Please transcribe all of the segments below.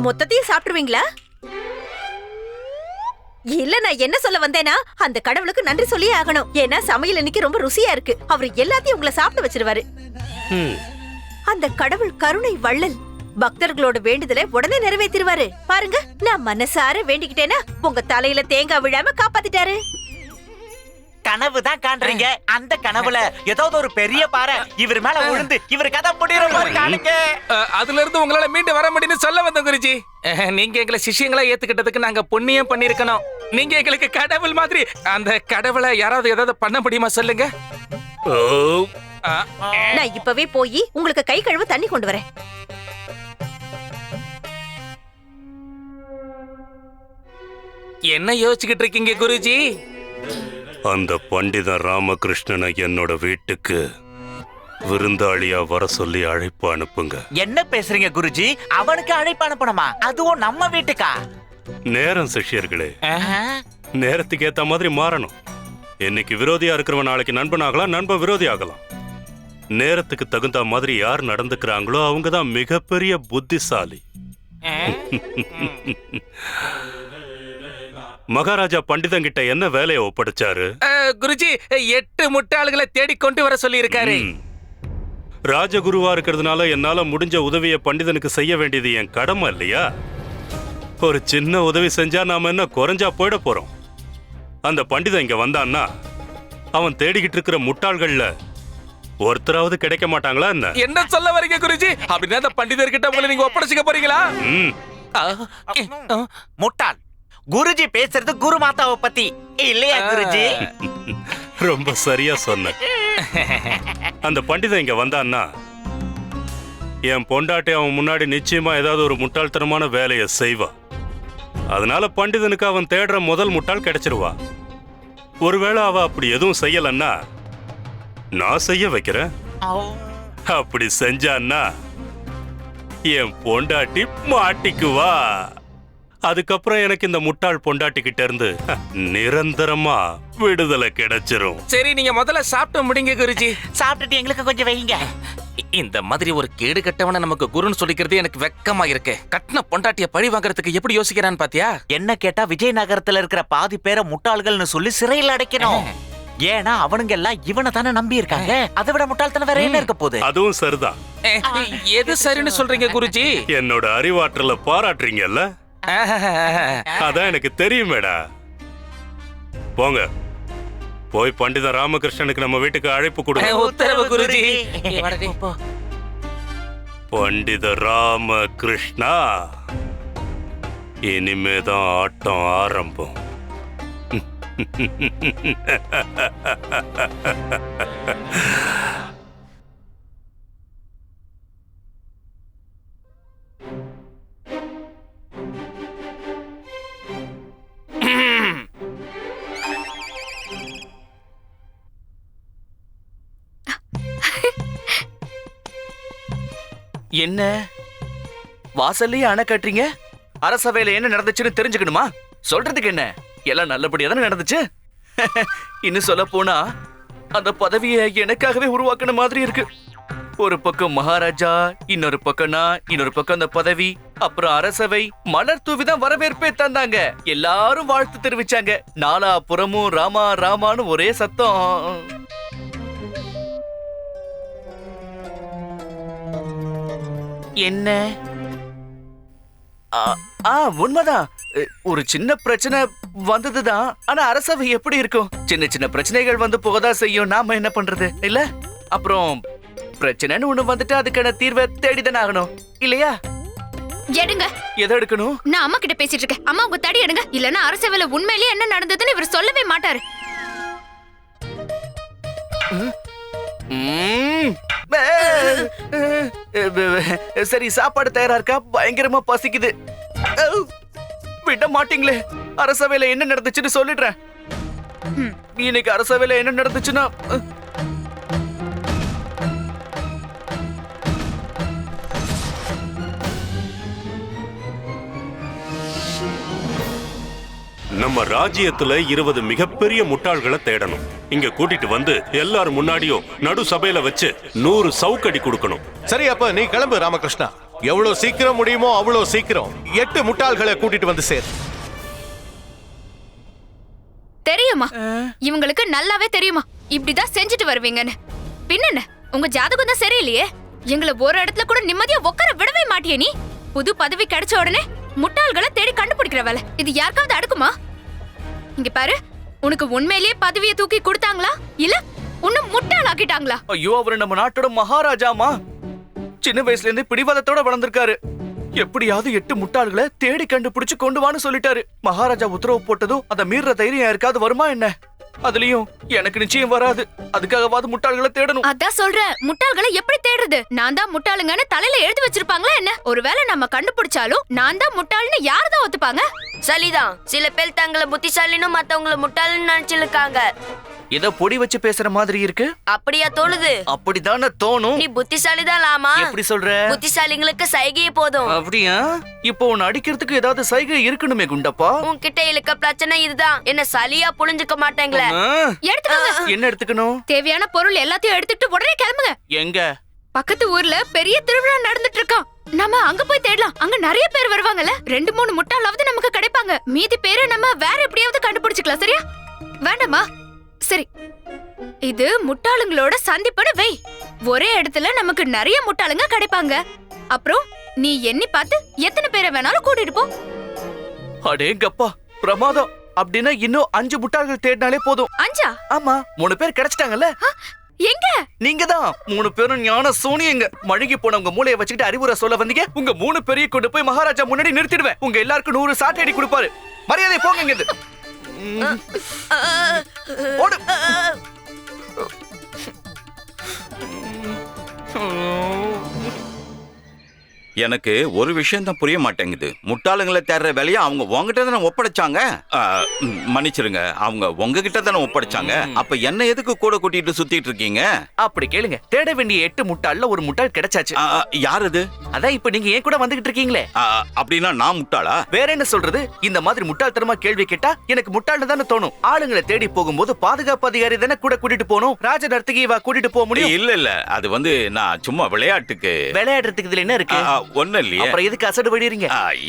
மொத்தத்தையும் சாப்பிடுவீங்களா? இல்ல, நான் என்ன சொல்ல வந்தேனா, அந்த கடவுளுக்கு நன்றி சொல்லியே ஆகணும். ஏன்னா சமையல் இன்னைக்கு ரொம்ப ருசியா இருக்கு. அவர் எல்லாத்தையும் உங்களை சாப்பிட வச்சிருவாரு. அந்த கடவுள் கருணை வள்ளல். பக்தர்களோட வேண்டுதலை உடனே நிறைவேற்றிடுவாரு. பாருங்க, நான் மனசார வேண்டிக்கிட்டேனா உங்க தலையில தேங்காய் விழாம காப்பாத்திட்டாரு. கனவு தான் காண்றீங்க. அந்த கனவுல ஏதாவது ஒரு பெரிய பாறை இவர் மேல விழுந்து இவர் கதை முடியற மாதிரி காணுங்க. அதுல இருந்து உங்களால மீண்டு வர முடியும்னு சொல்ல வந்தோம் குருஜி. நீங்க எங்களை சிஷ்யங்களா ஏத்துக்கிட்டதுக்கு நாங்க புண்ணியம் பண்ணிருக்கணும். நீங்க எங்களுக்கு கடவுள் மாதிரி. அந்த கடவுளை யாராவது ஏதாவது பண்ண முடியுமா சொல்லுங்க. நான் இப்பவே போய் உங்களுக்கு கை கழுவ தண்ணி கொண்டு வரேன். என்ன யோசிச்சுக்கிட்டு இருக்கீங்க குருஜி? அந்த பண்டிதன் ராமகிருஷ்ணனை என்னோட வீட்டுக்கு விருந்தாளியா வர சொல்லி அழைப்பு அனுப்புங்க. என்ன பேசுறீங்க குருஜி? அவனுக்கு அழைப்பு அனுப்பணுமா? அதுவும் நம்ம வீட்டுக்கா? நேரம் சிஷ்யர்களே, நேரத்துக்கு ஏத்த மாதிரி மாறணும். இன்னைக்கு விரோதியா இருக்கிறவன் நாளைக்கு நண்பன் ஆகலாம், நண்பன் விரோதி ஆகலாம். நேரத்துக்கு தகுந்த மாதிரி யார் நடந்துக்கிறாங்களோ அவங்கதான் மிகப்பெரிய புத்திசாலி. மகாராஜா பண்டிதங்கிட்ட என்ன வேலையை ஒப்படைச்சாரு? குருஜி 8 முட்டாள்களை தேடி கொண்டு வர சொல்லி இருக்காரு. ராஜகுருவா இருக்கிறதுனால என்னால முடிஞ்ச உதவியை பண்டிதனுக்கு செய்ய வேண்டியது என் கடமை இல்லையா? ஒரு சின்ன உதவி செஞ்சா நாம என்ன குறைஞ்சா போயிட போறோம்? அந்த பண்டிதன் இங்க வந்தான்னா அவன் தேடிக்கிட்டு இருக்கிற முட்டாள்கள்ல ஒருத்தராவது கிடைக்க மாட்டாங்களா என்ன? என்ன சொல்ல வரீங்க குருஜி? அப்படின்னா அந்த பண்டிதர்கிட்ட உங்களை நீங்க ஒப்படைச்சிக்க போறீங்களா? முட்டாள் குருஜி பேசுறது குரு மாதாவை பத்தி இல்லையா குருஜி? ரொம்ப சரியா சொன்ன. அந்த பண்டிதன் இங்க வந்தான்னா என் பொண்டாட்டி அவன் முன்னாடி நிச்சயமா ஏதாவது ஒரு முட்டாள்தனமான வேலையை செய்வா. அதனால பண்டிதனுக்கு அவன் தேடுற முதல் முட்டாள் கிடைச்சிருவா. ஒருவேளை அவ அப்படி எதுவும் செய்யலன்னா நான் செய்ய வைக்கிறேன். அப்படி செஞ்சான்னா என் பொண்டாட்டி மாட்டிக்குவா. அதுக்கப்புறம் எனக்கு இந்த முட்டாள் பொண்டாட்டி கிட்ட இருந்து நிரந்தரமா விடுதலை கிடைச்சிரும். சரி, நீங்க முதல்ல சாப்பிட்டு முடிங்க குருஜி. சாப்பிட்டுட்டு எங்களுக்கு கொஞ்சம் வைங்க. இந்த மாதிரி ஒரு கேடு கட்டவன நமக்கு குருன்னு சொல்லிக்கிறது எனக்கு வெக்கமா இருக்கு. கட்டின பொண்டாட்டிய பழி வாங்குறதுக்கு எப்படி யோசிக்கிறான்னு பாத்தியா? என்ன கேட்டா விஜயநகரத்துல இருக்கிற பாதி பேரை முட்டாள்கள்னு சொல்லி சிறையில் அடைக்கணும். ஏன்னா அவனுங்க எல்லாம் இவனை தானே நம்பி இருக்காங்க. அதை விட முட்டாள்தனம் வேற என்ன இருக்க போகுது? அதுவும் சரிதான். எது சரின்னு சொல்றீங்க குருஜி? என்னோட அறிவாற்றல பாராட்டுறீங்கல்ல, அதான் எனக்கு தெரியுமேடா. போங்க, போய் பண்டித ராமகிருஷ்ணனுக்கு நம்ம வீட்டுக்கு அழைப்பு கொடுங்க. உத்தரவு குருஜி. பண்டித ராமகிருஷ்ணா, இனிமேதான் ஆட்டம் ஆரம்பம். என்ன வாசல்லையே அணை கட்டுறீங்க? அரசவையில என்ன நடந்துச்சுன்னு தெரிஞ்சுக்கணுமா? சொல்றதுக்கு என்ன, எல்லாம் நல்லபடியா தானே நடந்துச்சு. இன்னும் சொல்ல போனா அந்த பதவியை எனக்காகவே உருவாக்குன மாதிரி இருக்கு. ஒரு பக்கம் மகாராஜா, இன்னொரு பக்கம்னா இன்னொரு பக்கம் அந்த பதவி, அப்புறம் அரசவை. மலர் தூவிதான் வரவேற்பே தந்தாங்க. எல்லாரும் வாழ்த்து தெரிவிச்சாங்க. நாலா புறமும் ராமா ராமான்னு ஒரே சத்தம். என்ன? உண்மைதான், ஒரு சின்ன பிரச்சனை வந்ததுதான். ஆனா அரசவை எப்படி இருக்கும்? சின்ன சின்ன பிரச்சனைகள் வந்து போகதான் செய்யும். நாம என்ன பண்றது இல்ல? அப்புறம் பிரச்சனைன்னு ஒண்ணு வந்துட்டு அதுக்கான தீர்வை தேடிதானே ஆகணும் இல்லையா? எடுங்க. எதை எடுக்கணும்? நான் அம்மா கிட்ட பேசிட்டு இருக்கேன். அம்மா உங்க தடி எடுங்க. இல்லன்னா அரசவையில உண்மையிலேயே என்ன நடந்ததுன்னு இவர் சொல்லவே மாட்டாரு. சரி, சாப்பாடு தயாரா இருக்கா? பயங்கரமா பசிக்குது. விட மாட்டீங்களே. அரசவையில என்ன நடந்துச்சுன்னு சொல்லிடுறேன். இன்னைக்கு அரசவையில என்ன நடந்துச்சுன்னா, நம்ம ராஜ்யத்துல 20 மிகப்பெரிய முட்டாள்களை தேடணும். இங்க கூட்டிட்டு வந்து எல்லாரும் முன்னாடியும் நடு சபையில வச்சு 100 சவுக்கடி கொடுக்கணும். சரி, அப்ப நீ கிளம்பு ராமகிருஷ்ணா. எவ்வளவு சீக்கிரம் முடியுமோ அவ்வளவு சீக்கிரம் 8 முட்டாள்களை கூட்டிட்டு வந்து சேர். தெரியுமா, இவங்களுக்கு நல்லாவே தெரியுமா இப்படிதான் செஞ்சுட்டு வருவீங்கன்னு. பின்ன உங்க ஜாதகம் தான் சரியில்லையே. எங்களை ஒரு இடத்துல கூட நிம்மதியா உட்கார விடவே மாட்டியே நீ. புது பதவி கிடைச்ச உடனே முட்டாள்களை தேடி கண்டுபிடிக்கிற வேலை இது யாருக்காவது அடுக்குமா? இங்க பாரு, உனக்கு உண்மையிலேயே பதவியை தூக்கி கொடுத்தாங்களா இல்ல உன்னும் முட்டாள் ஆக்கிட்டாங்களா? ஐயோ, அவரு நம்ம நாட்டோட மகாராஜாமா. சின்ன வயசுல இருந்து பிடிவாதத்தோட வளர்ந்திருக்காரு. எப்படியாவது 8 முட்டாள்களை தேடி கண்டுபிடிச்சு கொண்டு வான்னு சொல்லிட்டாரு. மகாராஜா உத்தரவு போட்டதும் அதை மீற தைரியம் யாருக்காவது வருமா என்ன? அதுலயும் எனக்கு நிச்சயம் வராது. அதுக்காகவாது முட்டாள்களை தேடணும். அதான் சொல்றேன், முட்டாள்களை எப்படி தேடுறது? நான் தான் முட்டாளுங்கன்னு தலையில எழுதி வச்சிருப்பாங்களா என்ன? ஒருவேளை நம்ம கண்டுபிடிச்சாலும் நான் தான் முட்டாள்னு யாருதான் ஒத்துப்பாங்க? சரிதான், சில பேர் தங்களை புத்திசாலின்னு மத்தவங்களை முட்டாள்னு நினைச்சிருக்காங்க. ஏதோ பொடி வச்சு பேசுற மாதிரி இருக்கு. அப்படியா தோணுது? அப்படிதானே தோணும். நீ புத்திசாலிதான் லாமா. எப்படி சொல்ற? புத்திசாலிங்களுக்கு சைகையே போதும். அப்படியா? இப்போ உன்னை அடிக்கிறதுக்கு ஏதாவது சைகை இருக்கணுமே குண்டப்பா. உன்கிட்ட இருக்க பிரச்சனை இதுதான். என்ன சலியா புரிஞ்சுக்க மாட்டேங்களே. எடுத்துக்கோங்க. என்ன எடுத்துக்கணும்? தேவையான பொருள் எல்லாத்தையும் எடுத்துட்டு உடனே கிளம்புங்க. எங்க? பக்கத்து ஊர்ல பெரிய திருவிழா நடந்துட்டு இருக்கான். நம்ம அங்க போய் தேடலாம். அங்க நிறைய பேர் வருவாங்கல்ல. 2-3 முட்டாளாவது நமக்கு கிடைப்பாங்க. மீதி பேரை நம்ம வேற எப்படியாவது கண்டுபிடிச்சுக்கலாம். சரியா? வேண்டாமா? சரி, இது முட்டாளுங்களோட சந்திப்புன்னு வை. ஒரே இடத்துல நமக்கு நிறைய முட்டாளுங்க கிடைப்பாங்க. அப்புறம் நீ எண்ணி பார்த்து எத்தனை பேரை வேணாலும் கூட்டிட்டு போ. அடேங்கப்பா, பிரமாதம். அப்படின்னா இன்னும் 5 முட்டாள்கள் தேடினாலே போதும். 5? ஆமா, 3 பேர் கிடைச்சிட்டாங்கல்ல. எங்க? நீங்க தான் 3 பேரும் ஞான சூனியங்க. மழுகி போன உங்க மூளையை வச்சுக்கிட்டு அறிவுரை சொல்ல வந்தீங்க. உங்க 3 பேரையும் கொண்டு போய் மகாராஜா முன்னாடி நிறுத்திடுவேன். உங்க எல்லாருக்கும் 100 சாட்டை அடி கொடுப்பாரு. மரியாதை போங்க இங்க. ஓடு. எனக்கு ஒரு விஷயம் தான் புரிய மாட்டேங்குது. முட்டாளுங்களை தேடுற வேலையை அவங்க உங்ககிட்ட தானே ஒப்படைச்சாங்க. மன்னிச்சிருங்க, அவங்க உங்ககிட்ட தானே ஒப்படைச்சாங்க. அப்ப என்ன எதுக்கு கூட கூட்டிட்டு சுத்திட்டு இருக்கீங்க? அப்படி கேளுங்க. தேட வேண்டிய 8 முட்டாள்ல ஒரு முட்டாள் கிடைச்சாச்சு. யார் அது? அதான் இப்ப நீங்க ஏன் கூட வந்துகிட்டு இருக்கீங்களே. அப்படின்னா நான் முட்டாளா? வேற என்ன சொல்றது? இந்த மாதிரி முட்டாள்தனமா கேள்வி கேட்டா எனக்கு முட்டாள்னு தானே தோணும். ஆளுங்களை தேடி போகும்போது பாதுகாப்பு அதிகாரி தானே கூட கூட்டிட்டு போகணும். ராஜ நர்த்தகிவா கூட்டிட்டு போக முடியும்? இல்ல, அது வந்து நான் சும்மா விளையாட்டுக்கு. விளையாடுறதுக்கு இதுல என்ன இருக்கு? ஒண்ணு இல்லையே. அப்புறம் எதுக்கு அசடு வடிறீங்க?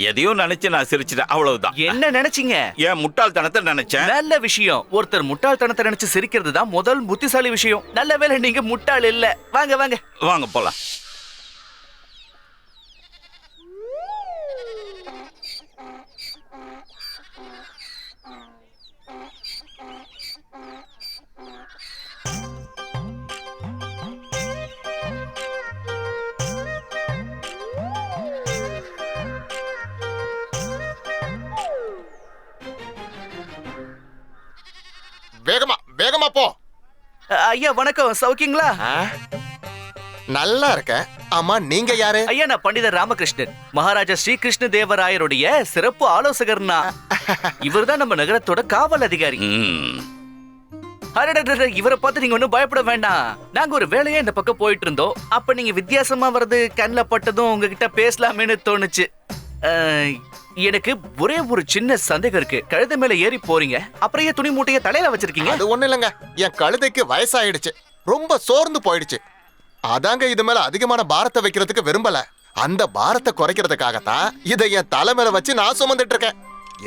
எதையும் நினைச்சு நான் சிரிச்சிட்டேன், அவ்வளவுதான். என்ன நினைச்சீங்க? ஏன் முட்டாள்தனத்தை நினைச்சேன். நல்ல விஷயம். ஒருத்தர் முட்டாள்தனத்தை நினைச்சு சிரிக்கிறது தான் முதல் புத்திசாலி விஷயம். நல்ல வேளை நீங்க முட்டாள் இல்ல. வாங்க வாங்க வாங்க போலாம். வேகமா வேகமா போ. ஐயா வணக்கம், சௌக்கியங்களா? நல்லா இருக்க. ஆமா, நீங்க யாரு? ஐயா, நான் பண்டிதர் ராமகிருஷ்ணன், மகாராஜா ஸ்ரீகிருஷ்ண தேவராயருடைய சிறப்பு ஆலோசகர்னா. இவர்தான் நம்ம நகரத்தோட காவல் அதிகாரி. இவரை பார்த்து நீங்க ஒன்னும் பயப்பட வேண்டாம். நாங்க ஒரு வேலையா இந்த பக்கம் போயிட்டு இருந்தோம். அப்ப நீங்க வித்தியாசமா வர்றது கண்ணுல பட்டதும் உங்ககிட்ட பேசலாமேன்னு தோணுச்சு. எனக்கு ஒரே ஒரு சின்ன சந்தேகம் இருக்கு. கழுதை மேல ஏறி போறீங்க, அப்புறம் ஏன் துணி மூட்டைய தலையில வச்சிருக்கீங்க? அது ஒண்ணு இல்லங்க, என் கழுதைக்கு வயசாயிடுச்சு, ரொம்ப சோர்ந்து போயிடுச்சு. அதாங்க இது மேல அதிகமான பாரத்தை வைக்கிறதுக்கு விரும்பல. அந்த பாரத்தை குறைக்கிறதுக்காகத்தான் இதை என் தலை மேல வச்சு நான் சுமந்துட்டு இருக்கேன்.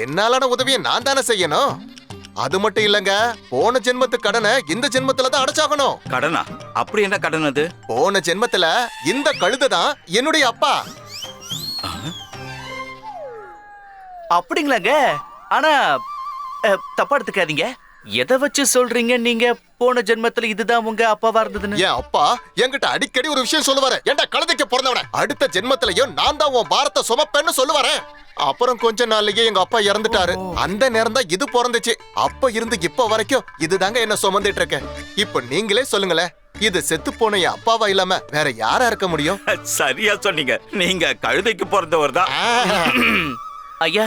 என்னாலான உதவியை நான் தானே செய்யணும். அது மட்டும் இல்லங்க, போன ஜென்மத்து கடனை இந்த ஜென்மத்துல தான் அடைச்சாகணும். கடனா? அப்படி என்ன கடன் அது? போன ஜென்மத்துல இந்த கழுதை தான் என்னுடைய அப்பா. அப்படிங்களாங்க? ஆனா தப்பா எடுத்துக்காதீங்க. எதை வச்சு சொல்றீங்க நீங்க போன ஜென்மத்துல இதுதான் உங்க அப்பாவா இருந்ததுன்னு? என் அப்பா என்கிட்ட அடிக்கடி ஒரு விஷயம் சொல்லுவாரு. ஏன்டா கழுதைக்கு பிறந்தவன, அடுத்த ஜென்மத்திலயும் நான் தான் உன் பாரத்தை சுமப்பேன்னு சொல்லுவாரு. அப்புறம் கொஞ்ச நாள்லயே எங்க அப்பா இறந்துட்டாரு. அந்த நேரம் தான் இது பிறந்துச்சு. அப்ப இருந்து இப்ப வரைக்கும் இதுதாங்க என்ன சுமந்துட்டு இருக்கேன். இப்ப நீங்களே சொல்லுங்களேன், இது செத்து போன என் அப்பாவா இல்லாம வேற யாரா இருக்க முடியும்? சரியா சொன்னீங்க, நீங்க கழுதைக்கு பிறந்தவர் தான். ஐயா,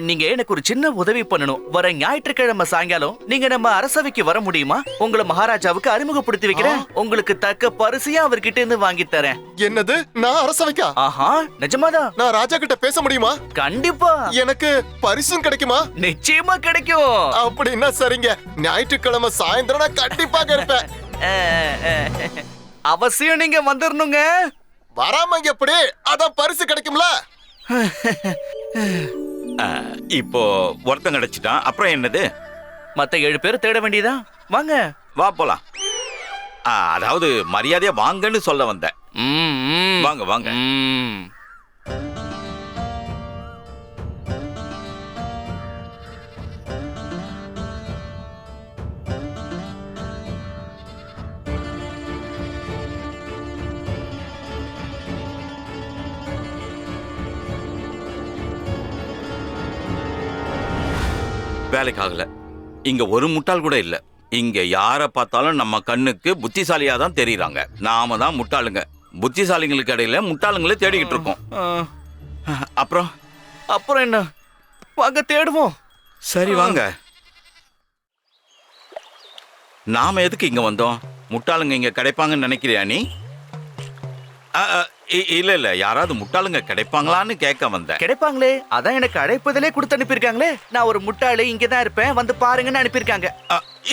நீங்க எனக்கு ஒரு சின்ன உதவி பண்ணணும். வர ஞாயிற்றுக்கிழமை சாயங்காலம் நீங்க நம்ம அரசவைக்கு வர முடியுமா? உங்களை மகாராஜாவுக்கு அறிமுகப்படுத்தி வைக்கிறேன். உங்களுக்கு தக்க பரிசையா அவர்கிட்ட இருந்து வாங்கி தரேன். என்னது, நான் அரசவைக்கா? ஆஹா, நிஜமாதான். நான் ராஜா கிட்ட பேச முடியுமா? கண்டிப்பா. எனக்கு பரிசும் கிடைக்குமா? நிச்சயமா கிடைக்கும். அப்படின்னா சரிங்க, ஞாயிற்றுக்கிழமை சாயந்தரம் நான் கண்டிப்பாக இருப்பேன். அவசியம் நீங்க வந்துடணுங்க. வராம எப்படி அதான் பரிசு கிடைக்கும்ல. இப்போ ஒருத்தன் கிடைச்சிட்டான், அப்புறம் என்னது? மத்த 7 பேர் தேட வேண்டியதா? வாங்க வா போலாம். அதாவது மரியாதையா வாங்கன்னு சொல்ல வந்தேன். வாங்க வாங்க. வேலைக்கு ஆகல. இங்க ஒரு முட்டாள் கூட இல்ல. இங்க யார பார்த்தாலும் நம்ம கண்ணுக்கு புத்திசாலியா தான் தெரியுறாங்க. நாம தான் முட்டாளுங்க. புத்திசாலிங்களுக்கு இடையில முட்டாளுங்களே தேடிக்கிட்டு இருக்கோம். அப்புறம் அப்புறம் என்ன? வாங்க தேடுவோம். சரி வாங்க. நாம எதுக்கு இங்க வந்தோம்? முட்டாளுங்க இங்க கிடைப்பாங்கன்னு நினைக்கிறியா நீ? இல்ல இல்ல, யாராவது முட்டாளுங்க கிடைப்பாங்களான்னு கேட்க வந்தேன். கிடைப்பாங்களே, அதான் எனக்கு அழைப்பதிலே கொடுத்து அனுப்பியிருக்காங்களே. நான் ஒரு முட்டாளு, இங்கதான் இருப்பேன், வந்து பாருங்கன்னு அனுப்பியிருக்காங்க.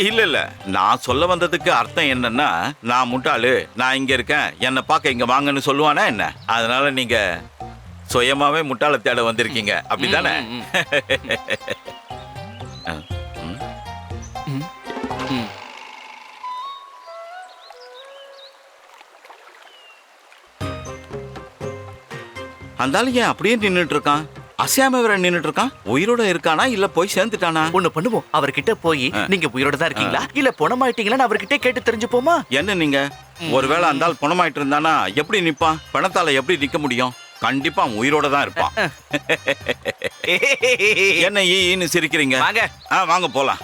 இல்ல இல்ல, நான் சொல்ல வந்ததுக்கு அர்த்தம் என்னன்னா, நான் முட்டாளு, நான் இங்க இருக்கேன், என்னை பார்க்க இங்க வாங்கன்னு சொல்லுவானா என்ன? அதனால நீங்க சுயமாவே முட்டாளை தேட வந்திருக்கீங்க, அப்படிதானே? அந்த ஆளு ஏன் அப்படியே நின்னுட்டு இருக்கான்? அசையாம வேற நின்னுட்டு இருக்கான். உயிரோட இருக்கானா இல்ல போய் சேர்ந்துட்டானா? ஒண்ணு பண்ணுவோம், அவர்கிட்ட போய் நீங்க உயிரோட தான் இருக்கீங்களா இல்ல பணமாயிட்டீங்களான்னு அவர்கிட்ட கேட்டு தெரிஞ்சுப்போமா? என்ன நீங்க, ஒருவேளை அந்த ஆள் பணமாயிட்டு இருந்தானா எப்படி நிப்பான்? பணத்தால எப்படி நிக்க முடியும்? கண்டிப்பா அவன் உயிரோட தான் இருப்பான். என்ன ஈன்னு சிரிக்கிறீங்க? வாங்க. வாங்க போலாம்.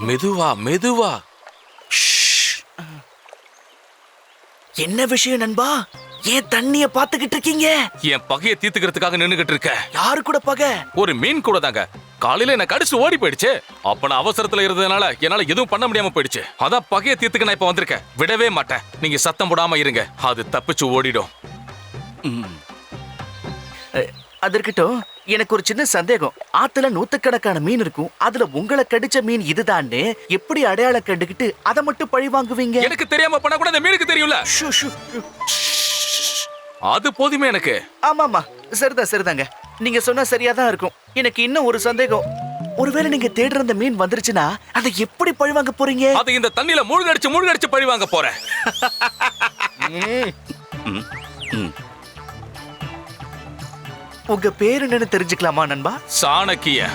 மெதுவா மெதுவா. என்ன விஷயம் நண்பா? ஏன் தண்ணிய பாத்துக்கிட்டு இருக்கீங்க? என் பகையை தீர்த்துக்கிறதுக்காக நின்னுகிட்டு இருக்க. யாரு கூட பகை? ஒரு மீன் கூட தாங்க. காலையில என்ன கடிச்சு ஓடி போயிடுச்சு. அப்ப நான் அவசரத்துல இருந்ததுனால என்னால எதுவும் பண்ண முடியாம போயிடுச்சு. அதான் பகையை தீர்த்துக்க நான் இப்ப வந்திருக்கேன். விடவே மாட்டேன். நீங்க சத்தம் போடாம இருங்க, அது தப்பிச்சு ஓடிடும். அது இருக்கட்டும், எனக்கு ஒரு சின்ன சந்தேகம். ஆத்துல நூத்துக்கணக்கான மீன் இருக்கும், அதுல உங்களை கடிச்ச மீன் இதுதான்னு எப்படி அடையாளம் கண்டுகிட்டு அதை மட்டும் பழி வாங்குவீங்க? எனக்கு தெரியாம பண்ண கூட அந்த மீனுக்கு தெரியும்ல. அது போதுமே எனக்கு. ஆமாமா, சரிதான் சரிதாங்க. நீங்க சொன்னா சரியாதான் இருக்கும். எனக்கு இன்னும் ஒரு சந்தேகம். ஒருவேளை நீங்க தேடுற அந்த மீன் வந்துருச்சுன்னா அதை எப்படி பழி வாங்க போறீங்க? அது இந்த தண்ணியில மூழ்கடிச்சு பழி வாங்க போறேன். உங்க பேரு என்னன்னு தெரிஞ்சுக்கலாமா நண்பா? சாணக்கிய.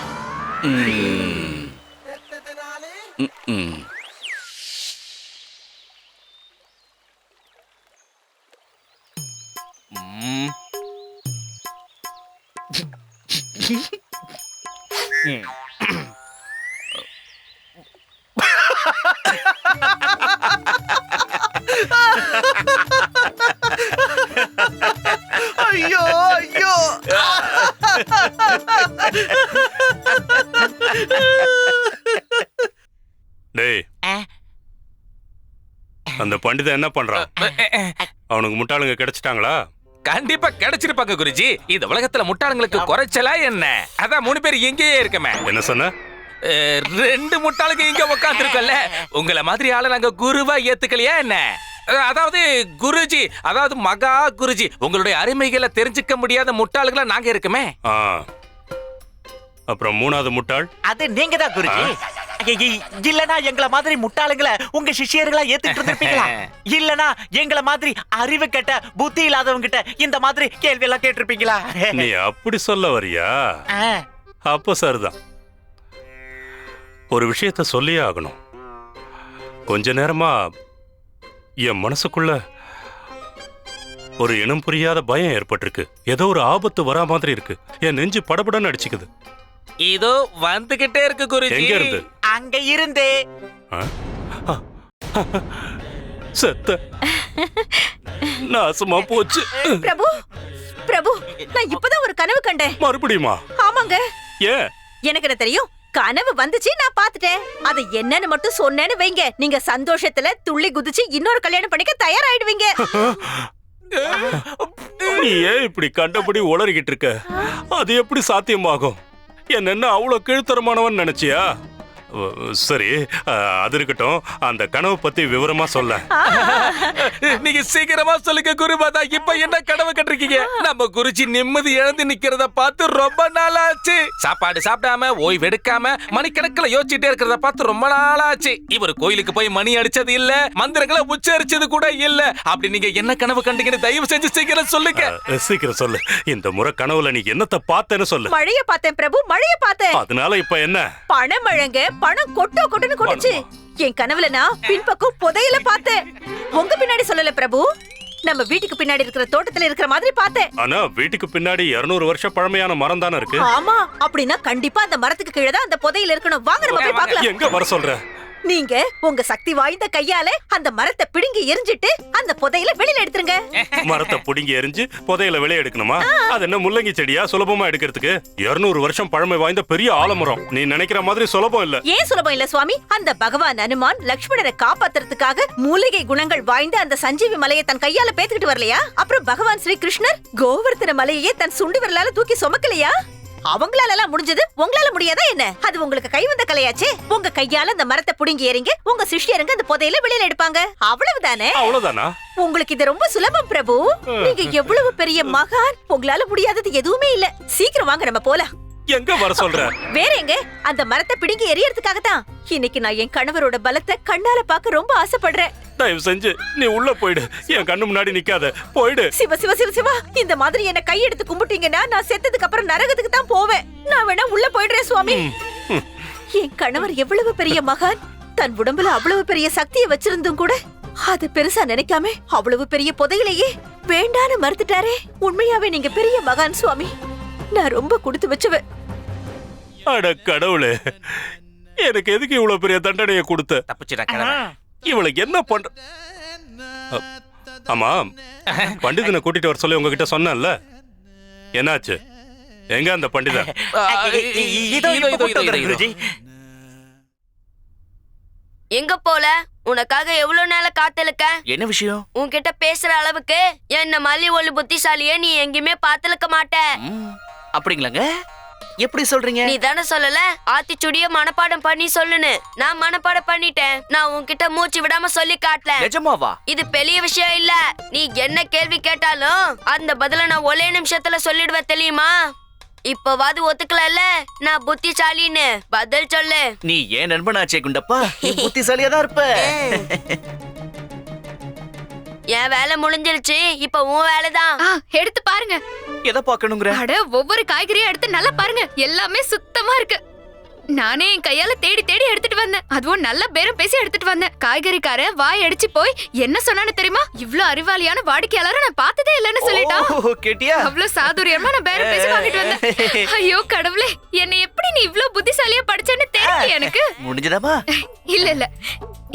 ஐயோ ஐயோ. டேய், அந்த பண்டிதன் என்ன பண்றான்? அவனுக்கு முட்டாளுங்க கிடைச்சிட்டாங்களா? கண்டிப்பா கிடைச்சிருப்பாங்க குருஜி. இந்த உலகத்துல முட்டாளுங்களுக்கு குறைச்சலா என்ன? அதான் 3 பேர் எங்கேயே இருக்கமே. என்ன சொன்ன? 2 முட்டாளுங்க இங்க உட்கார்ந்து இருக்கல. உங்களை மாதிரி ஆள நாங்க குருவா ஏத்துக்கலையா என்ன? அதாவது குருஜி, அதாவது மகா குருஜி, உங்களுடைய அருமைகளை தெரிஞ்சுக்க முடியாத முட்டாளுகளா நாங்க இருக்குமே. அப்புறம் 3வது முட்டாள் அது நீங்க தான் குருஜி. இல்லனா எங்கள மாதிரி முட்டாளுங்களை உங்க சிஷ்யர்களா ஏத்துக்கிட்டு இருந்திருப்பீங்களா? இல்லனா எங்கள மாதிரி அறிவு கெட்ட புத்தி இல்லாதவங்க கிட்ட இந்த மாதிரி கேள்வி எல்லாம் கேட்டிருப்பீங்களா? நீ அப்படி சொல்ல வரியா? அப்ப சரிதான். ஒரு விஷயத்த சொல்லியே ஆகணும். கொஞ்ச நேரமா என் மனசுக்குள்ள ஒரு இனம் புரியாத பயம் ஏற்பட்டிருக்கு. ஏதோ ஒரு ஆபத்து வரா மாதிரி இருக்கு. என் நெஞ்சு படபடன்னு அடிச்சுக்குது. இதோ வந்துகிட்டே இருக்கு குருஜி. எங்க இருந்து? அங்க இருந்தே. செத்த நாசமா போச்சு. பிரபு, பிரபு, நான் இப்பதான் ஒரு கனவு கண்டேன். மறுபடியுமா? ஆமாங்க. ஏன்? எனக்கு என்ன தெரியும்? கனவு வந்துச்சு, நான் பாத்துட்டேன். அது என்னன்னு மட்டும் சொன்னேன்னு வைங்க, நீங்க சந்தோஷத்துல துள்ளி குதிச்சு இன்னொரு கல்யாணம் பண்ணிக்க தயாராயிடுவீங்க. நீ ஏன் இப்படி கண்டபடி உளறிக்கிட்டு இருக்க? அது எப்படி சாத்தியமாகும்? என்ன அவ்வளவு கீழ்த்தரமானவன் நினைச்சியா? சரி, அது இருக்கட்டும். அந்த கனவு பத்தி விவரமா சொல்ல. நீங்க சீக்கிரமா சொல்லுங்க குருமாதா. இப்ப என்ன கனவு கட்டிருக்கீங்க? நம்ம குருஜி நிம்மதி இழந்து நிக்கிறத பார்த்து ரொம்ப நாள் ஆச்சு. சாப்பாடு சாப்பிடாம ஓய்வு எடுக்காம மணிக்கணக்கில் யோசிச்சுட்டே இருக்கிறத பார்த்து ரொம்ப நாள் ஆச்சு. இவர் கோயிலுக்கு போய் மணி அடிச்சது இல்ல, மந்திரங்களை உச்சரிச்சது கூட இல்ல. அப்படி நீங்க என்ன கனவு கண்டீங்கன்னு தயவு செஞ்சு சீக்கிரம் சொல்லுங்க. சீக்கிரம் சொல்லு. இந்த முறை கனவுல நீ என்னத்த பார்த்தேன்னு சொல்லு. மழைய பார்த்தேன் பிரபு, மழைய பார்த்தேன். அதனால இப்ப என்ன? பணம் மழங்க, பணம் கொட்டோ கொட்டுன்னு கொட்டுச்சு. என் கனவுல நான் பின்பக்கம் புதையல பார்த்தேன். உங்க பின்னாடி சொல்லல பிரபு, நம்ம வீட்டுக்கு பின்னாடி இருக்கிற தோட்டத்துல இருக்கிற மாதிரி பார்த்தேன். ஆனா வீட்டுக்கு பின்னாடி 200 வருஷம் பழமையான மரம் தானே இருக்கு. ஆமா, அப்படின்னா கண்டிப்பா அந்த மரத்துக்கு கீழே தான் அந்த புதையல் இருக்கணும். வாங்க நம்ம போய் பார்க்கலாம். எங்க வர சொல்ற? நீங்க உங்க சக்தி வாய்ந்த கையால அந்த மரத்தை பிடுங்கி எரிஞ்சிட்டு அந்த புதையல வெளியில எடுத்துருங்க. மரத்தை புடுங்கி எரிஞ்சு புதையல வெளியே எடுக்கணுமா? அது என்ன முள்ளங்கி செடியா சுலபமா எடுக்கிறதுக்கு? 200 வருஷம் பழமை வாய்ந்த பெரிய ஆலமரம். நீ நினைக்கிற மாதிரி சுலபம் இல்ல. ஏன் சுலபம் இல்ல சுவாமி? அந்த பகவான் அனுமான் லக்ஷ்மணரை காப்பாத்துறதுக்காக மூலிகை குணங்கள் வாய்ந்த அந்த சஞ்சீவி மலையை தன் கையால பேத்துக்கிட்டு வரலையா? அப்புறம் பகவான் ஸ்ரீ கிருஷ்ணர் கோவர்த்தன மலையே தன் சுண்டு விரலால தூக்கி சுமக்கலையா? அவங்களால எல்லாம் முடிஞ்சது, உங்களால முடியாதா என்ன? அது உங்களுக்கு கை வந்த கலையாச்சே. உங்க கையால அந்த மரத்தை புடுங்கி எறிங்க, உங்க சிஷ்யருங்க அந்த புதையல வெளியில எடுப்பாங்க. அவ்வளவுதானே? அவ்வளவுதானா? உங்களுக்கு இது ரொம்ப சுலபம் பிரபு. நீங்க எவ்வளவு பெரிய மகான், உங்களால முடியாதது எதுவுமே இல்ல. சீக்கிரம் வாங்க நம்ம போலாம். எங்க வர சொல்ற? வேற எங்க? அந்த மரத்தை பிடுங்கி எரியறதுக்காக தான். இன்னைக்கு நான் என் கணவரோட பலத்தை கண்ணால பார்க்க ரொம்ப ஆசைப்படுறேன். தயவு செஞ்சு நீ உள்ள போயிடு. என் கண்ணு முன்னாடி நிக்காத. போயிடு. சிவ சிவ சிவ சிவா, இந்த மாதிரி என்ன கையெடுத்து கும்பிட்டீங்கன்னா நான் செத்ததுக்கு அப்புறம் நரகத்துக்கு தான் போவேன். நான் வேணா உள்ள போயிடுறேன் சுவாமி. என் கணவர் எவ்வளவு பெரிய மகான், தன் உடம்புல அவ்வளவு பெரிய சக்தியை வச்சிருந்தும் கூட அது பெருசா நினைக்காம அவ்வளவு பெரிய புதையிலேயே வேண்டான்னு மறுத்துட்டாரே. உண்மையாவே நீங்க பெரிய மகான் சுவாமி. நான் ரொம்ப கொடுத்து வச்சுவேன். அட கடவுளே, எனக்கு எதுக்கு இவ்வளவு பெரிய தண்டனையை கொடுத்த? தப்பிச்சுடா கிழமை. இவளுக்கு என்ன பண்ற? ஆமா, பண்டிதனை கூட்டிட்டு வர சொல்லி உங்ககிட்ட சொன்னேன்ல, என்னாச்சு? எங்க அந்த பண்டிதன்? இதோ இப்ப கூட்டிட்டு வந்துறேன் குருஜி. எங்க போல? உனக்காக எவ்வளவு நேரம் காத்திருக்க. என்ன விஷயம்? உன்கிட்ட பேசுற அளவுக்கு என்ன மல்லி ஒளி புத்திசாலியே நீ எங்கேயுமே பாத்துருக்க மாட்ட. அப்படிங்களாங்க? எப்படி சொல்றீங்க? நீ தானே சொல்லல ஆத்திச்சுடிய மனப்பாடம் பண்ணி சொல்லுன்னு. நான் மனப்பாடம் பண்ணிட்டேன். நான் உன்கிட்ட மூச்சு விடாம சொல்லி காட்டல. நிஜமாவா? இது பெரிய விஷயம் இல்ல. நீ என்ன கேள்வி கேட்டாலும் அந்த பதில நான் ஒரே நிமிஷத்துல சொல்லிடுவேன், தெரியுமா? இப்பவாது ஒத்துக்கல நான் புத்திசாலின்னு. பதில் சொல்லு. நீ ஏன் நண்பனாச்சே குண்டப்பா, நீ புத்திசாலியா தான் இருப்ப. என் வேலை முடிஞ்சிருச்சு, இப்ப உன் வேலைதான். எடுத்து பாருங்க. எதை பார்க்கணுங்கிற? அட, ஒவ்வொரு காய்கறியும் எடுத்து நல்லா பாருங்க. எல்லாமே சுத்தமா இருக்கு. நானே என் கையால தேடி தேடி எடுத்துட்டு வந்தேன். அதுவும் நல்ல பேரம் பேசி எடுத்துட்டு வந்தேன். காய்கறிக்காரன் வாய் அடிச்சு போய் என்ன சொன்னான்னு தெரியுமா? இவ்ளோ அறிவாளியான வாடிக்கையாளரை நான் பார்த்ததே இல்லைன்னு சொல்லிட்டான். கேட்டியா? அவ்வளவு சாதுரியமா நான் பேரம் பேசி வாங்கிட்டு வந்தேன். ஐயோ கடவுளே, என்னை எப்படி நீ இவ்ளோ புத்திசாலியா படிச்சேன்னு தெரியல எனக்கு. முடிஞ்சதாமா? இல்ல இல்ல,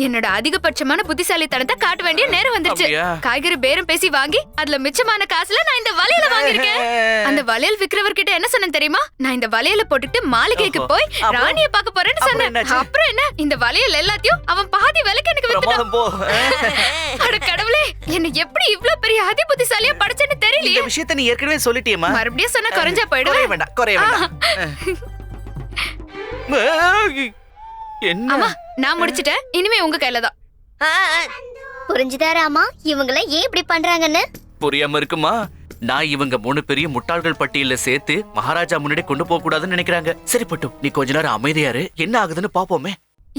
என்னோட அதிகபட்சமான புத்திசாலித்தனத்தை காட்ட வேண்டிய நேரம் வந்துருச்சு. காய்கறி பேரம் பேசி வாங்கி அதுல மிச்சமான காசுல நான் இந்த வளையல வாங்கிருக்கேன். அந்த வளையல் விக்கிறவர்கிட்ட என்ன சொன்னேன் தெரியுமா? நான் இந்த வளையல போட்டுட்டு மாளிகைக்கு போய் ராணிய பார்க்க போறேன்னு சொன்னேன். அப்புறம் என்ன, இந்த வளையல் எல்லாத்தையும் அவன் பாதி விலைக்கு எனக்கு வித்துட்டான். அட கடவுளே, என்ன எப்படி இவ்ளோ பெரிய அதி புத்திசாலியா படிச்சேன்னு தெரியலையே. இந்த விஷயத்தை நீ ஏற்கனவே சொல்லிட்டியேமா? மறுபடியும் சொன்னா குறைஞ்சா போயிடுவேன். வேண்டாம், குறைய வேண்டாம். ஆமா, நான் முடிச்சிட்டேன். இனிமே உங்க கையில தான். புரிஞ்சுதா ராமா, இவங்கள ஏன் இப்படி பண்றாங்கன்னு? புரியாம இருக்குமா? நான் இவங்க 3 பெரிய முட்டாள்கள் பட்டியல சேர்த்து மகாராஜா முன்னாடி கொண்டு போக கூடாதுன்னு நினைக்கிறாங்க. சரி பட்டு, நீ கொஞ்ச நேரம் அமைதியாரு, என்ன ஆகுதுன்னு பாப்போமே.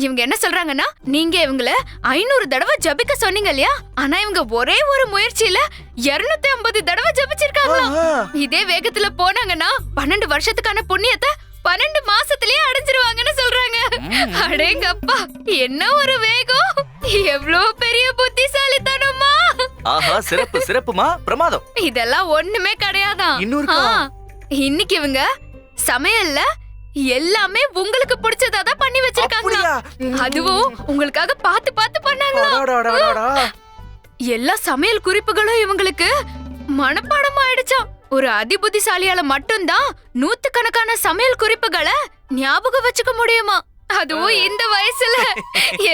இவங்க என்ன சொல்றாங்கன்னா, நீங்க இவங்கள 500 தடவை ஜபிக்க சொன்னீங்க இல்லையா? ஆனா இவங்க ஒரே ஒரு முயற்சியில 250 தடவை ஜபிச்சிருக்காங்களாம். இதே வேகத்துல போனாங்கன்னா 12 வருஷத்துக்கான புண்ணியத்தை 12 மாசத்திலேயே அடைஞ்சிருவாங்கன்னு சொல்றாங்க. அடேங்கப்பா, என்ன ஒரு வேகம்! எவ்வளவு பெரிய புத்திசாலித்தனமா! ஆஹா, சிறப்பு சிறப்புமா, பிரமாதம். இதெல்லாம் ஒண்ணுமே கிடையாதான். இன்னொரு இன்னைக்கு இவங்க சமையல்ல எல்லாமே உங்களுக்கு பிடிச்சதா தான் பண்ணி வச்சிருக்காங்க. அதுவும் உங்களுக்காக பார்த்து பார்த்து பண்ணாங்களா? எல்லா சமையல் குறிப்புகளும் இவங்களுக்கு மனப்பாடம் ஆயிடுச்சாம். ஒரு அதிபுத்திசாலியால மட்டும்தான் 100கணக்கான சமையல் குறிப்புகளை ஞாபகம் வச்சுக்க முடியுமா? அதுவும் இந்த வயசுல.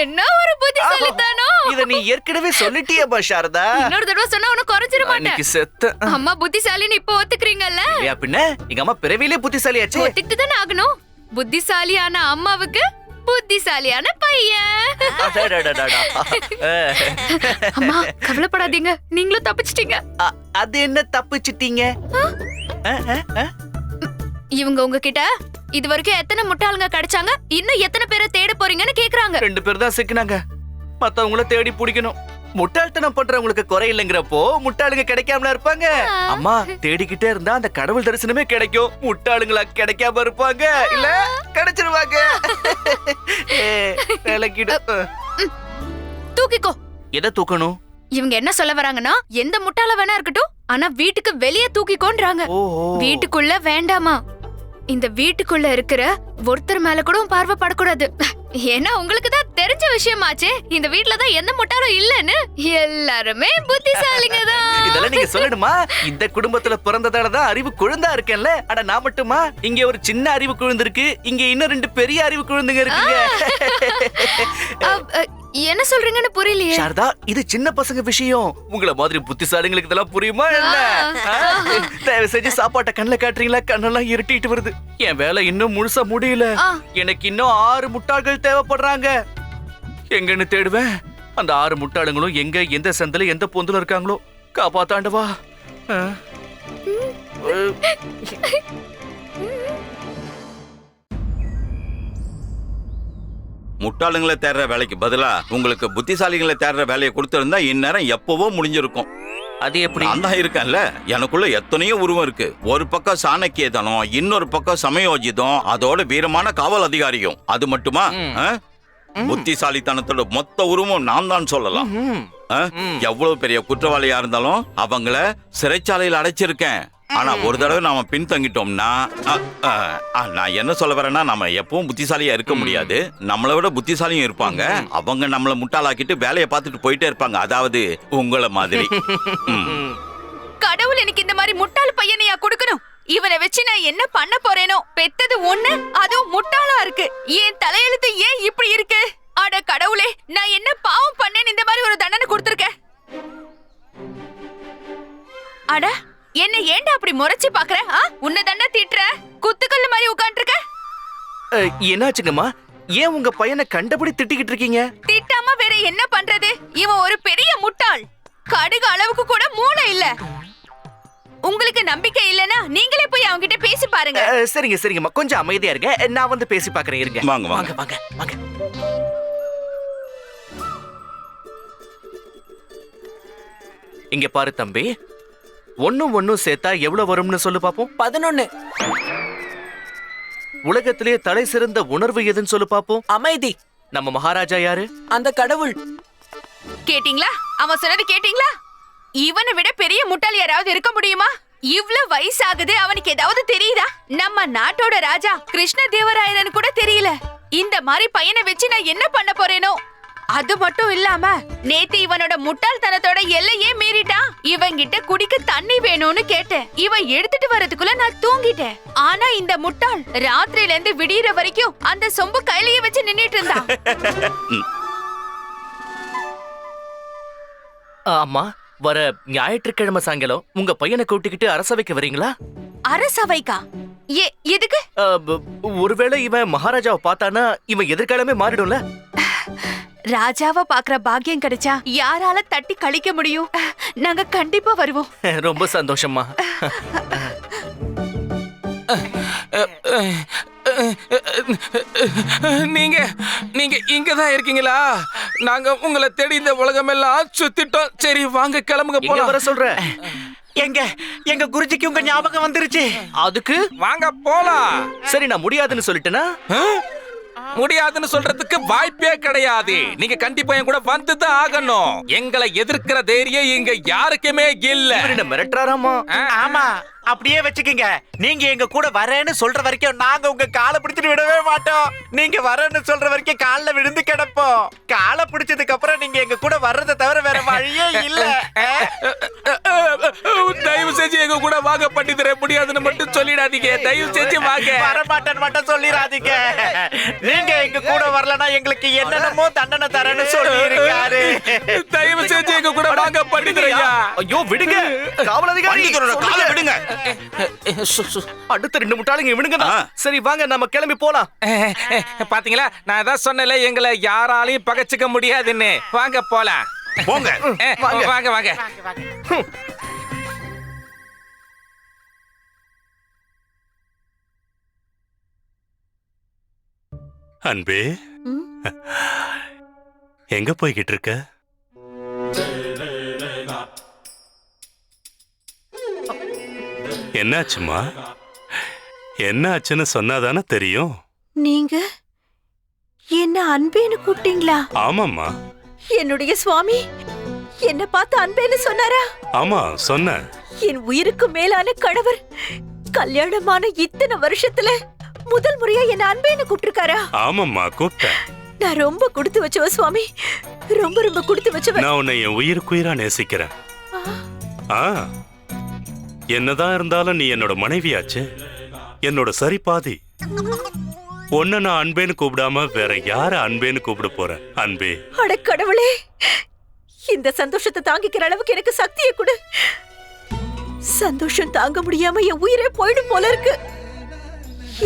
என்ன ஒரு புத்திசாலித்தானோ! இத நீ ஏற்கனவே சொல்லிட்டியே சாரதா. இன்னொரு தடவை சொன்னா உனக்கு குறைஞ்சிர மாட்டேன். செத்த அம்மா புத்திசாலின்னு இப்ப ஒத்துக்கிறீங்கல்ல? பின்ன எங்க அம்மா பிறவிலே புத்திசாலியாச்சே. ஒத்துக்கிட்டு தானே ஆகணும். புத்திசாலியான அம்மாவுக்கு புத்திசாலியான பையன். அடடடடடா. அம்மா கவலைப்படாதீங்க, நீங்களும் தப்பிச்சிட்டீங்க. அது என்ன தப்பிச்சிட்டீங்க? இவங்க உங்ககிட்ட இது வரைக்கும் எத்தனை முட்டாளுங்க கிடைச்சாங்க, இன்னும் எத்தனை பேரை தேட போறீங்கன்னு கேக்குறாங்க. 2 பேர் தான் சிக்கினாங்க. மத்தவங்கள தேடி பிடிக்கணும். முட்டாள்தனம் பண்றவங்களுக்கு குறை இல்லைங்கிறப்போ முட்டாளுங்க கிடைக்காமல இருப்பாங்க. அம்மா தேடிக்கிட்டே இருந்தா அந்த கடவுள் தரிசனமே கிடைக்கும். முட்டாளுங்களா கிடைக்காம இருப்பாங்க, இல்ல கிடைச்சிருவாங்க. விளக்கிடு. தூக்கிக்கோ. எதை தூக்கணும்? இவங்க என்ன சொல்ல வராங்கன்னா, எந்த முட்டாள வேணா இருக்கட்டும், ஆனா வீட்டுக்கு வெளியே தூக்கிக்கோன்றாங்க. ஓஹோ. வீட்டுக்குள்ள வேண்டாமா. இந்த வீட்டுக்குள்ள இருக்கிற ஒருத்தர் மேல கூட பார்வை படக்கூடாது. ஏன்னா உங்களுக்கு தான் தெரிஞ்ச விஷயமாச்சே, இந்த வீட்ல தான் எந்த முட்டாளும் இல்லன்னு. எல்லாருமே புத்திசாலிங்க தான். இதெல்லாம் நீங்க சொல்லணுமா? இந்த குடும்பத்துல பிறந்ததால தான் அறிவு குழந்தா இருக்கேன்ல. அட நான் மட்டுமா? இங்க ஒரு சின்ன அறிவு குழந்தை இருக்கு, இங்க இன்னும் 2 பெரிய அறிவு குழந்தைங்க இருக்குங்க. என்ன சொல்றீங்கன்னு புரியலையே. சாரதா, இது சின்ன பசங்க விஷயம். உங்களை மாதிரி புத்திசாலிங்களுக்கு இதெல்லாம் புரியுமா என்ன? தயவு செஞ்சு சாப்பாட்டை கண்ணுல காட்டுறீங்களா? கண்ணெல்லாம் இருட்டிட்டு வருது. என் வேலை இன்னும் முழுசா முடியல. எனக்கு இன்னும் 6 முட்டாள்கள் தேவைப்படுறாங்க. எங்கன்னு தேடுவேன்? அந்த 6 முட்டாளுங்களும் எங்க, எந்த சந்தில, எந்த பொந்துல இருக்காங்களோ. காப்பாத்தாண்டவா. முட்டாளுங்களை தேடுற வேலைக்கு பதிலா உங்களுக்கு புத்திசாலிகளை தேடுற வேலையை கொடுத்திருந்தா இந்நேரம் எப்பவோ முடிஞ்சிருக்கும். அது எப்படி? நான் தான் இருக்கேன்ல, எனக்குள்ள எத்தனையோ உருவம் இருக்கு. ஒரு பக்கம் சாணக்கியதனம், இன்னொரு பக்கம் சமயோஜிதம், அதோட வீரமான காவல் அதிகாரியும். அது மட்டுமா? புத்திசாலித்தனத்தோட மொத்த உருவம் நான் தான் சொல்லலாம். எவ்வளவு பெரிய குற்றவாளியா இருந்தாலும் அவங்கள சிறைச்சாலையில் அடைச்சிருக்கேன். ஆனா ஒரு தடவை நாம பின்தங்கிட்டோம்னா, நான் என்ன சொல்ல வரேன்னா, நம்ம எப்பவும் புத்திசாலியா இருக்க முடியாது. நம்மளை விட புத்திசாலியும் இருப்பாங்க. அவங்க நம்மள முட்டாளாக்கிட்டு வேலையை பார்த்துட்டு போயிட்டே இருப்பாங்க. அதாவது உங்களை மாதிரி. கடவுள் எனக்கு இந்த மாதிரி முட்டாள் பையனையா கொடுக்கணும். இவனை வச்சு நான் என்ன பண்ண போறேனோ? பெத்தது ஒண்ணு, அதுவும் முட்டாளா இருக்கு. என் தலையெழுத்து ஏன் இப்படி இருக்கு? அட கடவுளே, நான் என்ன பாவம் பண்ணேன்னு இந்த மாதிரி ஒரு தண்டனை கொடுத்திருக்கேன்? அட என்ன ஏன்டா அப்படி முறைச்சு பாக்குற? உன்னை தண்டனை தீட்டுற குத்துக்கல்லு மாதிரி உட்கார்ந்துருக்க. என்னாச்சுங்கம்மா? ஏன் உங்க பையனை கண்டபடி திட்டிக்கிட்டு இருக்கீங்க? திட்டாம வேற என்ன பண்றது? இவன் ஒரு பெரிய முட்டாள். கடுகு அளவுக்கு கூட மூளை இல்ல. உங்களுக்கு நம்பிக்கை இல்லனா நீங்களே போய் அவங்க கிட்ட பேசி பாருங்க. சரிங்க சரிங்கம்மா, கொஞ்சம் அமைதியா இருங்க. நான் வந்து பேசி பாக்குறேன். இருங்க. வாங்க வாங்க வாங்க வாங்க. இங்க பாரு தம்பி, 1 சேர்த்தா எவ்வளவு வரும்னு சொல்லு பாப்போம். 11. உலகத்திலேயே தலை சிறந்த உணர்வு எதுன்னு சொல்லு பாப்போம். அமைதி. நம்ம மகாராஜா யாரு? அந்த கடவுள். கேட்டிங்களா? அவன் சொன்னது கேட்டிங்களா? இவனை விட பெரிய முட்டாள் யாராவது இருக்க முடியுமா? இவ்ளோ வயசாகுது, அவனுக்கு ஏதாவது தெரியுதா? நம்ம நாட்டோட ராஜா கிருஷ்ண தேவராயரன் கூட தெரியல. இந்த மாதிரி பையனை வச்சு நான் என்ன பண்ண போறேனோ? அது மட்டும் இல்லாம நேத்து இவனோட முட்டாள்தனத்தோட எல்லையே மீறிட்டான். இவங்கிட்ட குடிக்க தண்ணி வேணும்னு கேட்டேன். இவன் எடுத்துட்டு வரதுக்குள்ள நான் தூங்கிட்டேன். ஆனா இந்த முட்டாள் ராத்திரில இருந்து விடியற வரைக்கும் அந்த சொம்பு கையிலேயே வச்சு நின்னுட்டு இருந்தான். ஆமா, வர ஞாயிற்றுக்கிழமை சாயங்காலம் உங்க பையனை கூட்டிக்கிட்டு அரசவைக்கு வரீங்களா? அரசவைக்கா? எதுக்கு? ஒருவேளை இவன் மகாராஜாவை பார்த்தானா இவன் எதிர்காலமே மாறிடும்ல. ராஜாவை பாக்குற பாக்கியம் கிடைச்சா யாரால தட்டி கழிக்க முடியும்? நாங்க கண்டிப்பா வருவோம். ரொம்ப சந்தோஷமா. நீங்க நீங்க இங்கதான் இருக்கீங்களா? நாங்க உங்களை தேடி இந்த உலகமெல்லாம் சுத்திட்டோம். சரி வாங்க கிளம்புங்க, போலாம். வர சொல்ற. எங்க குருஜிக்கு உங்க ஞாபகம் வந்துருச்சு. அதுக்கு வாங்க போலாம். சரி, நான் முடியாதுன்னு சொல்லிட்டேனா? முடியாதுன்னு சொல்றதுக்கு வாய்ப்பே கிடையாது. நீங்க கண்டிப்பா என் கூட வந்துதான் ஆகணும். எங்களை எதிர்க்கிற தைரியம் இங்க யாருக்குமே இல்ல. மிரட்டுறாராமா? ஆமா, அப்படியே வச்சுக்கீங்க. நீங்க எங்க கூட வரேன்னு சொல்ற வரைக்கும் நாங்க உங்க காலை பிடிச்சிட்டு விடவே மாட்டோம். நீங்க வரேன்னு சொல்ற வரைக்கும் கால்ல விழுந்து கிடப்போம். காலை பிடிச்சதுக்கு அப்புறம் நீங்க எங்க கூட வர்றதை தவிர வேற வழியே இல்ல. தயவு செஞ்சு எங்க கூட வாங்க, பண்ணி தர முடியாதுன்னு மட்டும் சொல்லிடாதீங்க. தயவு செஞ்சு வாங்க. வரமாட்டேன்னு மட்டும் சொல்லிடாதீங்க. நீங்க எங்க கூட வரலன்னா எங்களுக்கு என்னென்னமோ தண்டனை தரேன்னு சொல்லி இருக்காரு. தயவு செஞ்சு எங்க கூட வாங்க, பண்ணி தரையா. ஐயோ விடுங்க, காவல் அதிகாரி, காலை விடுங்க. அடுத்த 2 முட்டாளுங்க இவனுங்க தான். ஆ. சரி வாங்க நம்ம கிளம்பி போலாம். பாத்தீங்களா, நான் தான் சொன்னல எங்களை யாராலையும் பகச்சிக்க முடியாதுன்னு. வாங்க போலாம். போங்க. வாங்க வாங்க வாங்க. அன்பே, ம்? எங்க போய்கிட்டு இருக்க? என்னாச்சுமா? என்னாச்சுன்னு சொன்னாதானே தெரியும். நீங்க என்ன அன்பேன்னு கூப்பிட்டீங்களா? ஆமாம்மா. என்னுடைய சுவாமி என்ன பார்த்து அன்பேன்னு சொன்னாரா? ஆமா சொன்னேன். என் உயிருக்கு மேலான கணவர் கல்யாணமான இத்தனை வருஷத்துல முதல் முறையா என்ன அன்பேன்னு கூப்பிட்டிருக்காரா? ஆமாம்மா கூப்பிட்டேன். நான் ரொம்ப கொடுத்து வச்சவ சுவாமி, ரொம்ப ரொம்ப கொடுத்து வச்சவ. நான் உன்னை என் உயிருக்குயிரா நேசிக்கிறேன். ஆ, என்னதான் இருந்தாலும் நீ என்னோட மனைவியாச்சு, என்னோட சரி பாதி. உன்னை நான் அன்பேன்னு கூப்பிடாம வேற யார அன்பேன்னு கூப்பிட போறேன்? அன்பே. அட கடவுளே, இந்த சந்தோஷத்தை தாங்கிக்கிற அளவுக்கு எனக்கு சக்தியை கொடு. சந்தோஷம் தாங்க முடியாம என் உயிரே போயிடும் போல இருக்கு.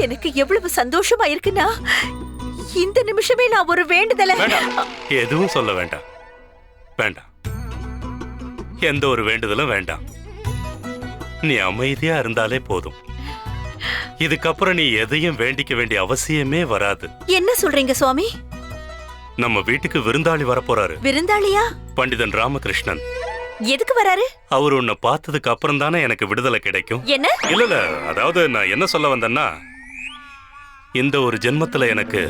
எனக்கு எவ்வளவு சந்தோஷமா இருக்குன்னா இந்த நிமிஷமே நான் ஒரு வேண்டுதலை. எதுவும் சொல்ல வேண்டாம். வேண்டாம், எந்த ஒரு வேண்டுதலும் வேண்டாம். நீ அமைதியா இருந்தாலே போதும். இதுக்கப்புறம் நீ எதையும் வேண்டிக்க வேண்டிய அவசியமே வராது. என்ன சொல்றீங்க சுவாமி? நம்ம வீட்டுக்கு விருந்தாளி வரப்போறாரு. விருந்தாளியா? பண்டிதன் ராமகிருஷ்ணன். எதுக்கு வராரு? அவர் உன்னை பார்த்ததுக்கு அப்புறம் தானே எனக்கு விடுதலை கிடைக்கும். என்ன? இல்ல, அதாவது நான் என்ன சொல்ல வந்தேன்னா, இந்த ஒரு ஜென்மத்துல எனக்கு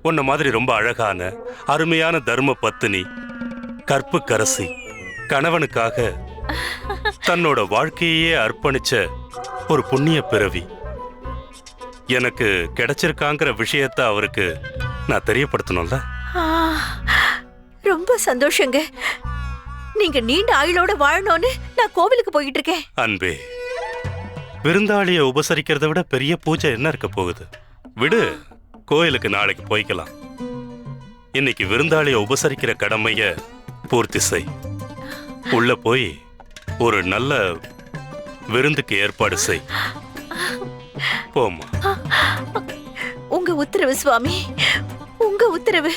உன்ன மாதிரி ரொம்ப அழகான அருமையான தர்ம பத்தினி, கற்பு கரசி, கணவனுக்காக தன்னோட வாழ்க்கையே அர்ப்பணிச்ச ஒரு புண்ணிய பிறவி எனக்கு கிடைச்சிருக்காங்கிற விஷயத்த அவருக்கு நான் தெரியப்படுத்தணும்ல. ஆ, ரொம்ப சந்தோஷங்க. நீங்க நீண்ட ஆயுளோட வாழணும்னு நான் கோவிலுக்கு போயிட்டு இருக்கேன். அன்பே, விருந்தாளியை உபசரிக்கிறத விட பெரிய பூஜை என்ன இருக்க போகுது? விடு, கோயிலுக்கு நாளைக்கு போய்க்கலாம். இன்னைக்கு விருந்தாளியை உபசரிக்கிற கடமைய பூர்த்தி செய். உள்ள போய் ஒரு நல்ல விருந்துக்கு ஏற்பாடு செய். போமா. உங்க உத்தரவு சுவாமி, உங்க உத்தரவு.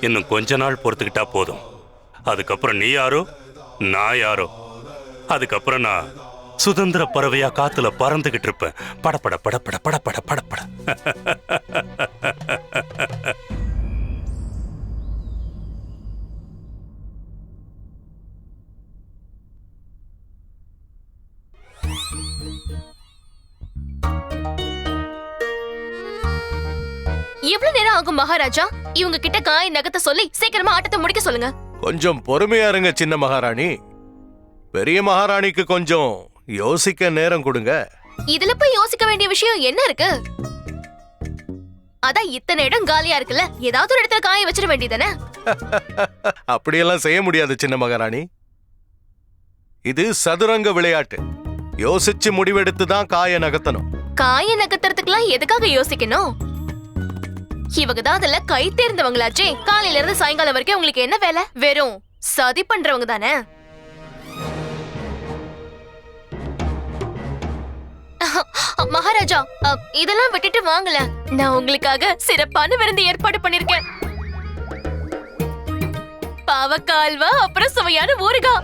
இன்னும் கொஞ்ச நாள் பொறுத்துக்கிட்டா போதும். அதுக்கப்புறம் நீ யாரோ நான் யாரோ. அதுக்கப்புறம் நான் சுதந்திர பறவையா காத்துல பறந்துகிட்டு இருப்பேன். படப்பட படப்பட படப்பட படப்பட. எவ்வளவு நேரம் ஆகும் மகாராஜா? இவங்க கிட்ட காய் நகத்தை சொல்லி சீக்கிரமா ஆட்டத்தை முடிக்க சொல்லுங்க. கொஞ்சம் பொறுமையா இருங்க சின்ன மகாராணி. பெரிய மகாராணிக்கு கொஞ்சம் யோசிக்க நேரம் கொடுங்க. இதுல போய் யோசிக்க வேண்டிய விஷயம் என்ன இருக்கு? அதான் இத்தனை இடம் காலியா இருக்குல்ல, ஏதாவது ஒரு இடத்துல காய வச்சிட வேண்டியதானே? அப்படியெல்லாம் செய்ய முடியாது சின்ன மகாராணி. இது சதுரங்க விளையாட்டு. யோசிச்சு முடிவெடுத்து தான் காய நகர்த்தணும். காய நகர்த்துறதுக்குலாம் எதுக்காக யோசிக்கணும்? இவங்க தான் அதுல கை தேர்ந்தவங்களாச்சே. காலையில இருந்து சாயங்காலம் வரைக்கும் உங்களுக்கு என்ன வேலை? வெறும் சதி பண்றவங்க தானே. மகாராஜா, இதெல்லாம் விட்டுட்டு வாங்கல. நான் உங்களுக்காக சிறப்பான விருந்து ஏற்பாடு பண்ணிருக்கேன். பாவக்கால்வா, அப்புறம் சுவையான ஊறுகாய்.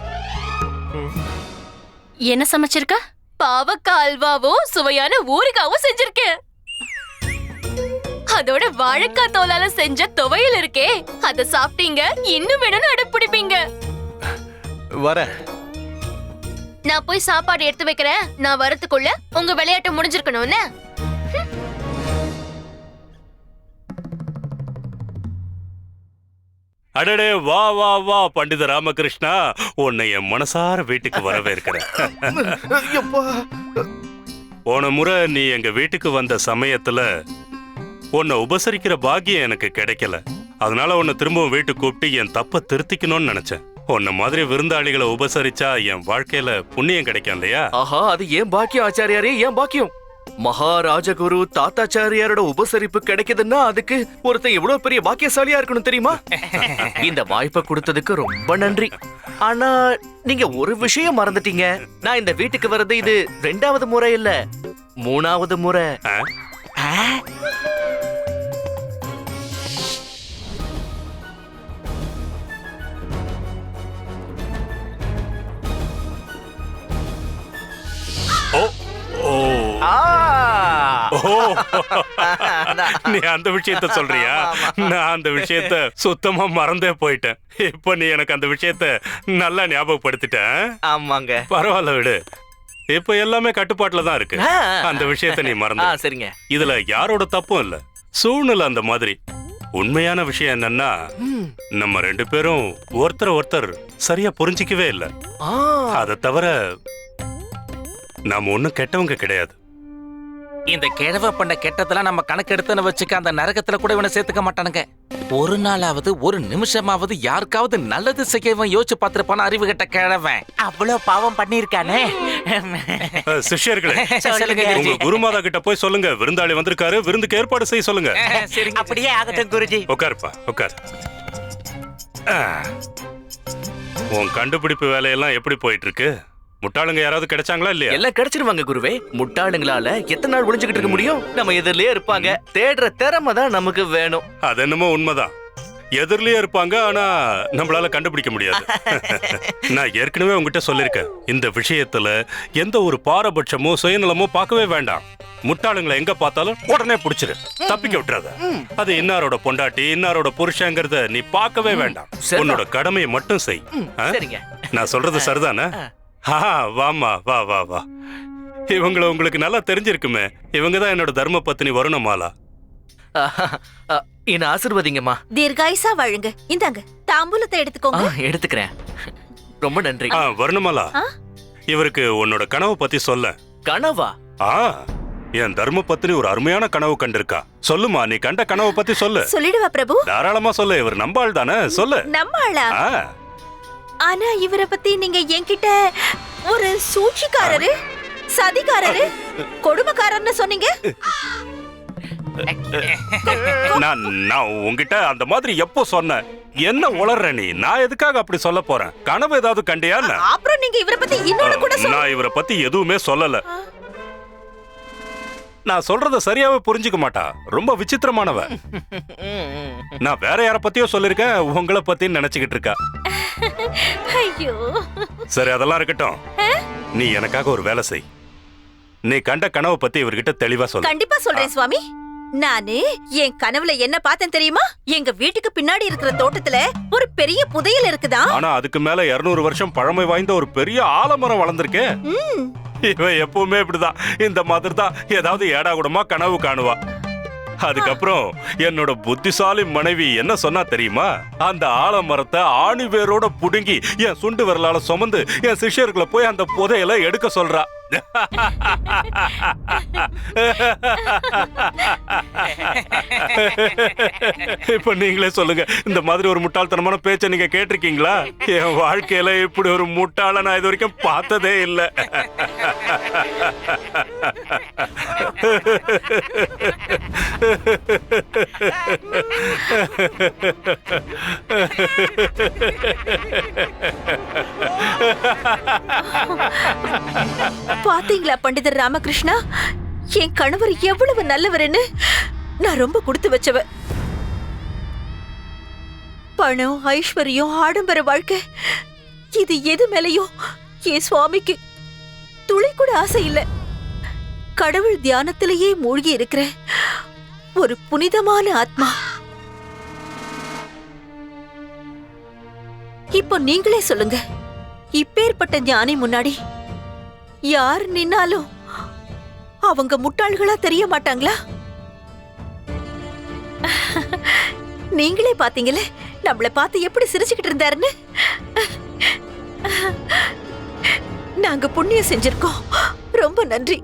என்ன சமைச்சிருக்க? பாவக்கால்வாவும் சுவையான ஊறுகாவும் செஞ்சிருக்கேன். அதோட வாழைக்காய் தோலால செஞ்ச துவையல் இருக்கே, அத சாப்பிட்டீங்க இன்னும் வேணும்னு அடப்பிடிப்பீங்க. வரேன். நான் போய் சாப்பாடு எடுத்து வைக்கிறேன். நான் வரதுக்குள்ள உங்க விளையாட்டு முடிஞ்சிருக்கணும்னு. அடடே, வா வா வா பண்டித ராமகிருஷ்ணா, உன்னை என் மனசார வீட்டுக்கு வரவேற்கிறேன். போன முறை நீ எங்க வீட்டுக்கு வந்த சமயத்துல உன்னை உபசரிக்கிற பாக்கியம் எனக்கு கிடைக்கல. அதனால உன்னை திரும்பவும் வீட்டுக்கு கூப்பிட்டு என் தப்ப திருத்திக்கணும்னு நினைச்சேன். உன்ன மாதிரி விருந்தாளிகளை உபசரிச்சா என் வாழ்க்கையில புண்ணியம் கிடைக்கும் இல்லையா? ஆஹா, அது ஏன் பாக்கியம் ஆச்சாரியாரே, ஏன் பாக்கியம்? மகாராஜகுரு தாத்தாச்சாரியாரோட உபசரிப்பு கிடைக்குதுன்னா அதுக்கு ஒருத்தன் எவ்வளவு பெரிய பாக்கியசாலியா இருக்கணும் தெரியுமா? இந்த வாய்ப்பை கொடுத்ததுக்கு ரொம்ப நன்றி. ஆனா நீங்க ஒரு விஷயம் மறந்துட்டீங்க. நான் இந்த வீட்டுக்கு வர்றது இது 2வது முறை இல்ல, 3வது முறை. ஓ ஓ ஆ. ஓ. நீ அந்த விஷயத்த சொல்றியா? நான் அந்த விஷயத்த சுத்தமா மறந்தே போயிட்டேன். இப்ப நீ எனக்கு அந்த விஷயத்த நல்லா ஞாபகப்படுத்திட்ட. ஆமாங்க. பரவாயில்ல விடு. இப்ப எல்லாமே கட்டுப்பாட்டுல தான் இருக்கு. அந்த விஷயத்த நீ மறந்து. சரிங்க. இதுல யாரோட தப்பும் இல்ல, சூழ்நிலை அந்த மாதிரி. உண்மையான விஷயம் என்னன்னா, நம்ம 2 பேரும் ஒருத்தர் சரியா புரிஞ்சிக்கவே இல்ல. அதை தவிர நாம ஒண்ணும் கெட்டவங்க கிடையாது. இந்த கிழவ பண்ண கெட்டதெல்லாம் நம்ம கணக்கு எடுத்துன்னு வச்சுக்க, அந்த நரகத்துல கூட இவனை சேர்த்துக்க மாட்டானுங்க. ஒரு நாளாவது ஒரு நிமிஷமாவது யாருக்காவது நல்லது செய்யவன் யோசிச்சு பார்த்திருப்பான அறிவு கெட்ட கிழவன். அவ்வளவு பாவம் பண்ணிருக்கானே. சிஷ்யர்களே, சொல்லுங்க உங்க குருமாதா கிட்ட போய் சொல்லுங்க, விருந்தாளி வந்திருக்காரு, விருந்துக்கு ஏற்பாடு செய்ய சொல்லுங்க. அப்படியே ஆகட்டும் குருஜி. உட்காருப்பா, உட்கார். உன் கண்டுபிடிப்பு வேலையெல்லாம் எப்படி போயிட்டு இருக்கு? முட்டாளுங்க யாராவது கிடைச்சாங்களா இல்லையா? எல்லாம் கிடைச்சிருவாங்க குருவே. முட்டாளுங்களால எத்தனை நாள் ஒளிஞ்சுக்கிட்டு இருக்க முடியும்? நம்ம எதிரிலேயே இருப்பாங்க. தேடுற திறமை தான் நமக்கு வேணும். அது என்னமோ உண்மைதான். எதிரிலேயே இருப்பாங்க, ஆனா நம்மளால கண்டுபிடிக்க முடியாது. நான் ஏற்கனவே உங்ககிட்ட சொல்லிருக்கேன், இந்த விஷயத்துல எந்த ஒரு பாரபட்சமோ சுயநலமோ பார்க்கவே வேண்டாம். முட்டாளுங்களை எங்க பார்த்தாலும் உடனே புடிச்சிரு, தப்பிக்க விட்டுறாத. அது இன்னாரோட பொண்டாட்டி, இன்னாரோட புருஷங்கிறத நீ பார்க்கவே வேண்டாம். உன்னோட கடமையை மட்டும் செய். நான் சொல்றது சரிதானே? வாமா, வா வா வா. இவங்களை உங்களுக்கு நல்லா தெரிஞ்சிருக்குமே. இவங்கதான் என்னோட தர்ம பத்னி வருணமாலா. என்ன ஆசீர்வதிங்கம்மா. தீர்காயுசா வாழுங்க. இந்தாங்க தாம்பூலத்தை எடுத்துக்கோங்க. எடுத்துக்கிறேன். ரொம்ப நன்றி. வருணமாலா, இவருக்கு உன்னோட கனவு பத்தி சொல்ல. கனவா? என் தர்ம பத்னி ஒரு அருமையான கனவு கண்டிருக்கா. சொல்லுமா, நீ கண்ட கனவு பத்தி சொல்லு. சொல்லிடுவா பிரபு. தாராளமா சொல்லு. இவர் நம்பாள் தானே, சொல்லு. நம்பாளா? ஆனா இவரை பத்தி நீங்க என்கிட்ட ஒரு சூழ்ச்சிக்காரரு, சதிகாரரு, கொடுமைக்காரர்னு சொன்னீங்க. நான் உங்ககிட்ட அந்த மாதிரி எப்போ சொன்னேன்? என்ன உளர்ற நீ? நான் எதுக்காக அப்படி சொல்ல போறேன்? கனவு ஏதாவது கண்டியா? அப்புறம் நீங்க இவரை பத்தி இன்னொரு கூட நான் இவரை பத்தி எதுவுமே சொல்லல. நான் சொல்றத சரியாவே புரிஞ்சுக்க மாட்டா. ரொம்ப விசித்திரமானவ. நான் வேற யார பத்தியோ சொல்லிருக்கேன், உங்களை பத்தி நினைச்சுக்கிட்டு இருக்கா. ஐயோ. சரி, அதெல்லாம் இருக்கட்டும். நீ எனக்காக ஒரு வேலை செய். நீ கண்ட கனவு பத்தி இவர்கிட்ட தெளிவா சொல்ல. கண்டிப்பா சொல்றேன் சுவாமி. நானு என் கனவுல என்ன பார்த்தேன் தெரியுமா? எங்க வீட்டுக்கு பின்னாடி இருக்கிற தோட்டத்துல ஒரு பெரிய புதையல் இருக்குதா. ஆனா அதுக்கு மேல 200 வருஷம் பழமை வாய்ந்த ஒரு பெரிய ஆலமரம் வளர்ந்திருக்கே. இவன் எப்பவுமே இப்படிதான், இந்த மாதிரி தான் ஏதாவது ஏடாகுடமா கனவு காணுவா. அதுக்கப்புறம் என்னோட புத்திசாலி மனைவி என்ன சொன்னா தெரியுமா? அந்த ஆலமரத்தை ஆணி வேரோட புடுங்கி என் சுண்டு விரலால சுமந்து என் சிஷ்யர்களை போய் அந்த புதையலை எடுக்க சொல்றா. இப்ப நீங்களே சொல்லுங்க, இந்த மாதிரி ஒரு முட்டாள்தனமான பேச்ச நீங்க கேட்டிருக்கீங்களா? என் வாழ்க்கையில இப்படி ஒரு முட்டாள நான் இது வரைக்கும் பார்த்ததே இல்லை. பாத்தீங்களா பண்டிதர் ராமகிருஷ்ணா, என் கணவர் எவ்வளவு நல்லவர்னு. நான் ரொம்ப கொடுத்து வச்சவ. பணம், ஐஸ்வர்யம், ஆடம்பர வாழ்க்கை, இது எது மேலையும் என் சுவாமிக்கு துளி கூட ஆசை இல்ல. கடவுள் தியானத்திலேயே மூழ்கி இருக்கிற ஒரு புனிதமான ஆத்மா. இப்போ நீங்களே சொல்லுங்க, இப்பேற்பட்ட ஞானி முன்னாடி யார் நின்னாலும் அவங்க முட்டாள்களா தெரிய மாட்டாங்களா? நீங்களே பாத்தீங்களே நம்மள பார்த்து எப்படி சிரிச்சுக்கிட்டு இருந்தாருன்னு. நாங்க புண்ணியம் செஞ்சிருக்கோம். ரொம்ப நன்றி.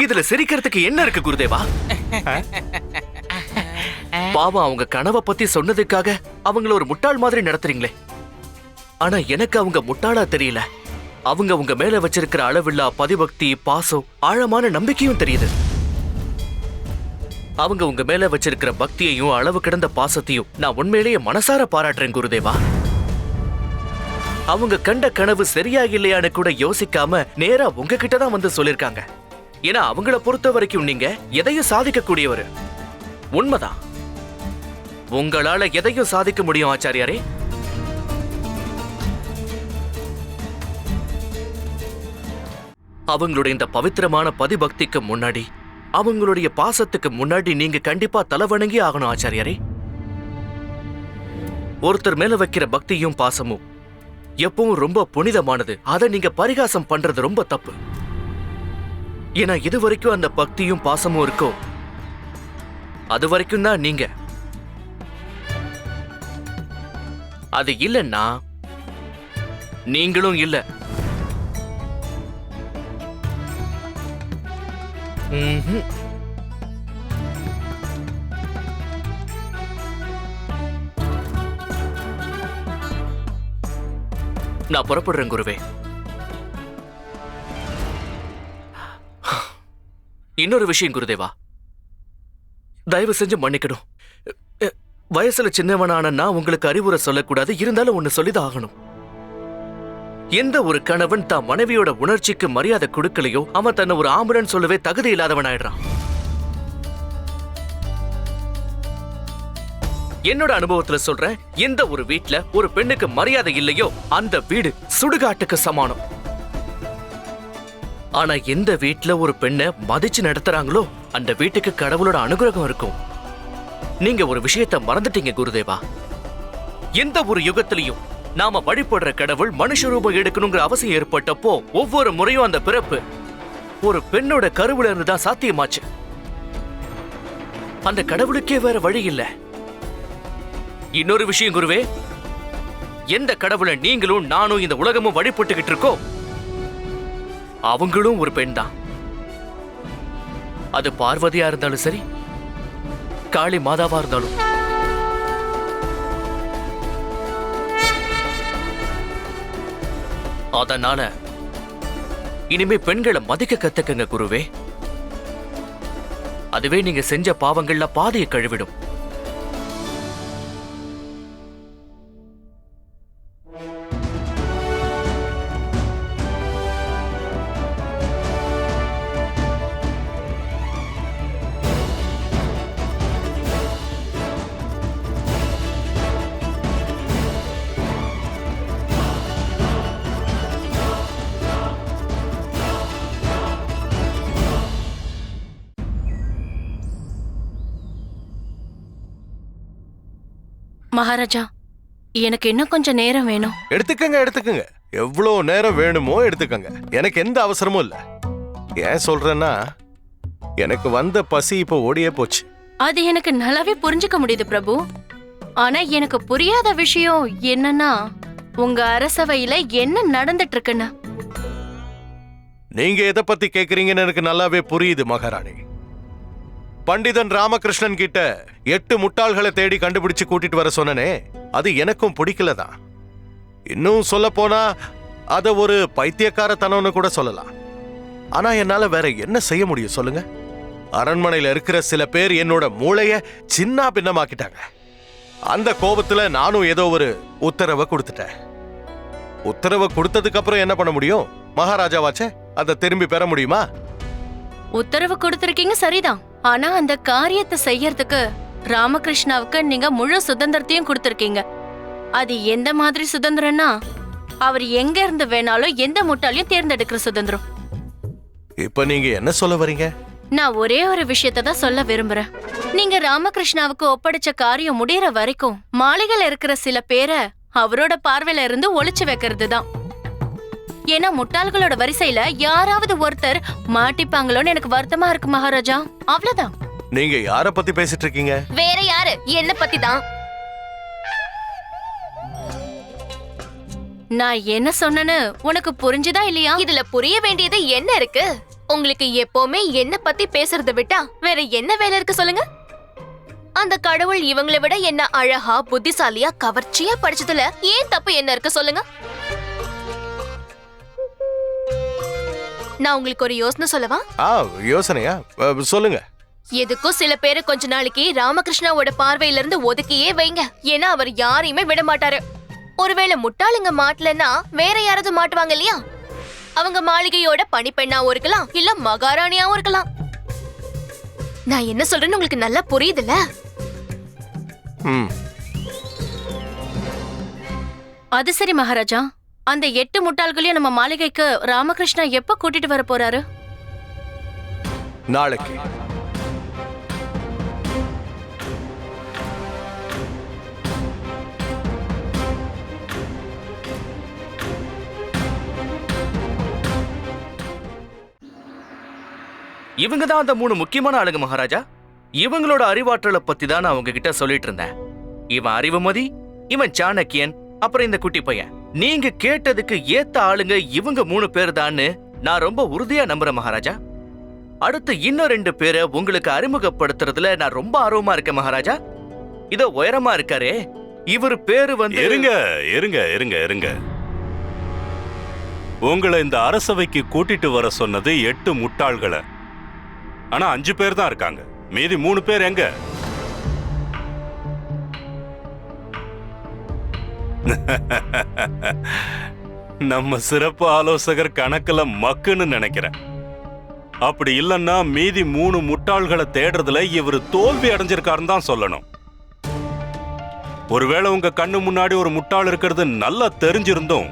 இதுல சிரிக்கிறதுக்கு என்ன இருக்கு குருதேவா? பாவம், அவங்க கனவை பத்தி சொன்னதுக்காக அவங்கள ஒரு முட்டாள் மாதிரி நடத்துறீங்களே. ஆனா எனக்கு அவங்க முட்டாளா தெரியல. அவங்க உங்க மேல வச்சிருக்கிற அளவில்லா பதிபக்தி, பாசம், ஆழமான நம்பிக்கையும் தெரியுது. அவங்க உங்க மேல வச்சிருக்கிற பக்தியையும் அளவு கடந்த பாசத்தையும் நான் உண்மையிலேயே மனசார பாராட்டுறேன் குருதேவா. அவங்க கண்ட கனவு சரியா இல்லையான்னு கூட யோசிக்காம நேரா உங்ககிட்ட தான் வந்து சொல்லிருக்காங்க. ஏன்னா அவங்கள பொறுத்த வரைக்கும் நீங்க எதையும் சாதிக்க கூடியவர். உண்மைதான், உங்களால எதையும் சாதிக்க முடியும் ஆச்சாரியாரே. அவங்களுடைய இந்த பவித்திரமான பதிபக்திக்கு முன்னாடி, அவங்களுடைய பாசத்துக்கு முன்னாடி நீங்க கண்டிப்பா தலைவணங்கி ஆகணும் ஆச்சாரியாரே. ஒருத்தர் மேல வைக்கிற பக்தியும் பாசமும் எப்பவும் ரொம்ப புனிதமானது. அதை நீங்க பரிகாசம் பண்றது ரொம்ப தப்பு. ஏன்னா இது வரைக்கும் அந்த பக்தியும் பாசமும் இருக்கோ அது வரைக்கும் தான் நீங்க. அது இல்லைன்னா நீங்களும் இல்ல. நான் புறப்படுறேன் குருவே. இன்னொரு விஷயம் குருதேவா, தயவு செஞ்சு மன்னிக்கணும். வயசுல சின்னவனான நான் உங்களுக்கு அறிவுரை சொல்லக்கூடாது. இருந்தாலும் ஒன்னு சொல்லிதான் ஆகணும். எந்த ஒரு கணவன் தான் மனைவியோட உணர்ச்சிக்கு மரியாதை கொடுக்கலையோ அவன் தன்னை ஒரு ஆம்பளன் சொல்லவே தகுதி இல்லாதவன் ஆயிடுறான். என்னோட அனுபவத்துல சொல்றேன், எந்த ஒரு வீட்ல ஒரு பெண்ணுக்கு மரியாதை இல்லையோ அந்த வீடு சுடுகாட்டுக்கு சமானம். ஆனா எந்த வீட்ல ஒரு பெண்ணை மதிச்சு நடத்துறாங்களோ அந்த வீட்டுக்கு கடவுளோட அனுகிரகம் இருக்கும். நீங்க ஒரு விஷயத்தை மறந்துட்டீங்க குருதேவா. எந்த ஒரு யுகத்திலையும் நாம வழிபடுற கடவுள் மனுஷ ரூபம் எடுக்கணுங்கிற அவசியம் ஏற்பட்டப்போ ஒவ்வொரு முறையும் அந்த பிறப்பு ஒரு பெண்ணோட கருவுல இருந்துதான் சாத்தியமாச்சு. அந்த கடவுளுக்கே வேற வழி இல்ல. இன்னொரு விஷயம் குருவே, எந்த கடவுளை நீங்களும் நானும் இந்த உலகமும் வழிபட்டுக்கிட்டு இருக்கோம் அவங்களும் ஒரு பெண் தான். அது பார்வதியா இருந்தாலும் சரி, காளி மாதாவா இருந்தாலும். அதனால இனிமே பெண்களை மதிக்க கத்துக்கங்க குருவே. அதுவே நீங்க செஞ்ச பாவங்கள்ல பாதையை கழுவிடும். மகாராஜா, எனக்கு இன்னும் கொஞ்சம் நேரம் வேணும். எடுத்துக்கங்க. எவ்வளவு நேரம் வேணுமோ எடுத்துக்கங்க. எனக்கு எந்த அவசரமும் இல்ல. ஏன் சொல்றேன்னா, எனக்கு வந்த பசி இப்ப ஓடியே போச்சு. அது எனக்கு நல்லாவே புரிஞ்சுக்க முடியுது பிரபு. ஆனா எனக்கு புரியாத விஷயம் என்னன்னா, உங்க அரசவையில என்ன நடந்துட்டு இருக்குன்னு. நீங்க எதை பத்தி கேக்குறீங்கன்னு எனக்கு நல்லாவே புரியுது மகாராணி. பண்டிதன் ராமகிருஷ்ணன் கிட்ட 8 முட்டாள்களை தேடி கண்டுபிடிச்சு கூட்டிட்டு வர சொன்னனே, அது எனக்கும் பிடிக்கலதான். இன்னும் சொல்ல போனா அத ஒரு பைத்தியக்காரத்தனம்னு கூட சொல்லலாம். ஆனா என்னால வேற என்ன செய்ய முடியும் சொல்லுங்க? அரண்மனையில இருக்கிற சில பேர் என்னோட மூளைய சின்ன பின்னமாக்கிட்டாங்க. அந்த கோபத்துல நானும் ஏதோ ஒரு உத்தரவை கொடுத்துட்டேன். உத்தரவை கொடுத்ததுக்கு அப்புறம் என்ன பண்ண முடியும்? மகாராஜாவாச்சே, அதை திரும்பி பெற முடியுமா? உத்தரவு கொடுத்திருக்கீங்க சரிதான். ஆனா அந்த காரியத்தை செய்யறதுக்கு ராமகிருஷ்ணாவுக்கு நீங்க முழு சுதந்திரத்தையும் கொடுத்திருக்கீங்க. அது எந்த மாதிரி சுதந்திரம்னா, அவர் எங்க இருந்து வேணாலும் எந்த முட்டாளையும் தேர்ந்தெடுக்கிற சுதந்திரம். இப்ப நீங்க என்ன சொல்ல வரீங்க? நான் ஒரே ஒரு விஷயத்தை தான் சொல்ல விரும்புறேன். நீங்க ராமகிருஷ்ணாவுக்கு ஒப்படைச்ச காரியம் முடியற வரைக்கும் மாளிகையில இருக்கிற சில பேரை அவரோட பார்வையில இருந்து ஒளிச்சு வைக்கிறது தான். ஏன்னா முட்டாள்களோட வரிசையில யாராவது ஒருத்தர் மாட்டிப்பாங்களோன்னு எனக்கு வருத்தமா இருக்கு மகாராஜா. அவ்வளவுதான். நீங்க யார பத்தி பேசிட்டு இருக்கீங்க? வேற யாரு? என்ன பத்தி தான். நான் என்ன சொன்னேன்னு உனக்கு புரிஞ்சுதா இல்லையா? இதுல புரிய வேண்டியது என்ன இருக்கு? உங்களுக்கு எப்பவுமே என்ன பத்தி பேசுறத விட்டா வேற என்ன வேலை இருக்கு சொல்லுங்க? அந்த கடவுள் இவங்களை விட என்ன அழகா புத்திசாலியா கவர்ச்சியா படிச்சதுல ஏன் தப்பு என்ன இருக்கு சொல்லுங்க? நான் உங்களுக்கு ஒரு யோசனை சொல்லவா? யோசனையா? சொல்லுங்க. எதுக்கும் சில பேரு கொஞ்ச நாளைக்கு ராமகிருஷ்ணாவோட பார்வையில இருந்து ஒதுக்கியே வைங்க. ஏன்னா அவர் யாரையுமே விட மாட்டாரு. ஒருவேளை முட்டாளுங்க மாட்டலன்னா வேற யாராவது மாட்டுவாங்க இல்லையா? அவங்க மாளிகையோட பணிப்பெண்ணாவும் இருக்கலாம், இல்ல மகாராணியாவும் இருக்கலாம். நான் என்ன சொல்றேன்னு உங்களுக்கு நல்லா புரியுதுல்ல? அது சரி மகாராஜா, அந்த 8 முட்டாள்களையும் நம்ம மாளிகைக்கு ராமகிருஷ்ணா எப்ப கூட்டிட்டு வர போறாரு? நாளைக்கு. இவங்க தான் அந்த 3 முக்கியமான ஆளுங்க மகாராஜா. இவங்களோட அறிவாற்றலை பத்தி தான் நான் உங்ககிட்ட சொல்லிட்டு இருந்தேன். இவன் அறிவுமதி, இவன் சாணக்கியன், அப்புறம் இந்த குட்டி பையன். நீங்க கேட்டதுக்கு ஏத்த ஆளுங்க இவங்க 3 பேர் தான்னு நான் ரொம்ப உறுதியா நம்புறேன் மகாராஜா. அடுத்து இன்னும் 2 பேரை உங்களுக்கு அறிமுகப்படுத்துறதுல நான் ரொம்ப ஆர்வமா இருக்கேன் மகாராஜா. இதோ உயரமா இருக்காரே, இவர் பேரு வந்து இருங்க இருங்க இருங்க இருங்க. உங்களை இந்த அரசவைக்கு கூட்டிட்டு வர சொன்னது 8 முட்டாள்களை. ஆனா 5 பேர் தான் இருக்காங்க. மீதி 3 பேர் எங்க? நம்ம சிறப்பு ஆலோசகர் கணக்குல மக்குன்னு நினைக்கிறேன். அப்படி இல்லைன்னா மீதி 3 முட்டாள்களை தேடுறதுல இவர் தோல்வி அடைஞ்சிருக்காருன்னு தான் சொல்லணும். ஒருவேளை உங்க கண்ணு முன்னாடி ஒரு முட்டாள் இருக்கிறது நல்லா தெரிஞ்சிருந்தும்,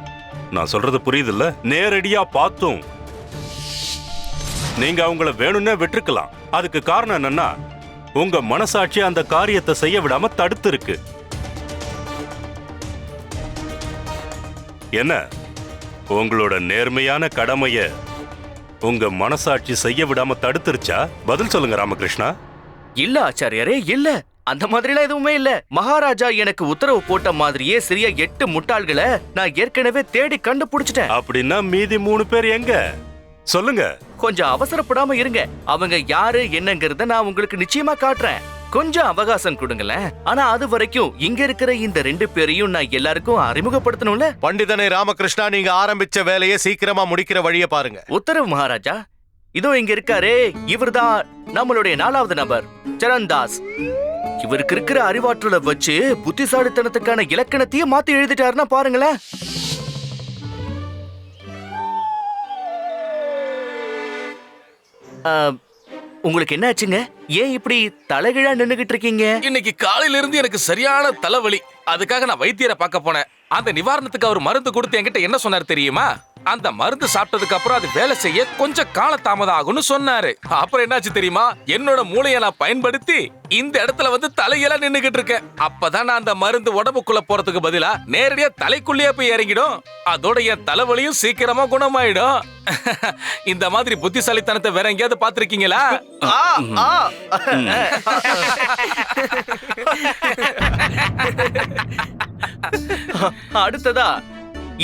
நான் சொல்றது புரியுதுல்ல, நேரடியா பார்த்தும் நீங்க அவங்கள வேணும்னே விட்டுருக்கலாம். அதுக்கு காரணம் என்னன்னா, உங்க மனசாட்சி அந்த காரியத்தை செய்ய விடாம தடுத்து இருக்கு. என்ன, உங்களோட நேர்மையான கடமைய உங்க மனசாட்சி செய்ய விடாம தடுத்துருச்சா? பதில் சொல்லுங்க ராமகிருஷ்ணா. இல்ல ஆச்சாரியரே, இல்ல, அந்த மாதிரிலாம் எதுவுமே இல்ல. மகாராஜா எனக்கு உத்தரவு போட்ட மாதிரியே சரியா 8 முட்டாள்களை நான் ஏற்கனவே தேடி கண்டுபிடிச்சிட்டேன். அப்படின்னா மீதி 3 பேர் எங்க? சொல்லுங்க. கொஞ்சம் அவசரப்படாம இருங்க. அவங்க யாரு என்னங்கறத நான் உங்களுக்கு நிச்சயமா காட்டுறேன். கொஞ்சம் அவகாசம் கொடுங்களேன். ஆனா அது வரைக்கும் இங்க இருக்கிற இந்த 2 பேரையும் நான் எல்லாருக்கும் அறிமுகப்படுத்தணும்ல. பண்டிதனை ராமகிருஷ்ணா, நீங்க ஆரம்பிச்ச வேலையை சீக்கிரமா முடிக்கிற வழியை பாருங்க. உத்தரவு மகாராஜா. இதோ இங்க இருக்காரே, இவர்தான் நம்மளுடைய 4வது நபர், சரண்தாஸ். இவருக்கு இருக்கிற அறிவாற்றலை வச்சு புத்திசாலித்தனத்துக்கான இலக்கணத்தையே மாத்தி எழுதிட்டாருன்னா பாருங்களேன். உங்களுக்கு என்ன ஆச்சுங்க? ஏன் இப்படி தலைகீழா நின்னுகிட்டு இருக்கீங்க? இன்னைக்கு காலையில இருந்து எனக்கு சரியான தலைவலி. அதுக்காக நான் வைத்தியரை பார்க்க போனேன். அந்த நிவாரணத்துக்கு அவர் மருந்து கொடுத்து என்கிட்ட என்ன சொன்னார் தெரியுமா? அந்த மருந்து சாப்பிட்டதுக்கு அப்புறம் அது வேலை செய்ய கொஞ்சம் காலதாமதம் ஆகும்னு சொன்னாரு. அப்புறம் என்னாச்சு தெரியுமா? என்னோட மூளையை நான் பயன்படுத்தி இந்த இடத்துல வந்து தலையில நின்னுகிட்டு இருக்கேன். அப்பதான் நான் அந்த மருந்து உடம்புக்குள்ள போறதுக்கு பதிலா நேரடியா தலைக்குள்ளேயே போய் இறங்கிடும். அதோட என் தலைவலியும் சீக்கிரமா குணமாயிடும். இந்த மாதிரி புத்திசாலித்தனத்தை வேற எங்கேயாவது பாத்திருக்கீங்களா? அடுத்ததா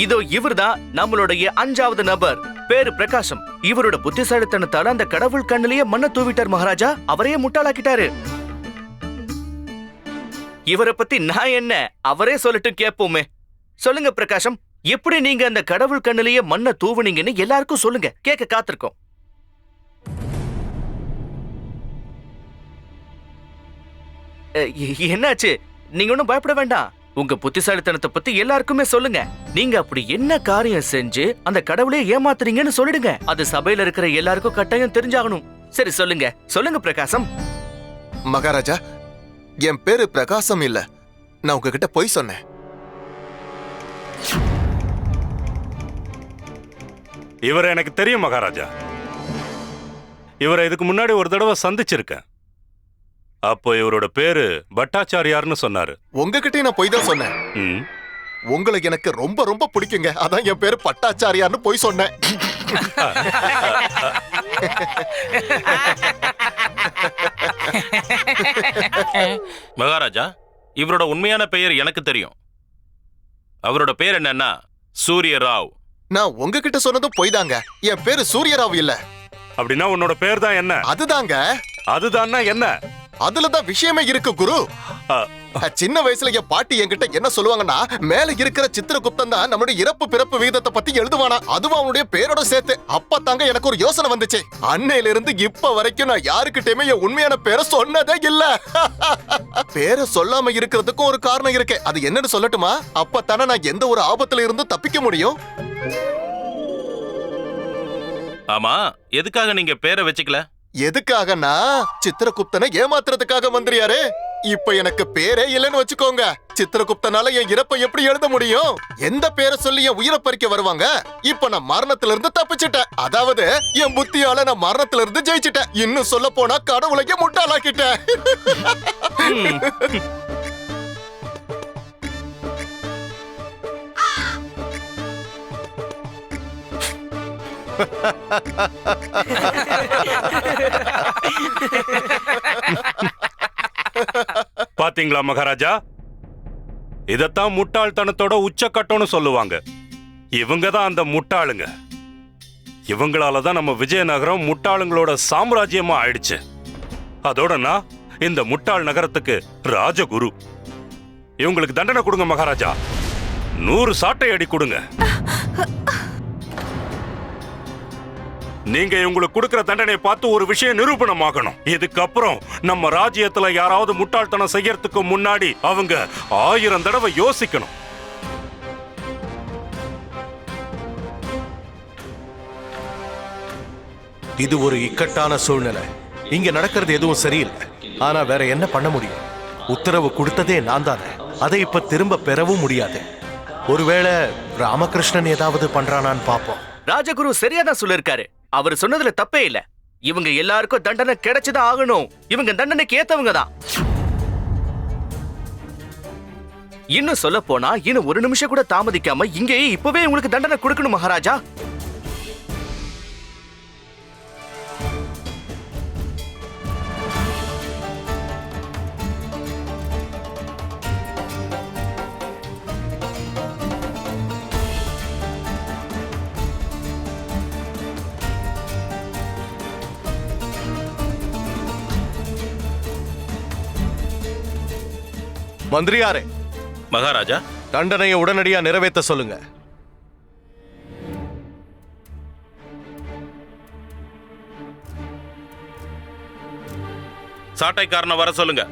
இதோ இவர்தான் நம்மளுடைய 5வது நபர், பேரு பிரகாசம். இவரோட புத்திசாலித்தனத்தால அந்த கடவுள் கண்ணிலேயே மண்ணை தூவிட்டார் மகாராஜா. அவரையே முட்டாளாக்கிட்டாரு. இவரை பத்தி நான் என்ன, அவரே சொல்லட்டும் கேட்போமே. சொல்லுங்க பிரகாசம், எப்படி நீங்க அந்த கடவுள் கண்ணிலேயே மண்ணை தூவுனீங்கன்னு எல்லாருக்கும் சொல்லுங்க, கேட்க காத்திருக்கோம். என்னாச்சு? நீங்க ஒன்னும் பயப்பட வேண்டாம். உங்க புத்திசாலித்தனத்தை பத்தி எல்லாருக்குமே சொல்லுங்க. நீங்க அப்படி என்ன காரியம் செஞ்சு அந்த கடவுளே ஏமாத்துறீங்கன்னு சொல்லிடுங்க. அது சபையில இருக்கிற எல்லாருக்கும் கட்டாயம் தெரிஞ்சாகணும். சரி சொல்லுங்க, சொல்லுங்க பிரகாசம். மகாராஜா, என் பேரு பிரகாசம் இல்ல. நான் உங்ககிட்ட பொய் சொன்னேன். இவரை எனக்கு தெரியும் மகாராஜா. இவரை இதுக்கு முன்னாடி ஒரு தடவை சந்திச்சிருக்கேன். அப்போ இவரோட பேரு பட்டாச்சாரியார்னு சொன்னாரு. உங்ககிட்ட நான் பொய் தான் சொன்னேன். உங்களை எனக்கு ரொம்ப ரொம்ப பிடிக்குங்க, அதான் என் பேரு பட்டாச்சாரியார்னு பொய் சொன்னேன். மகாராஜா, இவரோட உண்மையான பெயர் எனக்கு தெரியும். அவரோட பேர் என்னன்னா சூரிய ராவ். நான் உங்ககிட்ட சொன்னதும் பொய் தாங்க. என் பேரு சூரியராவ் இல்ல. அப்படின்னா உன்னோட பேர் தான் என்ன? அதுதாங்க. அதுதான்னா என்ன? அதுலதான் விஷயமே இருக்கு குரு. சின்ன வயசுல என் பாட்டி என்கிட்ட என்ன சொல்லுவாங்கன்னா, மேல இருக்கிற சித்திரகுப்தன் தான் நம்மளுடைய இறப்பு பிறப்பு விகிதத்தை பத்தி எழுதுவானா, அதுவும் அவனுடைய பேரோட சேர்த்து. அப்ப தாங்க எனக்கு ஒரு யோசனை வந்துச்சு. அன்னையில இருந்து இப்ப வரைக்கும் நான் யாருக்கிட்டயுமே என் உண்மையான பேரை சொன்னதே இல்ல. பேரை சொல்லாம இருக்கிறதுக்கும் ஒரு காரணம் இருக்கு. அது என்னன்னு சொல்லட்டுமா? அப்பத்தானே நான் எந்த ஒரு ஆபத்துல இருந்தும் தப்பிக்க முடியும். ஆமா, எதுக்காக நீங்க பேரை வச்சுக்கல? எதுக்காகனா சித்திரகுப்தனை ஏமாத்துறதுக்காக மந்திரியாரு. இப்ப எனக்கு பேரே இல்லைன்னு வச்சுக்கோங்க. சித்திரகுப்தனால என் இறப்பை எப்படி எழுத முடியும்? எந்த பேரை சொல்லி என் உயிரை பறிக்க வருவாங்க? இப்ப நான் மரணத்துல இருந்து தப்பிச்சிட்டேன். அதாவது என் புத்தியால நான் மரணத்துல இருந்து ஜெயிச்சிட்டேன். இன்னும் சொல்ல போனா கடவுளையே முட்டாளாக்கிட்டேன். பாத்தீங்களா மகாராஜா, இதத்தான் முட்டாள்தனத்தோட உச்சக்கட்டம்னு சொல்லுவாங்க. இவங்க தான் அந்த முட்டாளுங்க. இவங்களாலதான் நம்ம விஜயநகரம் முட்டாளுங்களோட சாம்ராஜ்யமா ஆயிடுச்சு. அதோட நான் இந்த முட்டாள் நகரத்துக்கு ராஜகுரு. இவங்களுக்கு தண்டனை கொடுங்க மகாராஜா. 100 சாட்டை அடி கொடுங்க. நீங்க இவங்களுக்கு கொடுக்கிற தண்டனையை பார்த்து ஒரு விஷயம் நிரூபணம் ஆகணும். இதுக்கப்புறம் நம்ம ராஜ்யத்துல யாராவது முட்டாள்தனம் செய்யறதுக்கு முன்னாடி அவங்க 1000 தடவை யோசிக்கணும். இது ஒரு இக்கட்டான சூழ்நிலை. இங்க நடக்கிறது எதுவும் சரியில்லை. ஆனா வேற என்ன பண்ண முடியும்? உத்தரவு கொடுத்ததே நான் தானே. அதை இப்ப திரும்ப பெறவும் முடியாது. ஒருவேளை ராமகிருஷ்ணன் ஏதாவது பண்றானான்னு பாப்போம். ராஜகுரு சரியா தான் சொல்லிருக்காரு. அவர் சொன்னதுல தப்பே இல்ல. இவங்க எல்லாருக்கும் தண்டனை கிடைச்சுதான் ஆகணும். இவங்க தண்டனைக்கு ஏத்தவங்க தான். இன்னும் சொல்ல போனா இன்னும் ஒரு நிமிஷம் கூட தாமதிக்காம இங்கேயே இப்பவே உங்களுக்கு தண்டனை கொடுக்கணும் மகாராஜா. மந்திரியாரே, மகாராஜா, தண்டனையை உடனடியா நிறைவேற்ற சொல்லுங்க. சாட்டைக்காரனை வர சொல்லுங்க.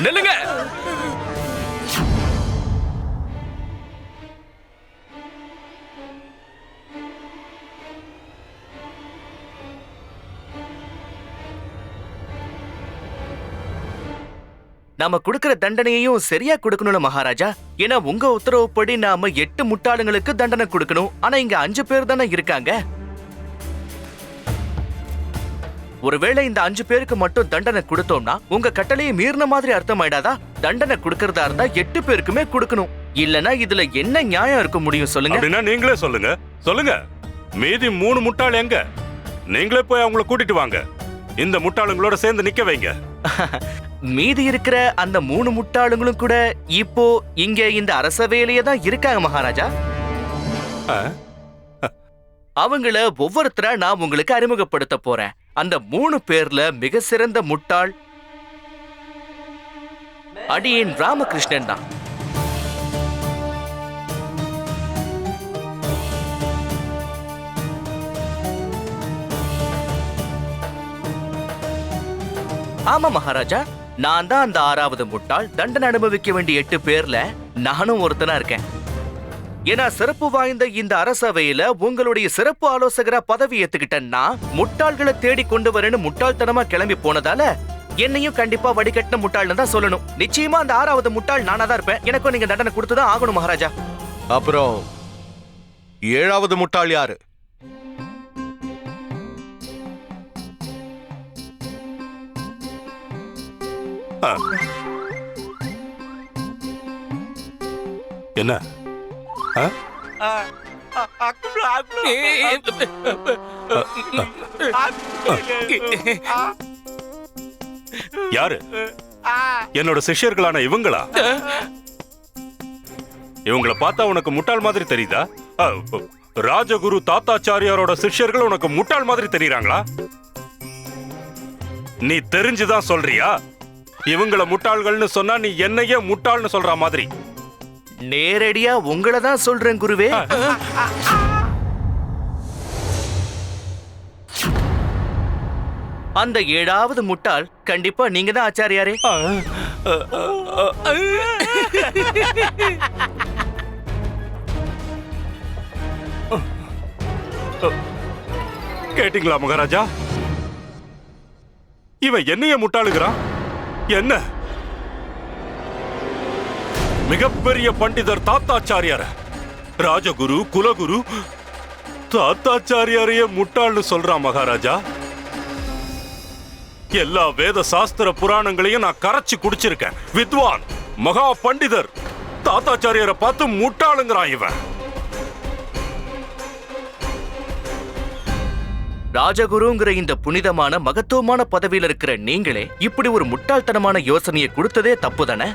நில்லுங்க. நாம கொடுக்கிற தண்டனையையும் சரியா கொடுக்கணும் மகாராஜா. ஏன்னா உங்க உத்தரவுப்படி நாம 8 முட்டாளுங்களுக்கு தண்டனை கொடுக்கணும். ஆனா இங்க 5 பேர் தானே இருக்காங்க. ஒருவேளை இந்த 5 பேருக்கு மட்டும் தண்டனை கொடுத்தோம்னா உங்க கட்டளையை மீறின மாதிரி அர்த்தம் ஆயிடாதா? தண்டனை கொடுக்கறதா இருந்தா 8 பேருக்குமே கொடுக்கணும். இல்லனா இதுல என்ன நியாயம் இருக்க முடியும் சொல்லுங்க? அப்படின்னா நீங்களே சொல்லுங்க. சொல்லுங்க, மீதி 3 முட்டாள் எங்க? நீங்களே போய் அவங்கள கூட்டிட்டு வாங்க. இந்த முட்டாளுங்களோட சேர்ந்து நிக்க வைங்க. மீதி இருக்கிற அந்த 3 முட்டாளுங்களும் கூட இப்போ இங்க இந்த அரசவையிலேயே தான் இருக்காங்க மகாராஜா. அவங்கள ஒவ்வொருத்தரா நான் உங்களுக்கு அறிமுகப்படுத்த போறேன். அந்த 3 பேர்ல மிக சிறந்த முட்டாள் அடியேன் ராமகிருஷ்ணன் தான். ஆமா மகாராஜா, நான் தான் அந்த 6வது முட்டாள். தண்டனை அனுபவிக்க வேண்டிய 8 பேர்ல நானும் ஒருத்தனா இருக்கேன். ஏன்னா சிறப்பு வாய்ந்த இந்த அரசவையில உங்களுடைய சிறப்பு ஆலோசகரா பதவி ஏத்துக்கிட்டேன்னா முட்டாள்களை தேடி கொண்டு வரேன்னு முட்டாள்தனமா கிளம்பி போனதால என்னையும் கண்டிப்பா வடிகட்டின முட்டாள்னு தான் சொல்லணும். நிச்சயமா அந்த 6வது முட்டாள் நானா தான் இருப்பேன். எனக்கும் நீங்க தண்டனை கொடுத்துதான் ஆகணும் மகாராஜா. அப்புறம் ஏழாவது முட்டாள் யாரு? என்ன? யாரு? என்னோட சிஷ்யர்களான இவங்களா? இவங்கள பார்த்தா உனக்கு முட்டாள் மாதிரி தெரியுதா? ராஜகுரு தாத்தாச்சாரியாரோட சிஷ்யர்கள் உனக்கு முட்டாள் மாதிரி தெரியுறாங்களா? நீ தெரிஞ்சுதான் சொல்றியா? இவங்கள முட்டாள்கள்னு சொன்னா நீ என்னையே முட்டாள்னு சொல்ற மாதிரி. நேரடியா உங்களை தான் சொல்றேன் குருவே. அந்த ஏழாவது முட்டாள் கண்டிப்பா நீங்க தான் ஆச்சாரியாரே. கேட்டீங்களா மகாராஜா? இவன் என்னைய முட்டாளுகிறான். என்ன? மிகப்பெரிய பண்டிதர் தாத்தாச்சாரியார, ராஜகுரு குலகுரு தாத்தாச்சாரியாரையே முட்டாள்னு சொல்றான் மகாராஜா. எல்லா வேத சாஸ்திர புராணங்களையும் நான் கரைச்சு குடிச்சிருக்கேன். வித்வான் மகா பண்டிதர் தாத்தாச்சாரியாரை பார்த்து முட்டாளுங்கிறான் இவன். ராஜகுருங்கிற இந்த புனிதமான மகத்துவமான பதவியில இருக்கிற நீங்களே இப்படி ஒரு முட்டாள்தனமான யோசனையை கொடுத்ததே தப்பு தானே?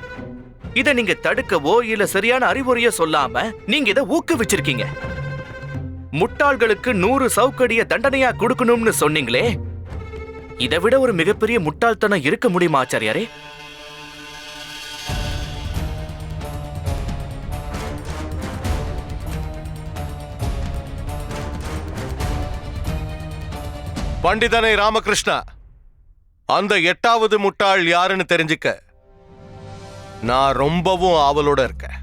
இதை நீங்க தடுக்கவோ இல்ல சரியான அறிவுரையோ சொல்லாம நீங்க இதை ஊக்குவிச்சிருக்கீங்க. முட்டாள்களுக்கு 100 சவுக்கடிய தண்டனையா கொடுக்கணும்னு சொன்னீங்களே, இதை விட ஒரு மிகப்பெரிய முட்டாள்தனம் இருக்க முடியுமா ஆச்சாரியாரே? பண்டிதனை ராமகிருஷ்ணா, அந்த 8வது முட்டாள் யாருன்னு தெரிஞ்சுக்க நான் ரொம்பவும் ஆவலோட இருக்கேன்.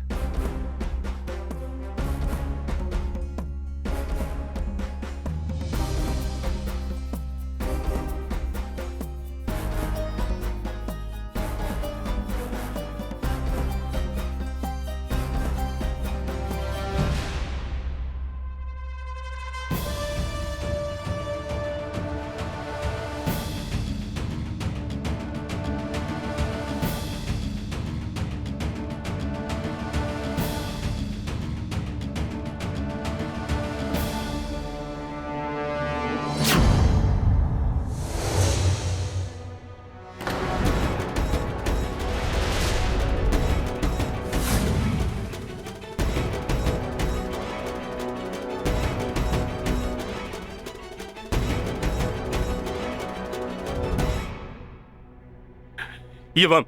இவன்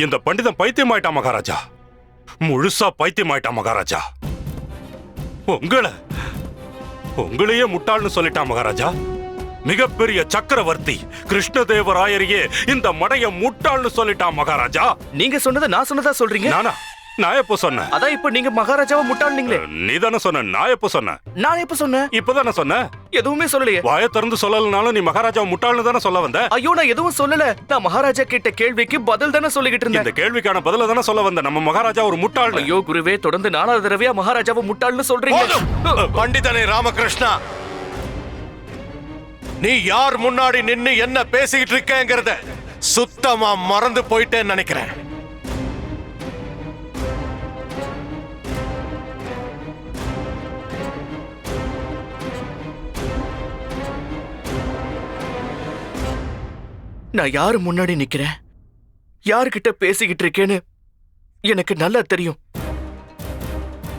இந்த பண்டிதன் பைத்தியமாயிட்டான் மகாராஜா. முழுசா பைத்தியமாயிட்டான் மகாராஜா. உங்களையே முட்டாள்னு சொல்லிட்டான் மகாராஜா. மிகப்பெரிய சக்கரவர்த்தி கிருஷ்ணதேவராயரையே இந்த மடைய முட்டாள்னு சொல்லிட்டான் மகாராஜா. நீங்க சொன்னதை நான் சொன்னதா சொல்றீங்க? நானா? நான் எப்போ சொன்னேன்? அதான் இப்ப நீங்க மகாராஜாவை முட்டாள்னீங்களே. நீ தானே சொன்ன. நான் எப்போ சொன்னேன்? நான் எப்ப சொன்னேன்? இப்பதானே சொன்னேன். எதுவுமே சொல்லலையே. வாயை திறந்து சொல்லலனாலும் நீ மகாராஜாவை முட்டாள்னு தானே சொல்ல வந்த. ஐயோ, நான் எதுவும் சொல்லல. நான் மகாராஜா கிட்ட கேள்விக்கு பதில் தானே சொல்லிக்கிட்டு இருந்தேன். இந்த கேள்விக்கான பதில தானே சொல்ல வந்த. நம்ம மகாராஜா ஒரு முட்டாள். ஐயோ குருவே, தொடர்ந்து 4வது தடவையா மகாராஜாவை முட்டாள்னு சொல்றீங்க. பண்டிதனை ராமகிருஷ்ணா, நீ யார் முன்னாடி நின்னு என்ன பேசிக்கிட்டு இருக்கேங்கிறத சுத்தமா மறந்து போயிட்டேன்னு நினைக்கிறேன். நான் யாரு முன்னாடி நிக்கிறேன், யாருக்கிட்ட பேசிக்கிட்டு இருக்கேன்னு எனக்கு நல்லா தெரியும்.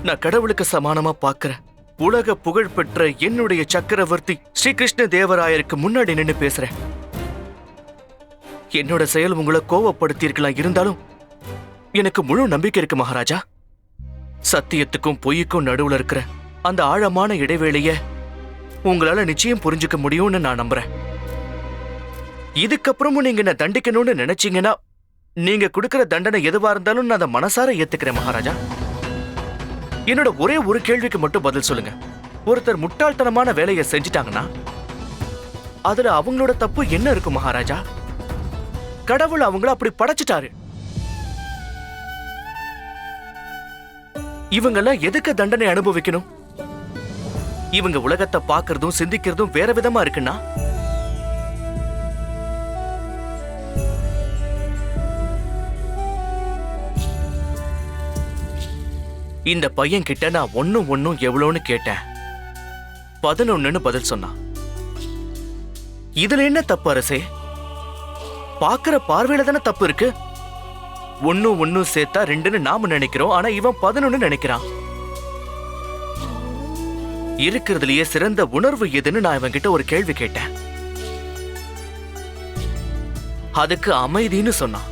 நான் கடவுளுக்கு சமானமா பார்க்கிறேன். உலக புகழ் பெற்ற என்னுடைய சக்கரவர்த்தி ஸ்ரீகிருஷ்ண தேவராயருக்கு முன்னாடி நின்னு பேசுறேன். என்னோட செயல் உங்களை கோவப்படுத்தி இருக்கலாம், இருந்தாலும் எனக்கு முழு நம்பிக்கை இருக்கு மகாராஜா. சத்தியத்துக்கும் பொய்யுக்கும் நடுவுல இருக்கிற அந்த ஆழமான இடைவேளைய உங்களால நிச்சயம் புரிஞ்சுக்க முடியும்னு நான் நம்புறேன். இதுக்கப்புறமும் நீங்க என்ன தண்டிக்கணும்னு நினைச்சீங்கன்னா நீங்க கொடுக்கிற தண்டனை எதுவா இருந்தாலும் நான் அதை மனசார ஏத்துக்கிறேன் மகாராஜா. என்னோட ஒரே ஒரு கேள்விக்கு மட்டும் பதில் சொல்லுங்க. ஒருத்தர் முட்டாள்தனமான வேலையை செஞ்சிட்டாங்கன்னா அதுல அவங்களோட தப்பு என்ன இருக்கு மகாராஜா? கடவுள் அவங்கள அப்படி படைச்சிட்டாரு. இவங்கெல்லாம் எதுக்கு தண்டனை அனுபவிக்கணும்? இவங்க உலகத்தை பார்க்கறதும் சிந்திக்கிறதும் வேற விதமா இருக்குன்னா இந்த பையன் கிட்ட நான் ஒன்னும் எவ்வளோன்னு கேட்டேன். 11ன்னு பதில் சொன்னான். இதுல என்ன தப்பு அரசே? பாக்குற பார்வையில தானே தப்பு இருக்கு. ஒன்னும் சேர்த்தா 2ன்னு நாம நினைக்கிறோம், ஆனா இவன் 11 நினைக்கிறான். இருக்கிறதுலயே சிறந்த உணர்வு எதுன்னு நான் இவன் கிட்ட ஒரு கேள்வி கேட்டேன். அதுக்கு அமைதின்னு சொன்னான்.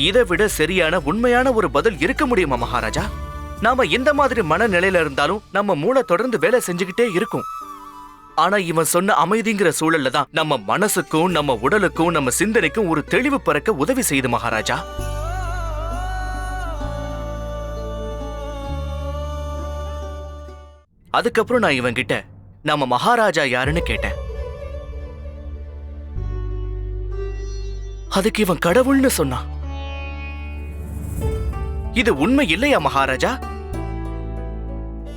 இதை விட சரியான உண்மையான ஒரு பதில் இருக்க முடியுமா மகாராஜா? நாம எந்த மாதிரி மனநிலையில இருந்தாலும் நம்ம மூளை தொடர்ந்து வேலை செஞ்சுக்கிட்டே இருக்கும். ஆனா இவன் சொன்ன அமைதிங்கிற சூழல்ல தான் நம்ம மனசுக்கும் நம்ம உடலுக்கும் நம்ம சிந்தனைக்கும் ஒரு தெளிவு பிறக்க உதவி செய்யுது மகாராஜா. அதுக்கப்புறம் நான் இவன் கிட்ட நம்ம மகாராஜா யாருன்னு கேட்டேன். அதுக்கு இவன் கடவுள்னு சொன்னான். இது உண்மை இல்லையா மகாராஜா?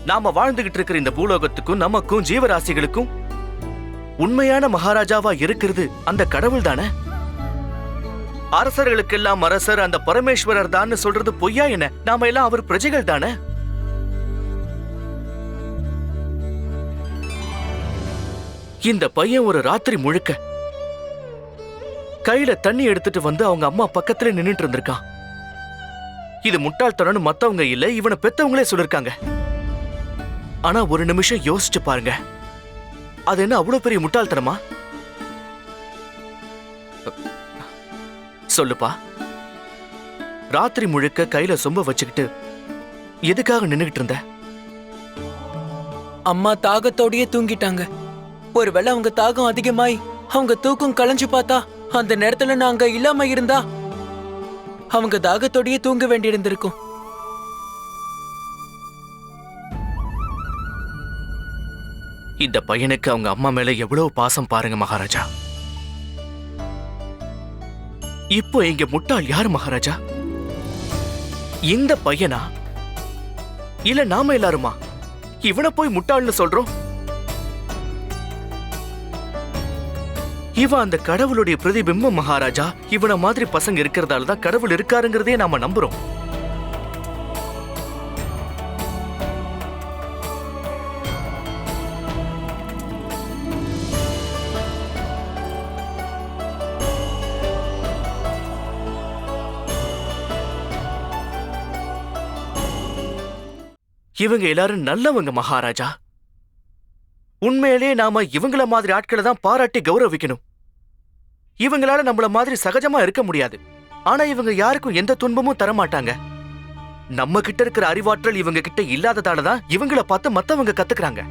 நாம வாழ்ந்துகிட்டு இருக்கிற இந்த பூலோகத்துக்கும் நமக்கும் ஜீவராசிகளுக்கும் உண்மையான மகாராஜாவா இருக்கிறது அந்த கடவுள் தானே? அரசர்களுக்கெல்லாம் அரசர் அந்த பரமேஸ்வரர் தான் சொல்றது பொய்யா என்ன? நாம எல்லாம் அவர் பிரஜைகள் தானே? இந்த பையன் ஒரு ராத்திரி முழுக்க கையில தண்ணி எடுத்துட்டு வந்து அவங்க அம்மா பக்கத்துல நின்னுட்டு இருந்திருக்கான். இது முட்டாள்தனம்னு மத்தவங்க இல்ல, இவனை பெத்தவங்களே சொல்லிருக்காங்க. ஆனா ஒரு நிமிஷம் யோசிச்சு பாருங்க, அது என்ன அவ்வளவு பெரிய முட்டாள்தனமா? சொல்லுப்பா, ராத்திரி முழுக்க கையில சொம்ப வச்சுக்கிட்டு எதுக்காக நின்னுகிட்டு இருந்த? அம்மா தாகத்தோடயே தூங்கிட்டாங்க. ஒருவேளை அவங்க தாகம் அதிகமாய் அவங்க தூக்கம் கலைஞ்சு பார்த்தா, அந்த நேரத்துல நான் அங்க இல்லாம இருந்தா அவங்க தாகத்தோடயே தூங்க வேண்டியிருந்திருக்கும். இந்த பையனுக்கு அவங்க அம்மா மேல எவ்வளவு பாசம் பாருங்க மகாராஜா. இப்போ இங்க முட்டாள் யாரு மகாராஜா? இந்த பையனா இல்ல நாம எல்லாருமா? இவனை போய் முட்டாள்னு சொல்றோம். இவன் அந்த கடவுளுடைய பிரதிபிம்பம் மகாராஜா. இவனை மாதிரி பசங்க இருக்கிறதால தான் கடவுள் இருக்காருங்கிறதே நாம நம்புறோம். இவங்க எல்லாரும் நல்லவங்க மகாராஜா. உண்மையிலே நாம இவங்கள மாதிரி ஆட்களை தான் பாராட்டி கௌரவிக்கணும். இவங்களால நம்மள மாதிரி சகஜமா இருக்க முடியாது. ஆனா இவங்க யாருக்கும் எந்த துன்பமும் தரமாட்டாங்க. நம்ம கிட்ட இருக்கிற அறிவாற்றல் இவங்க கிட்ட இல்லாததாலதான் இவங்கள பார்த்து மத்தவங்க கத்துக்கிறாங்க.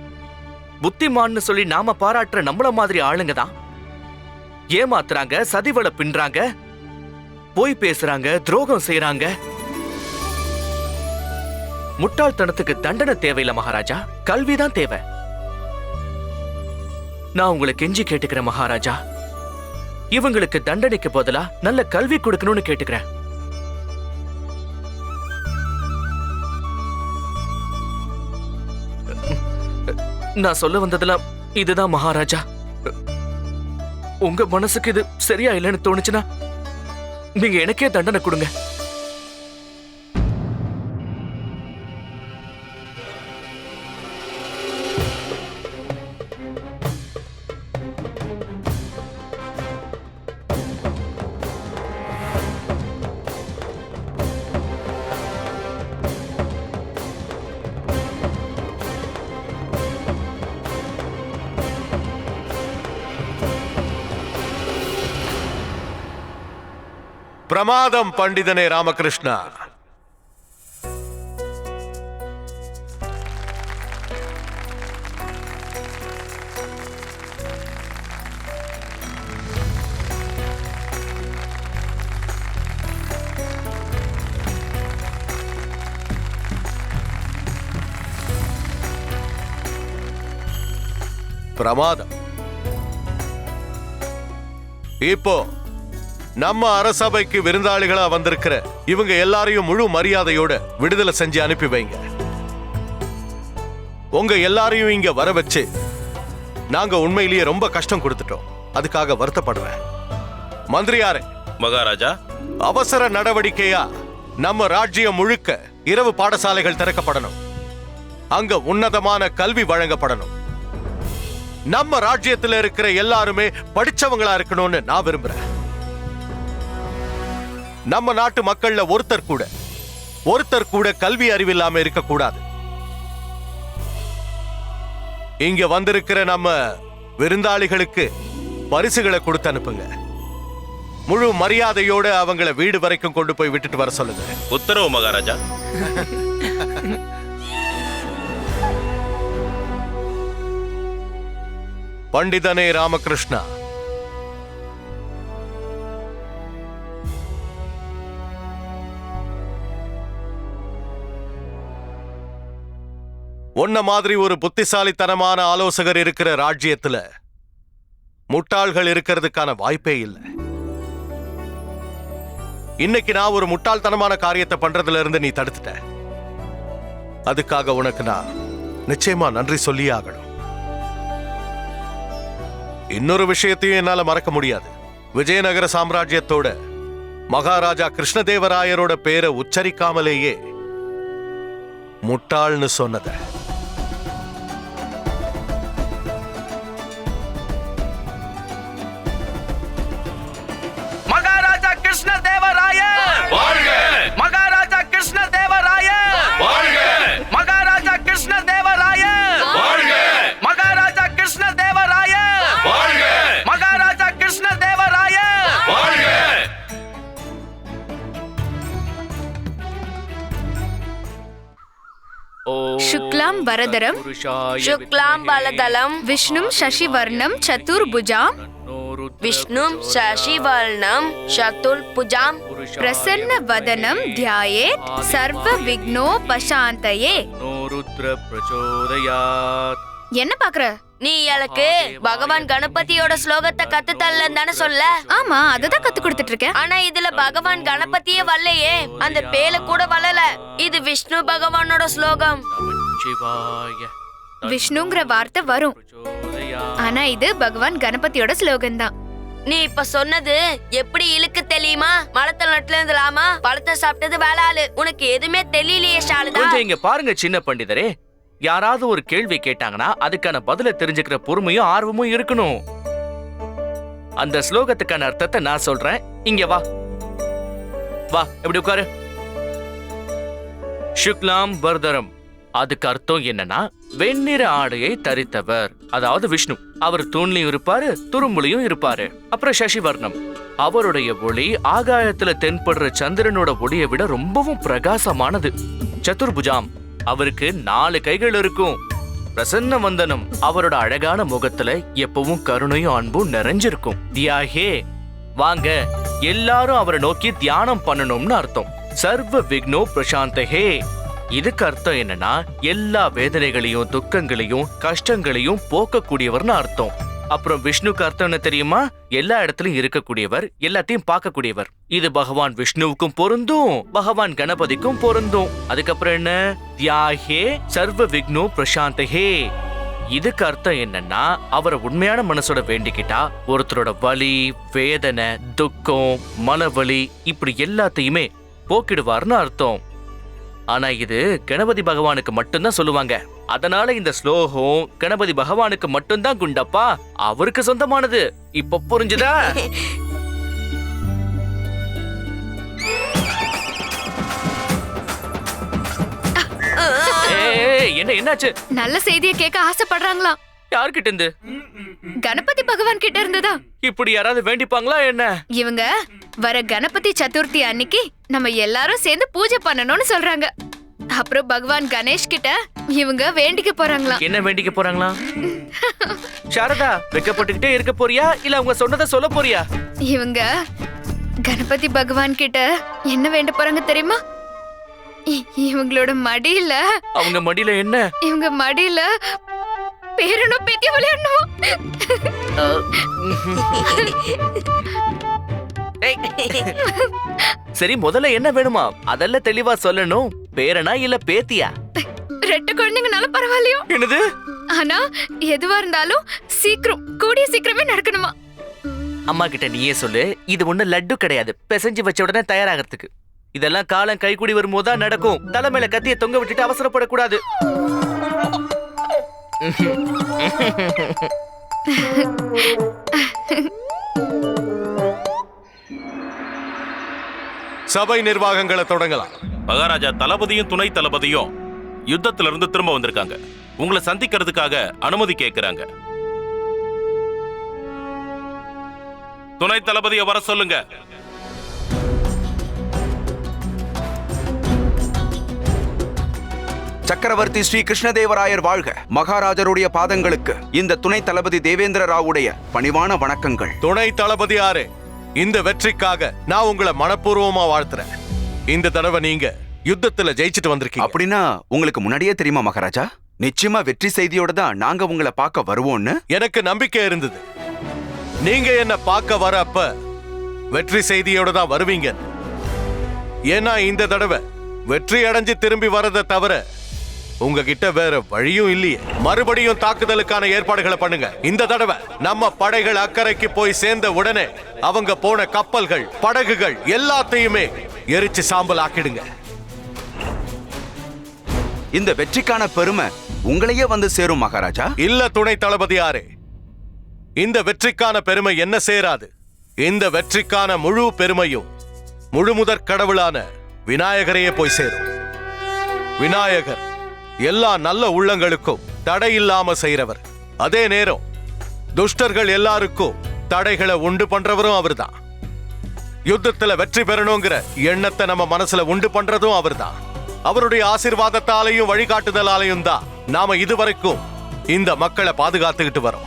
புத்திமான்னு சொல்லி நாம பாராட்டுற நம்மள மாதிரி ஆளுங்க தான் ஏமாத்துறாங்க, சதிவள பின்றாங்க, போய் பேசுறாங்க, துரோகம் செய்யறாங்க. முட்டாள்தனத்துக்கு தண்டனை தேவையில்லை மகாராஜா, கல்விதான் தேவை. நான் உங்களை கெஞ்சி கேட்டுக்கிறேன் மகாராஜா, இவங்களுக்கு தண்டனைக்கு பதிலா நல்ல கல்வி கொடுக்கணும்னு கேட்டுக்கிறேன். நான் சொல்ல வந்ததெல்லாம் இதுதான் மகாராஜா. உங்க மனசுக்கு இது சரியா இல்லைன்னு தோணுச்சுன்னா நீங்க எனக்கே தண்டனை கொடுங்க. பிரமாதம் பண்டிதனே ராமகிருஷ்ணா. பிரமாதம். இப்போ நம்ம அரசபைக்கு விருந்தாளிகளா வந்திருக்கிற இவங்க எல்லாரையும் முழு மரியாதையோட விடுதலை செஞ்சு அனுப்பி வைங்க. உங்க எல்லாரையும் இங்க வர வச்சு நாங்க உண்மையிலேயே ரொம்ப கஷ்டம் கொடுத்துட்டோம். அதுக்காக வருத்தப்படுறேன். மந்திரியாரே, மகாராஜா, அவசர நடவடிக்கையா நம்ம ராஜ்யம் முழுக்க இரவு பாடசாலைகள் திறக்கப்படணும். அங்க உன்னதமான கல்வி வழங்கப்படணும். நம்ம ராஜ்யத்துல இருக்கிற எல்லாருமே படிச்சவங்களா இருக்கணும்னு நான் விரும்புறேன். நம்ம நாட்டு மக்கள்ல ஒருத்தர் கூட கல்வி அறிவில்லாம இருக்க கூடாது. இங்க வந்திருக்கிற நம்ம விருந்தாளிகளுக்கு பரிசுகளை கொடுத்து அனுப்புங்க. முழு மரியாதையோட அவங்கள வீடு வரைக்கும் கொண்டு போய் விட்டுட்டு வர சொல்லுங்க. உத்தரவு மகாராஜா. பண்டிதனே ராமகிருஷ்ணா, உன்ன மாதிரி ஒரு புத்திசாலித்தனமான ஆலோசகர் இருக்கிற ராஜ்யத்துல முட்டாள்கள் இருக்கிறதுக்கான வாய்ப்பே இல்லை. இன்னைக்கு நான் ஒரு முட்டாள்தனமான காரியத்தை பண்றதுல இருந்து நீ தடுத்துட்ட. அதுக்காக உனக்கு நான் நிச்சயமா நன்றி சொல்லியே ஆகணும். இன்னொரு விஷயத்தையும் என்னால மறக்க முடியாது. விஜயநகர சாம்ராஜ்யத்தோட மகாராஜா கிருஷ்ணதேவராயரோட பேரை உச்சரிக்காமலேயே முட்டாள்னு சொன்னத. மகாராஜா கிருஷ்ணதேவராயர் வாழ்க! மகாராஜா கிருஷ்ணதேவராயர் வாழ்க! மகாராஜா கிருஷ்ணதேவராயர் வாழ்க! மகாராஜா கிருஷ்ணதேவராயர் வாழ்க! மகாராஜா கிருஷ்ணதேவராயர் வாழ்க! शुक्लां वरदरं शुक्लां बलदलं विष्णुं शशिवर्णं चतुर्भुजां विष्णुं शशिवर्णं चतुर्भुजां प्रसन्नवदनं ध्यायेत् सर्वविघ्नोपशान्तये. ருத்ர பிரச்சோதயாத். என்ன பாக்குற? நீ எனக்கு பகவான் கணபதியோட ஸ்லோகத்தை கத்து தரலன்னு தானே சொல்ல? ஆமா, அததான் கத்து கொடுத்துட்டு இருக்கேன். ஆனா இதுல பகவான் கணபதியே வரலையே, அந்த பேல கூட வரல. இது விஷ்ணு பகவானோட ஸ்லோகம். சிவாய. விஷ்ணுங்கிற வார்த்தை வரும், ஆனா இது பகவான் கணபதியோட ஸ்லோகம் தான். நீ இப்ப சொன்னது எப்படி இழுக்கு தெரியுமா? மரத்துல நட்டுல இருந்துலாமா, பழத்தை சாப்பிட்டது வேளாளு. உனக்கு எதுவுமே தெரியலையே ஷாலுதா. கொஞ்சம் இங்க பாருங்க சின்ன பண்டிதரே, யாராவது ஒரு கேள்வி கேட்டாங்கன்னா அதுக்கான பதில தெரிஞ்சுக்கிற பொறுமையும் ஆர்வமும் இருக்கணும். அந்த ஸ்லோகத்துக்கான அர்த்தத்தை நான் சொல்றேன், இங்க வா வா, எப்படி உட்காரு. சுக்லாம் பர்தரம், அதுக்கு அர்த்தம் என்னன்னா வெண்ணிற ஆடையை தரித்தவர், அதாவது விஷ்ணு. அவர் தூண்லயும் இருப்பாரு, துரும்புலையும் இருப்பாரு. அப்புறம் சசிவர்ணம், அவருடைய ஒளி ஆகாயத்துல தென்படுற சந்திரனோட ஒளியை விட ரொம்பவும் பிரகாசமானது. சதுர்புஜாம், அவருக்கு 4 கைகள் இருக்கும். பிரசன்ன வந்தனம், அவரோட அழகான முகத்துல எப்பவும் கருணையும் அன்பும் நிறைஞ்சிருக்கும். தியாகே, வாங்க எல்லாரும் அவரை நோக்கி தியானம் பண்ணணும்னு அர்த்தம். சர்வ விக்னோ பிரசாந்தஹே, இதுக்கு அர்த்தம் என்னன்னா எல்லா வேதனைகளையும் துக்கங்களையும் கஷ்டங்களையும் போக்கக்கூடியவர்னு அர்த்தம். அப்புறம் விஷ்ணுக்கு அர்த்தம் என்ன தெரியுமா? எல்லா இடத்துலயும் இருக்கக்கூடியவர், எல்லாத்தையும் பார்க்கக்கூடியவர். இது பகவான் விஷ்ணுவுக்கும் பொருந்தும், பகவான் கணபதிக்கும் பொருந்தும். அதுக்கப்புறம் என்ன? தியாகே சர்வ விக்னோ பிரசாந்தஹே, இதுக்கு அர்த்தம் என்னன்னா அவரை உண்மையான மனசோட வேண்டிக்கிட்டா ஒருத்தரோட வலி, வேதனை, துக்கம், மனவலி இப்படி எல்லாத்தையுமே போக்கிடுவார்னு அர்த்தம். ஆனா இது கணபதி பகவானுக்கு மட்டும்தான் சொல்லுவாங்க. அதனால இந்த ஸ்லோகம் கணபதி பகவானுக்கு மட்டும்தான் குண்டப்பா, அவருக்கு சொந்தமானது. இப்ப புரிஞ்சுதா? என்னாச்சு? நல்ல செய்தியை கேட்க ஆசைப்படுறாங்களாம். யார்கிட்ட இருந்து? கணபதி பகவான் கிட்ட இருந்ததா? இப்படி யாராவது வேண்டிப்பாங்களா என்ன? இவங்க வர கணபதி சதுர்த்தி அன்னைக்கு நம்ம எல்லாரும் சேர்ந்து பூஜை பண்ணணும்னு சொல்றாங்க. அப்புறம் பகவான் கணேஷ் கிட்ட இவங்க வேண்டிக்க போறாங்களா? என்ன வேண்டிக்க போறாங்களா? சாரதா, வெக்கப்பட்டுக்கிட்டே இருக்க போறியா இல்ல அவங்க சொன்னதை சொல்ல போறியா? இவங்க கணபதி பகவான் கிட்ட என்ன வேண்ட போறாங்க தெரியுமா? இவங்களோட மடியில, அவங்க மடியில என்ன? இவங்க மடியில பேரனும் பேத்தி விளையாடணும். சரி, முதல்ல என்ன வேணுமா? அதெல்லாம் தெளிவா சொல்லணும். பேரனா இல்ல பேத்தியா? ரெட்ட குழந்தைங்கனாலும் பரவாயில்லையோ? என்னது? ஆனா எதுவா இருந்தாலும் கூடிய சீக்கிரமே நடக்கணுமா? அம்மா கிட்ட நீயே சொல்லு, இது ஒண்ணு லட்டு கிடையாது, பிசைஞ்சு வச்ச உடனே தயாராகிறதுக்கு. இதெல்லாம் காலம் கைக்கூடி வரும்போது தான் நடக்கும். தலைமையில கத்திய தொங்க விட்டுட்டு அவசரப்படக்கூடாது. சபை நிர்வாகங்களை தொடங்கலாம். மகாராஜா, தளபதியும் துணை தளபதியும் யுத்தத்துல இருந்து திரும்ப வந்திருக்காங்க. உங்களை சந்திக்கிறதுக்காக அனுமதி கேட்கிறாங்க. துணை தளபதியை வர சொல்லுங்க. சக்கரவர்த்தி ஸ்ரீ கிருஷ்ணதேவராயர் வாழ்க. மகாராஜருடைய பாதங்களுக்கு இந்த துணை தளபதி தேவேந்திர ராவுடைய பணிவான வணக்கங்கள். துணை தளபதி ஆரே, இந்த வெற்றிக்காக நான் உங்களை மனப்பூர்வமா வாழ்த்துறேன். இந்த தடவை நீங்க யுத்தத்துல ஜெயிச்சிட்டு வந்திருக்கீங்க. அப்படின்னா உங்களுக்கு முன்னாடியே தெரியுமா மகாராஜா? நிச்சயமா வெற்றி செய்தியோட தான் நாங்க உங்களை பார்க்க வருவோம்னு எனக்கு நம்பிக்கை இருந்தது. நீங்க என்ன பார்க்க வர அப்ப வெற்றி செய்தியோட தான் வருவீங்க. ஏன்னா இந்த தடவை வெற்றி அடைஞ்சு திரும்பி வரதை தவிர உங்ககிட்ட வேற வழியும் இல்லையே. மறுபடியும் தாக்குதலுக்கான ஏற்பாடுகளை பண்ணுங்க. இந்த தடவை நம்ம படைகள் அக்கறைக்கு போய் சேர்ந்த உடனே அவங்க போன கப்பல்கள், படகுகள் எல்லாத்தையுமே எரிச்சு சாம்பல் ஆக்கிடுங்க. இந்த வெற்றிக்கான பெருமை உங்களையே வந்து சேரும் மகாராஜா. இல்ல துணை தளபதியாரே, இந்த வெற்றிக்கான பெருமை என்ன சேராது. இந்த வெற்றிக்கான முழு பெருமையும் முழுமுதற் கடவுளான விநாயகரையே போய் சேரும். விநாயகர் எல்லா நல்ல உள்ளங்களுக்கும் தடை இல்லாம செய்றவர். அதே நேரம் துஷ்டர்கள் எல்லாருக்கும் தடைகளை உண்டு பண்றவரும் அவர்தான். யுத்தத்துல வெற்றி பெறணுங்கிற எண்ணத்தை நம்ம மனசுல உண்டு பண்றதும் அவர்தான். அவருடைய ஆசீர்வாதத்தாலையும் வழிகாட்டுதலாலையும் தான் நாம இதுவரைக்கும் இந்த மக்களை பாதுகாத்துக்கிட்டு வரோம்.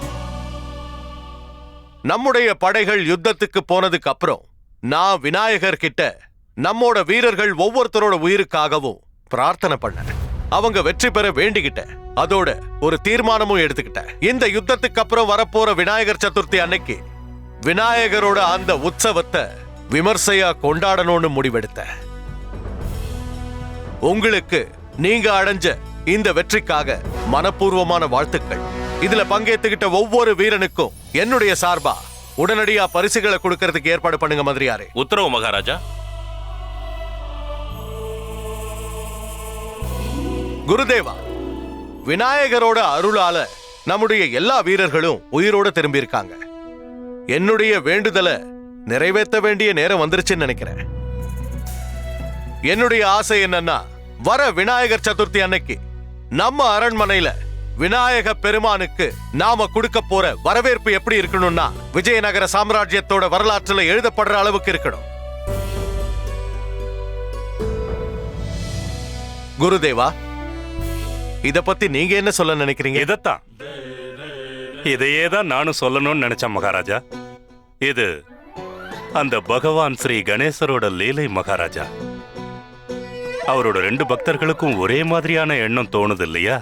நம்முடைய படைகள் யுத்தத்துக்கு போனதுக்கு அப்புறம் நான் விநாயகர் கிட்ட நம்மோட வீரர்கள் ஒவ்வொருத்தரோட உயிருக்காகவும் பிரார்த்தனை பண்ண, அவங்க வெற்றி பெற வேண்டிக்கிட்ட, அதோட ஒரு தீர்மானமும் எடுத்துக்கிட்ட. இந்த யுத்தத்துக்கு அப்புறம் வரப்போற விநாயகர் சதுர்த்தி அன்னைக்கு விநாயகரோட அந்த உற்சவத்தை விமர்சையா கொண்டாடணும்னு முடிவெடுத்த. உங்களுக்கு நீங்க அடைஞ்ச இந்த வெற்றிக்காக மனப்பூர்வமான வாழ்த்துக்கள். இதுல பங்கேற்றுக்கிட்ட ஒவ்வொரு வீரனுக்கும் என்னுடைய சார்பா உடனடியா பரிசுகளை கொடுக்கறதுக்கு ஏற்பாடு பண்ணுங்க மந்திரியாரே. உத்தரவு மகாராஜா. குருதேவா, விநாயகரோட அருளால நம்முடைய எல்லா வீரர்களும் உயிரோட திரும்பி இருக்காங்க. என்னுடைய வேண்டுதலை நிறைவேற்ற வேண்டிய நேரம் வந்துருச்சுன்னு நினைக்கிறேன். என்னுடைய ஆசை என்னன்னா, வர விநாயகர் சதுர்த்தி அன்னைக்கு நம்ம அரண்மனையில விநாயக பெருமானுக்கு நாம கொடுக்க போற வரவேற்பு எப்படி இருக்கணும்னா விஜயநகர சாம்ராஜ்யத்தோட வரலாற்றுல எழுதப்படுற அளவுக்கு இருக்கணும். குருதேவா, இத பத்தி நீங்க என்ன சொல்ல நினைக்கிறீங்க? இதத்தான், இதையே தான் நானும் சொல்லணும்னு நினைச்சேன் மகாராஜா. இது அந்த பகவான் ஸ்ரீ கணேசரோட லீலை மகாராஜா. அவரோட 2 பக்தர்களுக்கும் ஒரே மாதிரியான எண்ணம் தோணுது இல்லையா?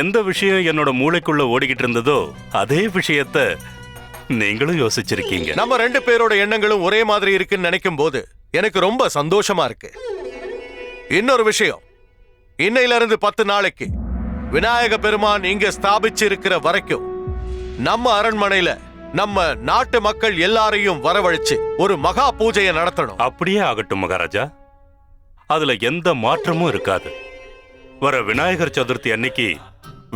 எந்த விஷயம் என்னோட மூளைக்குள்ள ஓடிக்கிட்டு இருந்ததோ அதே விஷயத்த நீங்களும் யோசிச்சிருக்கீங்க. நம்ம 2 பேரோட எண்ணங்களும் ஒரே மாதிரி இருக்குன்னு நினைக்கும் போது எனக்கு ரொம்ப சந்தோஷமா இருக்கு. இன்னொரு விஷயம், இன்னையில இருந்து 10 நாளைக்கு விநாயக பெருமான் இங்க ஸ்தாபிச்சு இருக்கிற வரைக்கும் நம்ம அரண்மனையில நம்ம நாட்டு மக்கள் எல்லாரையும் வரவழைச்சு ஒரு மகா பூஜையை நடத்தணும். அப்படியே ஆகட்டும் மகாராஜா, அதுல எந்த மாற்றமும் இருக்காது. வர விநாயகர் சதுர்த்தி அன்னைக்கு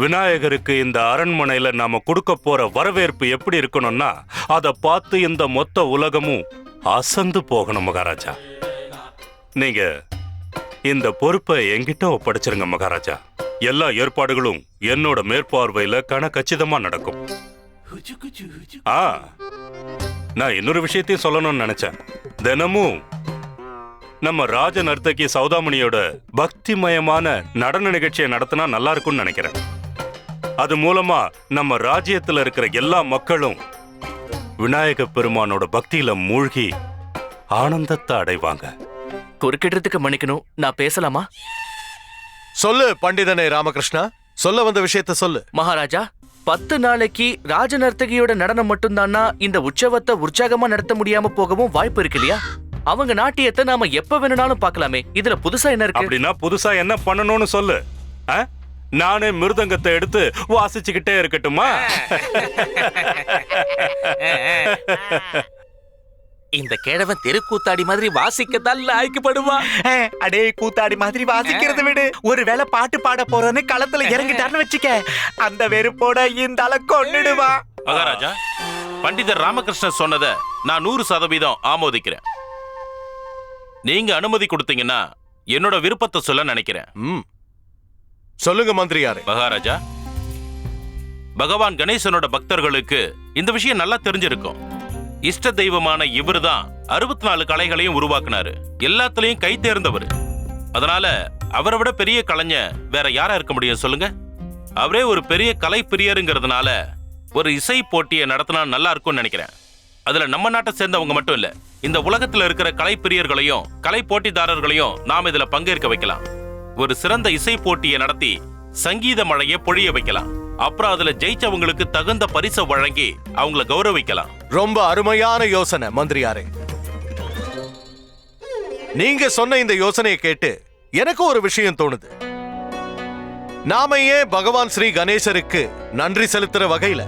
விநாயகருக்கு இந்த அரண்மனையில நாம கொடுக்க போற வரவேற்பு எப்படி இருக்கணும்னா அதை பார்த்து இந்த மொத்த உலகமும் அசந்து போகணும் மகாராஜா. நீங்க இந்த பொறுப்பை என்கிட்ட ஒப்படைச்சிருங்க மகாராஜா. எல்லா ஏற்பாடுகளும் என்னோட மேற்பார்வையில கச்சிதமா நடக்கும். நான் இன்னொரு விஷயத்தையும் சொல்லணும்னு நினைச்சேன். தினமும் நம்ம ராஜ நர்த்தகி சௌதாமணியோட பக்திமயமான நடன நிகழ்ச்சியை நடத்தினா நல்லா இருக்கும்னு நினைக்கிறேன். அது மூலமா நம்ம ராஜ்யத்துல இருக்கிற எல்லா மக்களும் விநாயக பெருமானோட பக்தியில மூழ்கி ஆனந்தத்தை அடைவாங்க. குறுக்கிடுறதுக்கு மன்னிக்கணும், நான் பேசலாமா? சொல்லு பண்டிதனே ராமகிருஷ்ணா, சொல்ல வந்த விஷயத்த சொல்லு. மகாராஜா, 10 நாளைக்கு ராஜ நர்த்தகியோட நடனம் மட்டும்தானா இந்த உற்சவத்தை உற்சாகமா நடத்த முடியாம போகவும் வாய்ப்பு இருக்கு இல்லையா? அவங்க நாட்டியத்தை நாம எப்ப வேணும்னாலும் பார்க்கலாமே. இதுல புதுசா என்ன இருக்கு? அப்படின்னா புதுசா என்ன பண்ணணும்னு சொல்லு. நானே மிருதங்கத்தை எடுத்து வாசிச்சுக்கிட்டே இருக்கட்டுமா? இந்த கிழவன் தெருக்கூத்தாடி மாதிரி வாசிக்கத்தான் லாய்க்கப்படுவா. அடே கூத்தாடி மாதிரி வாசிக்கிறது விடு. ஒருவேளை பாட்டு பாட போறோன்னு களத்துல இறங்கிட்டான்னு வச்சுக்க, அந்த வெறுப்போட இந்த ஆளை கொன்னுடுவா. மகாராஜா, பண்டிதர் ராமகிருஷ்ணன் சொன்னதை நான் 100% ஆமோதிக்கிறேன். நீங்க அனுமதி கொடுத்தீங்கன்னா என்னோட விருப்பத்தை சொல்ல நினைக்கிறேன். சொல்லுங்க மந்திரியாரே. மகாராஜா, பகவான் கணேசனோட பக்தர்களுக்கு இந்த விஷயம் நல்லா தெரிஞ்சிருக்கும். இஷ்ட தெய்வமான இவருதான் 64 கலைகளையும் உருவாக்குனாரு. எல்லாத்துலயும் கை தேர்ந்தவர். அதனால அவரை விட பெரிய கலைஞர் வேற யாரா இருக்க முடியும் சொல்லுங்க? அவரே ஒரு பெரிய கலை பிரியருங்கிறதுனால ஒரு இசை போட்டியை நடத்தினா நல்லா இருக்கும்னு நினைக்கிறேன். அதுல நம்ம நாட்டை சேர்ந்தவங்க மட்டும் இல்ல, இந்த உலகத்துல இருக்கிற கலை பிரியர்களையும் கலை போட்டிதாரர்களையும் நாம் இதுல பங்கேற்க வைக்கலாம். ஒரு சிறந்த இசை போட்டியை நடத்தி சங்கீத மழையை பொழிய வைக்கலாம். அப்புறம் அதுல ஜெயிச்சவங்களுக்கு தகுந்த பரிசை வழங்கி அவங்கள கௌரவிக்கலாம். ரொம்ப அருமையான யோசனை மந்திரியாரே. நீங்க சொன்ன இந்த யோசனையை கேட்டு எனக்கு ஒரு விஷயம் தோணுது. நாம ஏன் பகவான் ஸ்ரீ கணேசருக்கு நன்றி செலுத்துற வகையில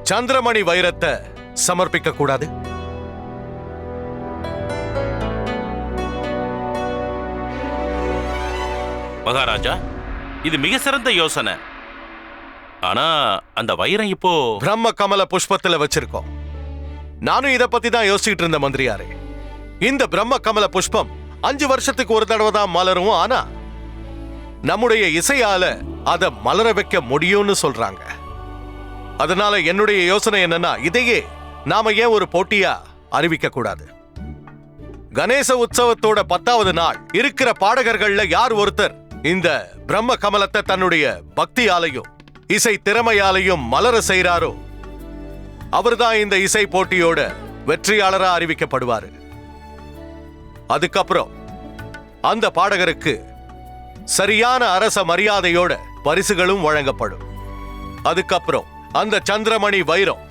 சந்திரமணி வைரத்தை சமர்ப்பிக்க கூடாது? மகாராஜா, இது மிக சிறந்த யோசனை. ஆனா அந்த வைரம் இப்போ பிரம்ம கமல புஷ்பத்துல வச்சிருக்கோம். நானும் இத பத்தி தான் யோசிச்சுட்டு இருந்த மந்திரியாரே. இந்த பிரம்ம கமல புஷ்பம் 5 வருஷத்துக்கு ஒரு தடவை தான் மலரும். ஆனா நம்முடைய இசையால அத மலர வைக்க முடியும்னு சொல்றாங்க. அதனால என்னுடைய யோசனை என்னன்னா, இதையே நாம ஏன் ஒரு போட்டியா அறிவிக்க கூடாது? கணேச உற்சவத்தோட 10வது நாள் இருக்கிற பாடகர்கள்ல யார் ஒருத்தர் இந்த பிரம்ம கமலத்தை தன்னுடைய பக்தியாலையும் இசை திறமையாலையும் மலர செய்றாரோ அவர்தான் இந்த இசை போட்டியோட வெற்றியாளரா அறிவிக்கப்படுவாரு. அதுக்கப்புறம் அந்த பாடகருக்கு சரியான அரச மரியாதையோட பரிசுகளும் வழங்கப்படும். அதுக்கப்புறம் அந்த சந்திரமணி வைரம்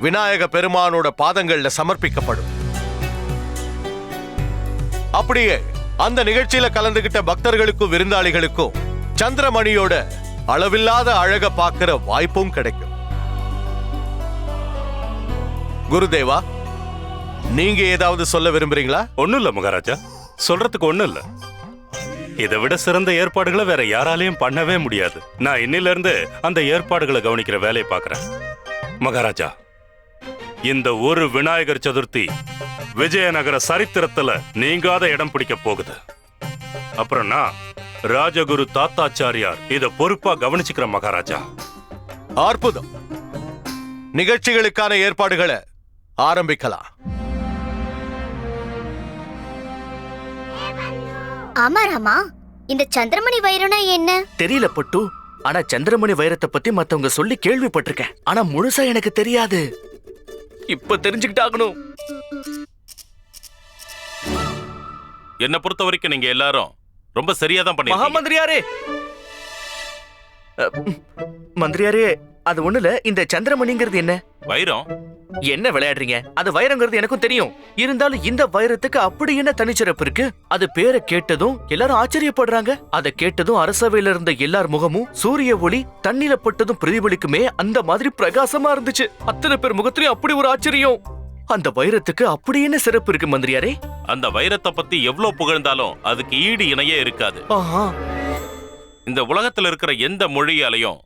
விநாயக பெருமானோட பாதங்கள்ல சமர்ப்பிக்கப்படும். அப்படியே அந்த நிகழ்ச்சியில கலந்துகிட்ட பக்தர்களுக்கும் விருந்தாளிகளுக்கும் சந்திரமணியோட அளவில்லாத அழக பார்க்கிற வாய்ப்பும் கிடைக்கும். குருதேவா, நீங்க ஏதாவது சொல்ல விரும்புறீங்களா? ஒண்ணும் இல்ல மகாராஜா, சொல்றதுக்கு ஒண்ணும் இல்ல. இதை விட சிறந்த ஏற்பாடுகளை வேற யாராலையும் பண்ணவே முடியாது. நான் இன்னில இருந்து அந்த ஏற்பாடுகளை கவனிக்கிற வேலையை பார்க்கறேன். மகாராஜா, இந்த ஒரு விநாயகர் சதுர்த்தி விஜயநகர சரித்திரத்துல நீங்காத இடம் பிடிக்க போகுது. அப்புறம் நான் ராஜகுரு தாத்தாச்சாரியார் இத பொறுப்பா கவனிச்சுக்கிற மகாராஜா. அற்புதம். நிகழ்ச்சிகளுக்கான ஏற்பாடுகளை ஆரம்பிக்கலாம். ஆமா ராமா, இந்த சந்திரமணி வைரம்னா என்ன? தெரியல பட்டு. ஆனா சந்திரமணி வைரத்தை பத்தி மத்தவங்க சொல்லி கேள்விப்பட்டிருக்கேன். ஆனா முழுசா எனக்கு தெரியாது. இப்ப தெரிஞ்சுக்கிட்டாகணும். என்ன பொறுத்த வரைக்கும் நீங்க எல்லாரும் ரொம்ப சரியா தான் பண்ணீங்க. மகாமந்திரியாரே, மந்திரியாரே, அது ஒண்ணுல இந்த சந்திரமணிங்கிறது என்ன? வைரம். என்ன விளையாடுறீங்க? அது வைரங்கிறது எனக்கும் தெரியும். இருந்தாலும் இந்த வைரத்துக்கு அப்படி என்ன தனிச்சிறப்பு இருக்கு? அது பேரை கேட்டதும் எல்லாரும் ஆச்சரியப்படுறாங்க. அதை கேட்டதும் அரசவையில இருந்த எல்லார் முகமும் சூரிய ஒளி தண்ணில பட்டதும் பிரதிபலிக்குமே அந்த மாதிரி பிரகாசமா இருந்துச்சு. அத்தனை பேர் முகத்திலையும் அப்படி ஒரு ஆச்சரியம். அந்த வைரத்துக்கு அப்படி என்ன சிறப்பு இருக்கு மந்திரியாரே? அந்த வைரத்தை பத்தி எவ்வளவு புகழ்ந்தாலும் அதுக்கு ஈடு இணையே இருக்காது. இந்த உலகத்துல இருக்கிற எந்த மொழியாலையும்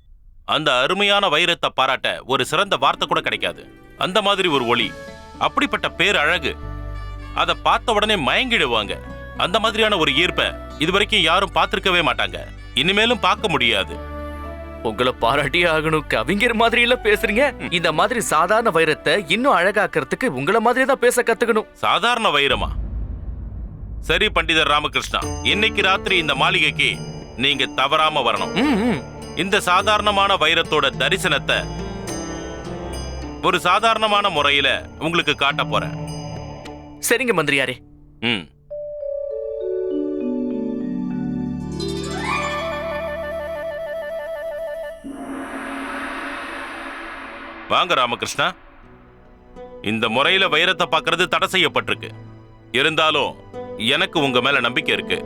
அந்த அருமையான வைரத்தை பாராட்ட ஒரு சிறந்த வார்த்தை கூட கிடைக்காது. அந்த மாதிரி ஒரு ஒளி, அப்படிப்பட்ட பேர் அழகு, அதை பார்த்த உடனே மயங்கிடுவாங்க. அந்த மாதிரியான ஒரு ஈர்ப்பை இதுவரைக்கும் யாரும் பார்த்திருக்கவே மாட்டாங்க, இனிமேலும் பார்க்க முடியாது. உங்களை பாராட்டியே ஆகணும். கவிஞர் மாதிரி இல்ல பேசுறீங்க. இந்த மாதிரி சாதாரண வைரத்தை இன்னும் அழகாக்கிறதுக்கு உங்களை மாதிரி தான் பேச கத்துக்கணும். சாதாரண வைரமா? சரி பண்டிதர் ராமகிருஷ்ணா, இன்னைக்கு ராத்திரி இந்த மாளிகைக்கு நீங்க தவறாம வரணும். இந்த சாதாரணமான வைரத்தோட தரிசனத்தை ஒரு சாதாரணமான முறையில உங்களுக்கு காட்ட போறேன். சரிங்க மந்திரியாரே. வாங்க ராமகிருஷ்ணா, இந்த முறையில வைரத்தை பார்க்கறது தடை செய்யப்பட்டிருக்கு. இருந்தாலும் எனக்கு உங்க மேல நம்பிக்கை இருக்கு.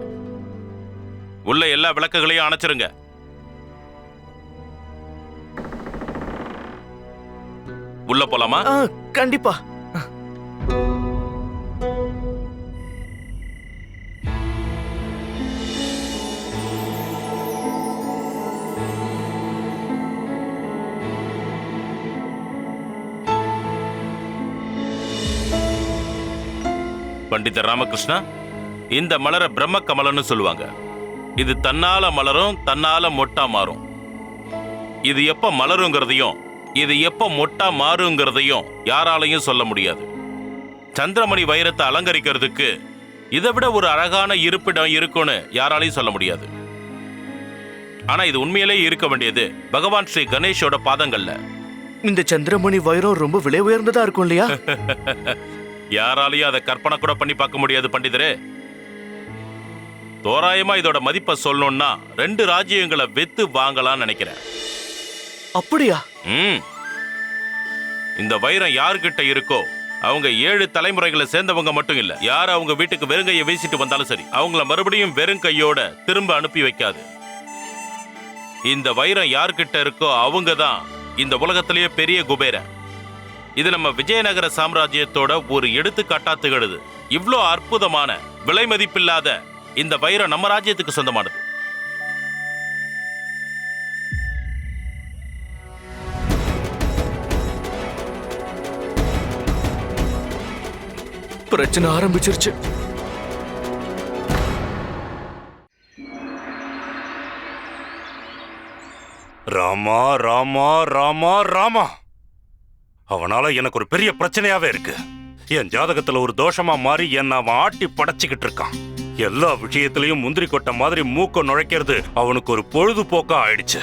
உள்ள எல்லா விளக்குகளையும் அணைச்சிருங்க. உள்ள போலாமா? கண்டிப்பா. பண்டிதர் ராமகிருஷ்ணா, இந்த மலரை பிரம்ம கமலம்னு சொல்லுவாங்க. இது தன்னால மலரும், தன்னால மொட்டா மாறும். இது எப்ப மலருங்கிறதையும் இது எப்ப மொட்டா மாறுங்கிறதையும் யாராலையும் சொல்ல முடியாது. சந்திரமணி வைரத்தை அலங்கரிக்கிறதுக்கு இதை விட ஒரு அழகான இருப்பிடம் இருக்குன்னு யாராலையும் சொல்ல முடியாது. ஆனா இது உண்மையிலேயே இருக்க வேண்டியது பகவான் ஸ்ரீ கணேஷோட பாதங்கள்ல. இந்த சந்திரமணி வைரம் ரொம்ப விலை உயர்ந்ததா இருக்கும் இல்லையா? யாராலையும் அதை கற்பனை கூட பண்ணி பார்க்க முடியாது பண்டிதரே. தோராயமா இதோட மதிப்பை சொல்லணும்னா 2 ராஜ்யங்களை வித்து வாங்கலாம்னு நினைக்கிறேன். அப்படியா? இந்த வைரம் யாருகிட்ட இருக்கோ அவங்க 7 தலைமுறைகளை சேர்ந்தவங்க மட்டும் இல்ல, யார் அவங்க வீட்டுக்கு வெறுங்கையை வீசிட்டு வந்தாலும் சரி, அவங்கள மறுபடியும் வெறுங்கையோட திரும்ப அனுப்பி வைக்காது. இந்த வைரம் யார்கிட்ட இருக்கோ அவங்க தான் இந்த உலகத்திலேயே பெரிய குபேரன். இது நம்ம விஜயநகர சாம்ராஜ்யத்தோட ஒரு எடுத்துக்காட்டா திகழுது. இவ்ளோ அற்புதமான விலை மதிப்பில்லாத இந்த வைரம் நம்ம ராஜ்யத்துக்கு சொந்தமானது. பிரச்சனை ஆரம்பிச்சிருச்சு. ராமா ராமா ராமா ராமா, அவனால எனக்கு ஒரு பெரிய பிரச்சனையாவே இருக்கு. என் ஜாதகத்துல ஒரு தோஷமா மாறி என்ன அவன் ஆட்டி படைச்சுக்கிட்டு இருக்கான். எல்லா விஷயத்திலையும் முந்திரி கொட்டை மாதிரி மூக்க நுழைக்கிறது அவனுக்கு ஒரு பொழுதுபோக்கா ஆயிடுச்சு.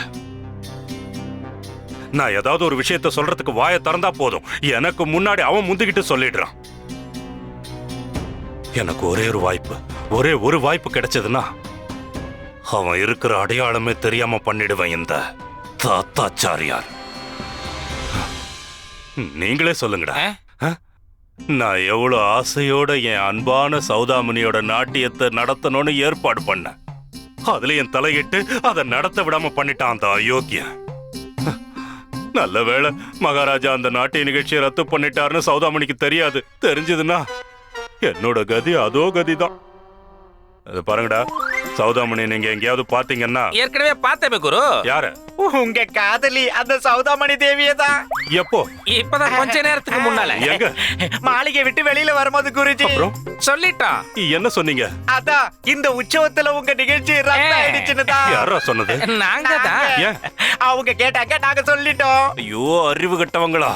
நான் ஏதாவது ஒரு விஷயத்த சொல்றதுக்கு வாயை திறந்தா போதும், எனக்கு முன்னாடி அவன் முந்திக்கிட்டு சொல்லிடுறான். எனக்கு ஒரே ஒரு வாய்ப்பு கிடைச்சதுன்னா அவன் இருக்கிற அடையாளமே தெரியாம பண்ணிடுவேன் இந்த தாத்தாச்சாரியார். நீங்களே சொல்லுங்கடா, நான் எவ்வளவு ஆசையோட என் அன்பான சௌதாமணியோட நாட்டியத்தை நடத்தணும்னு ஏற்பாடு பண்ணேன். அதுல என் தலையிட்டு அதை நடத்த விடாம பண்ணிட்டான் அந்த அயோக்கியன். நல்ல வேளை மகாராஜா அந்த நாட்டிய நிகழ்ச்சியை ரத்து பண்ணிட்டாருன்னு சௌதாமணிக்கு தெரியாது. தெரிஞ்சதுன்னா என்னோட கதி அதோ கதிதான். அது பாருங்கடா, சௌதாமணி நீங்க எங்கேயாவது பாத்தீங்கன்னா. ஏற்கனவே பார்த்தேன் குரு. யாரு? உங்க காதலி அந்த சௌதாமணி தேவியே தான். எப்போ? இப்பதான் கொஞ்ச நேரத்துக்கு முன்னால. எங்க? மாளிகை விட்டு வெளியில வரும்போது குருஜி சொல்லிட்டா. என்ன சொன்னீங்க? அதான் இந்த உற்சவத்துல உங்க நிகழ்ச்சி ரத்து ஆயிடுச்சுன்னு தான். யாரா சொன்னது? நாங்க தான். அவங்க கேட்டாங்க, நாங்க சொல்லிட்டோம். ஐயோ அறிவு கட்டவங்களா,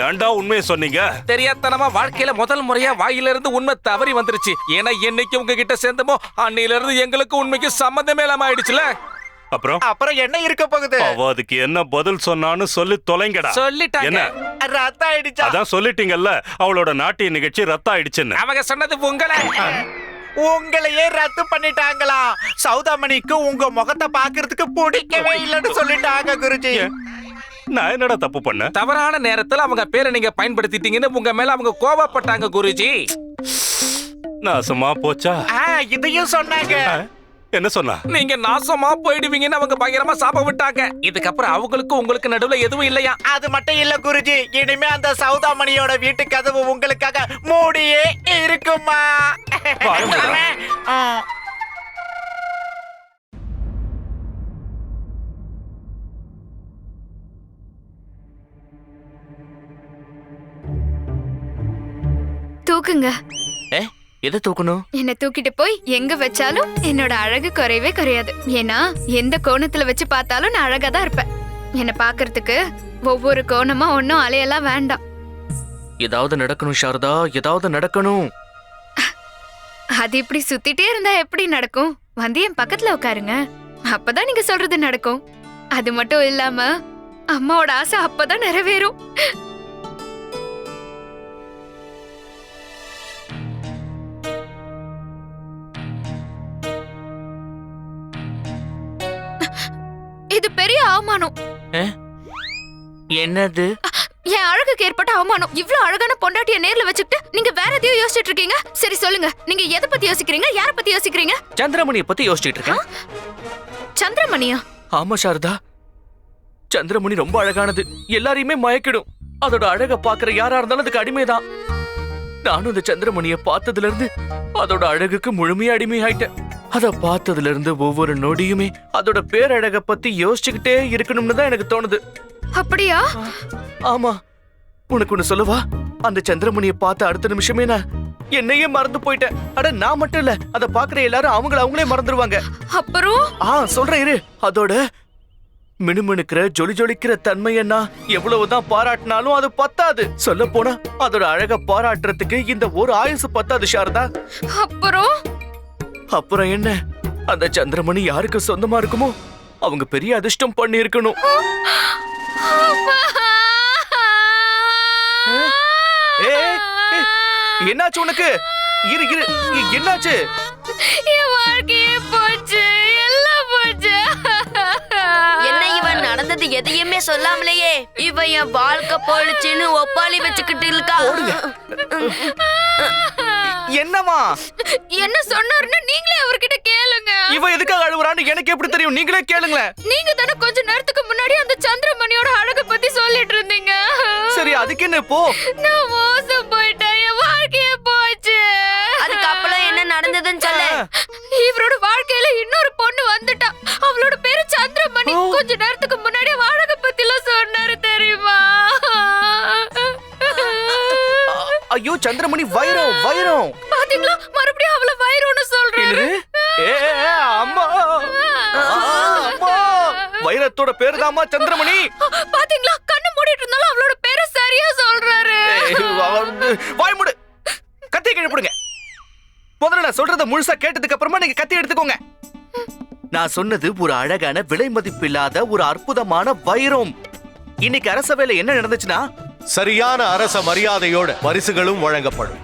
ஏன்டா உண்மையை சொன்னீங்க? தெரியாதனமா வாழ்க்கையில முதல் முறையா வாயிலிருந்து உண்மை தவறி வந்துருச்சு. ஏன்னா என்னைக்கு உங்ககிட்ட சேர்ந்தமோ அன்னையில இருந்து எங்களுக்கு உண்மைக்கு சம்மந்தமே இல்லாம ஆயிடுச்சுல. அப்புறம் என்ன இருக்க போகுது? அவ அதுக்கு என்ன பதில் சொன்னான்னு சொல்லி தொலைங்கடா. சொல்லிட்டாங்க. என்ன ரத்து ஆயிடுச்சா? அதான் சொல்லிட்டீங்கல்ல, அவளோட நாட்டிய நிகழ்ச்சி ரத்து ஆயிடுச்சுன்னு. அவங்க சொன்னது உங்களையே ரத்து பண்ணிட்டாங்களா? சௌதாமணிக்கு உங்க முகத்தை பாக்குறதுக்கு பிடிக்கவே இல்லைன்னு சொல்லிட்டாங்க குருஜி. நான் என்னடா தப்பு பண்ண? தவறான நேரத்துல அவங்க பேரை நீங்க பயன்படுத்திட்டீங்கன்னு உங்க மேல அவங்க கோபப்பட்டாங்க குருஜி. நாசமா போச்சா? இதையும் சொன்னாங்க. என்ன சொன்னா? நீங்க நாசமா போயிடுவீங்கன்னு அவங்க பயங்கரமா சாபம் விட்டாங்க. இதுக்கப்புறம் அவங்களுக்கு உங்களுக்கு நடுவுல எதுவும் இல்லையா? அது மட்டும் இல்ல குருஜி, இனிமே அந்த சௌதாமணியோட வீட்டு கதவு உங்களுக்காக மூடியே இருக்குமா? தூக்குங்க. எதை தூக்கணும்? என்ன தூக்கிட்டு போய் எங்க வச்சாலும் என்னோட அழகு குறையவே குறையாது. ஏன்னா எந்த கோணத்துல வச்சு பார்த்தாலும் நான் அழகா தான் இருப்பேன். என்ன பாக்குறதுக்கு ஒவ்வொரு கோணமா ஒன்னும் அலையெல்லாம் வேண்டாம். ஏதாவது நடக்கணும் சாரதா, ஏதாவது நடக்கணும். அது இப்படி சுத்திட்டே இருந்தா எப்படி நடக்கும்? வந்து என் பக்கத்துல உட்காருங்க, அப்பதான் நீங்க சொல்றது நடக்கும். அது மட்டும் இல்லாம அம்மாவோட ஆசை அப்பதான் நிறைவேறும். இது பெரிய அவமானம். என்னது? என் அழகுக்கு ஏற்பட்ட அவமானம். இவ்ளோ அழகான பொண்டாட்டிய நேர்ல வச்சுக்கிட்டு நீங்க வேற எதையோ யோசிச்சுட்டு இருக்கீங்க. சரி சொல்லுங்க, நீங்க எதை பத்தி யோசிக்கிறீங்க? யார பத்தி யோசிக்கிறீங்க? சந்திரமணியை பத்தி யோசிச்சுட்டு இருக்கேன். சந்திரமணியா? ஆமா சாரதா, சந்திரமணி ரொம்ப அழகானது, எல்லாரையுமே மயக்கிடும். அதோட அழக பாக்குற யாரா இருந்தாலும் அதுக்கு அடிமைதான். நானும் இந்த சந்திரமணியை பார்த்ததுல இருந்து அதோட அழகுக்கு முழுமையா அடிமையாயிட்டேன். அத பார்த்ததுல இருந்து ஒவ்வொரு நொடியுமே அதோட பேரழக பத்தி யோசிச்சுக்கிட்டே இருக்கணும்னு தான் எனக்கு தோணுது. அப்படியா? ஆமா, உனக்கு ஒண்ணு சொல்லவா? அந்த சந்திரமணியை பார்த்த அடுத்த நிமிஷமே நான் என்னையே மறந்து போயிட்டேன். அட நான் மட்டும் இல்ல, அத பாக்குற எல்லாரும் அவங்களே மறந்துடுவாங்க. அப்புறம் சொல்றேன் இரு. அதோட மினுமினுக்கிற ஜொலி ஜொலிக்கிற தன்மையன்னா எவ்வளவுதான் பாராட்டினாலும் அது பத்தாது. சொல்ல போனா அதோட அழக பாராட்டுறதுக்கு இந்த ஒரு ஆயுசு பத்தாது சாரதா. அப்புறம் என்ன, அந்த சந்திரமணி யாருக்கு சொந்தமா இருக்குமோ அவங்க பெரிய அதிர்ஷ்டம் பண்ணி இருக்கணும். என்னாச்சு உனக்கு? இரு இரு, என்னாச்சு? என் வாழ்க்கையே போச்சு, எல்லாம் போச்சு. என்ன இவன் நடந்தது எதையுமே சொல்லாமலேயே இவன் என் வாழ்க்கை போயிடுச்சுன்னு ஒப்பாளி வச்சுக்கிட்டு இருக்கா. என்னமா என்ன சொன்னாருன்னு நீங்களே அவர்கிட்ட கேளுங்க. இவ எதுக்காக அழுவுறான்னு எனக்கு எப்படி தெரியும்? நீங்களே கேளுங்களேன். நீங்க தானே கொஞ்ச நேரத்துக்கு முன்னாடி அந்த சந்திரமணியோட அழக பத்தி சொல்லிட்டு இருந்தீங்க. சரி, அதுக்கு என்ன இப்போ? நான் மோசம் போயிட்டேன், என் வாழ்க்கையே போச்சு. அதுக்கு அப்புறம் என்ன நடந்ததுன்னு சொல்லு. இவரோட வாழ்க்கையில இன்னொரு பொண்ணு வந்துட்டா. அவளோட பேரு சந்திரமணி. கொஞ்ச நேரத்துக்கு முன்னாடி அழக பத்திலாம் சொன்னாரு தெரியுமா? ஐயோ, சந்திரமணி வைரம் வைரம். பாத்தீங்களா, மறுபடியும் அவள வைரம்னு சொல்றாரு. அம்மா, வைரத்தோட பேரு தாமா சந்திரமணி. பாத்தீங்களா, கண்ணு மூடிட்டு இருந்தாலும் அவளோட பேரை சரியா சொல்றாரு. வாய் மூடு, கத்தி கிழப்புடுங்க. முதல்ல நான் சொல்றத முழுசா கேட்டதுக்கு அப்புறமா நீங்க கத்தி எடுத்துக்கோங்க. நான் சொன்னது ஒரு அழகான விலை மதிப்பில்லாத ஒரு அற்புதமான வைரம். இன்னைக்கு அரசவையில என்ன நடந்துச்சுன்னா, சரியான அரச மரியாதையோட பரிசுகளும் வழங்கப்படும்.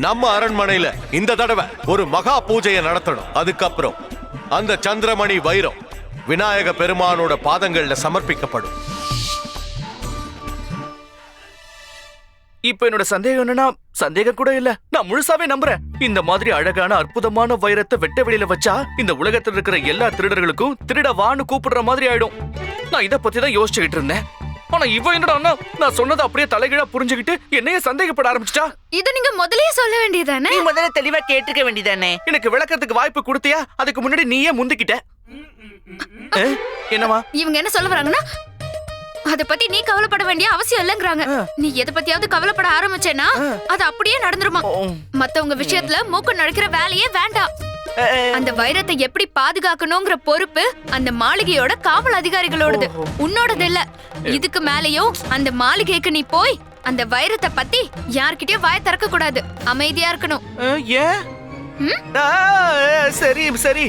நம்ம அரண்மனையில இந்த தடவை ஒரு மகா பூஜையை நடத்தணும். அதுக்கப்புறம் அந்த சந்திரமணி வைரம் விநாயக பெருமானோட பாதங்கள்ல சமர்ப்பிக்கப்படும். இப்ப என்னோட சந்தேகம் என்னன்னா, சந்தேகம் கூட இல்ல, நான் முழுசாவே நம்புறேன். இந்த மாதிரி அழகான அற்புதமான வைரத்தை வெட்ட வெளியில வச்சா இந்த உலகத்துல இருக்கிற எல்லா திருடர்களுக்கும் திருடவான்னு கூப்பிடுற மாதிரி ஆயிடும். நான் இத பத்தி தான் யோசிச்சுக்கிட்டு இருந்தேன். ஆனா இவ என்னடா நான் சொன்னதை அப்படியே தலைகீழா புரிஞ்சுக்கிட்டு என்னைய சந்தேகப்பட ஆரம்பிச்சிட்டா. இத நீங்க முதல்லயே சொல்ல வேண்டியதானே? நீ முதல்ல தெளிவா கேட்டுக்க வேண்டியதானே? எனக்கு விளக்கறதுக்கு வாய்ப்பு கொடுத்தியா? அதுக்கு முன்னாடி நீயே முந்திக்கிட்ட. என்னமா இவங்க என்ன சொல்ல வராங்கன்னா, அத பத்தி நீ கவலைப்பட வேண்டிய அவசியம் இல்லங்கறாங்க. நீ எதை பத்தியாவது கவலைப்பட ஆரம்பிச்சேனா அது அப்படியே நடந்துருமா. மத்தவங்க விஷயத்துல மூக்கு நடிக்கிற வேலையே வேண்டாம். அந்த வைரத்தை எப்படி பாதுகாக்கணும்ங்கற பொறுப்பு அந்த மாளிகையோட காவல் அதிகாரிகளோடது, உன்னோடது இல்ல. இதுக்கு மேலயும் அந்த மாளிகைக்கு நீ போய் அந்த வைரத்தை பத்தி யார்கிட்டயும் வாய திறக்க கூடாது, அமைதியா இருக்கணும். சரி சரி.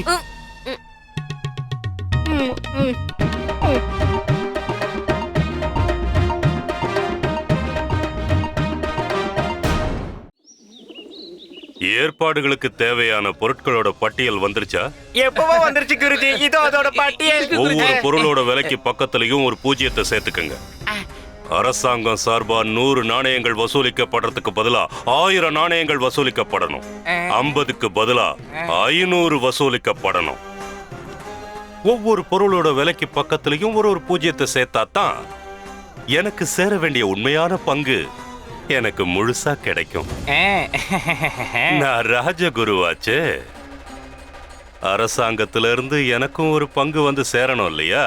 ஏற்பாடுகளுக்கு தேவையான பொருட்களோட பட்டியல் வந்துருச்சா? எப்பவோ வந்துருச்சு குருஜி, இதோ அதோட பட்டியல். ஒவ்வொரு பொருளோட விலைக்கு பக்கத்துலயும் ஒரு பூஜ்ஜியத்தை சேர்த்துக்கங்க. அரசாங்கம் சார்பா 100 நாணயங்கள் வசூலிக்கப்படுறதுக்கு பதிலா 1000 நாணயங்கள் வசூலிக்கப்படணும். 50க்கு பதிலா 500 வசூலிக்கப்படணும். ஒவ்வொரு பொருளோட விலைக்கு பக்கத்துலயும் ஒரு பூஜ்ஜியத்தை சேர்த்தாதான் எனக்கு சேர வேண்டிய உண்மையான பங்கு எனக்கு முழுசா கிடைக்கும். நான் ராஜகுருவாச்சே, அரசாங்கத்தில இருந்து எனக்கும் ஒரு பங்கு வந்து சேரணும் இல்லையா?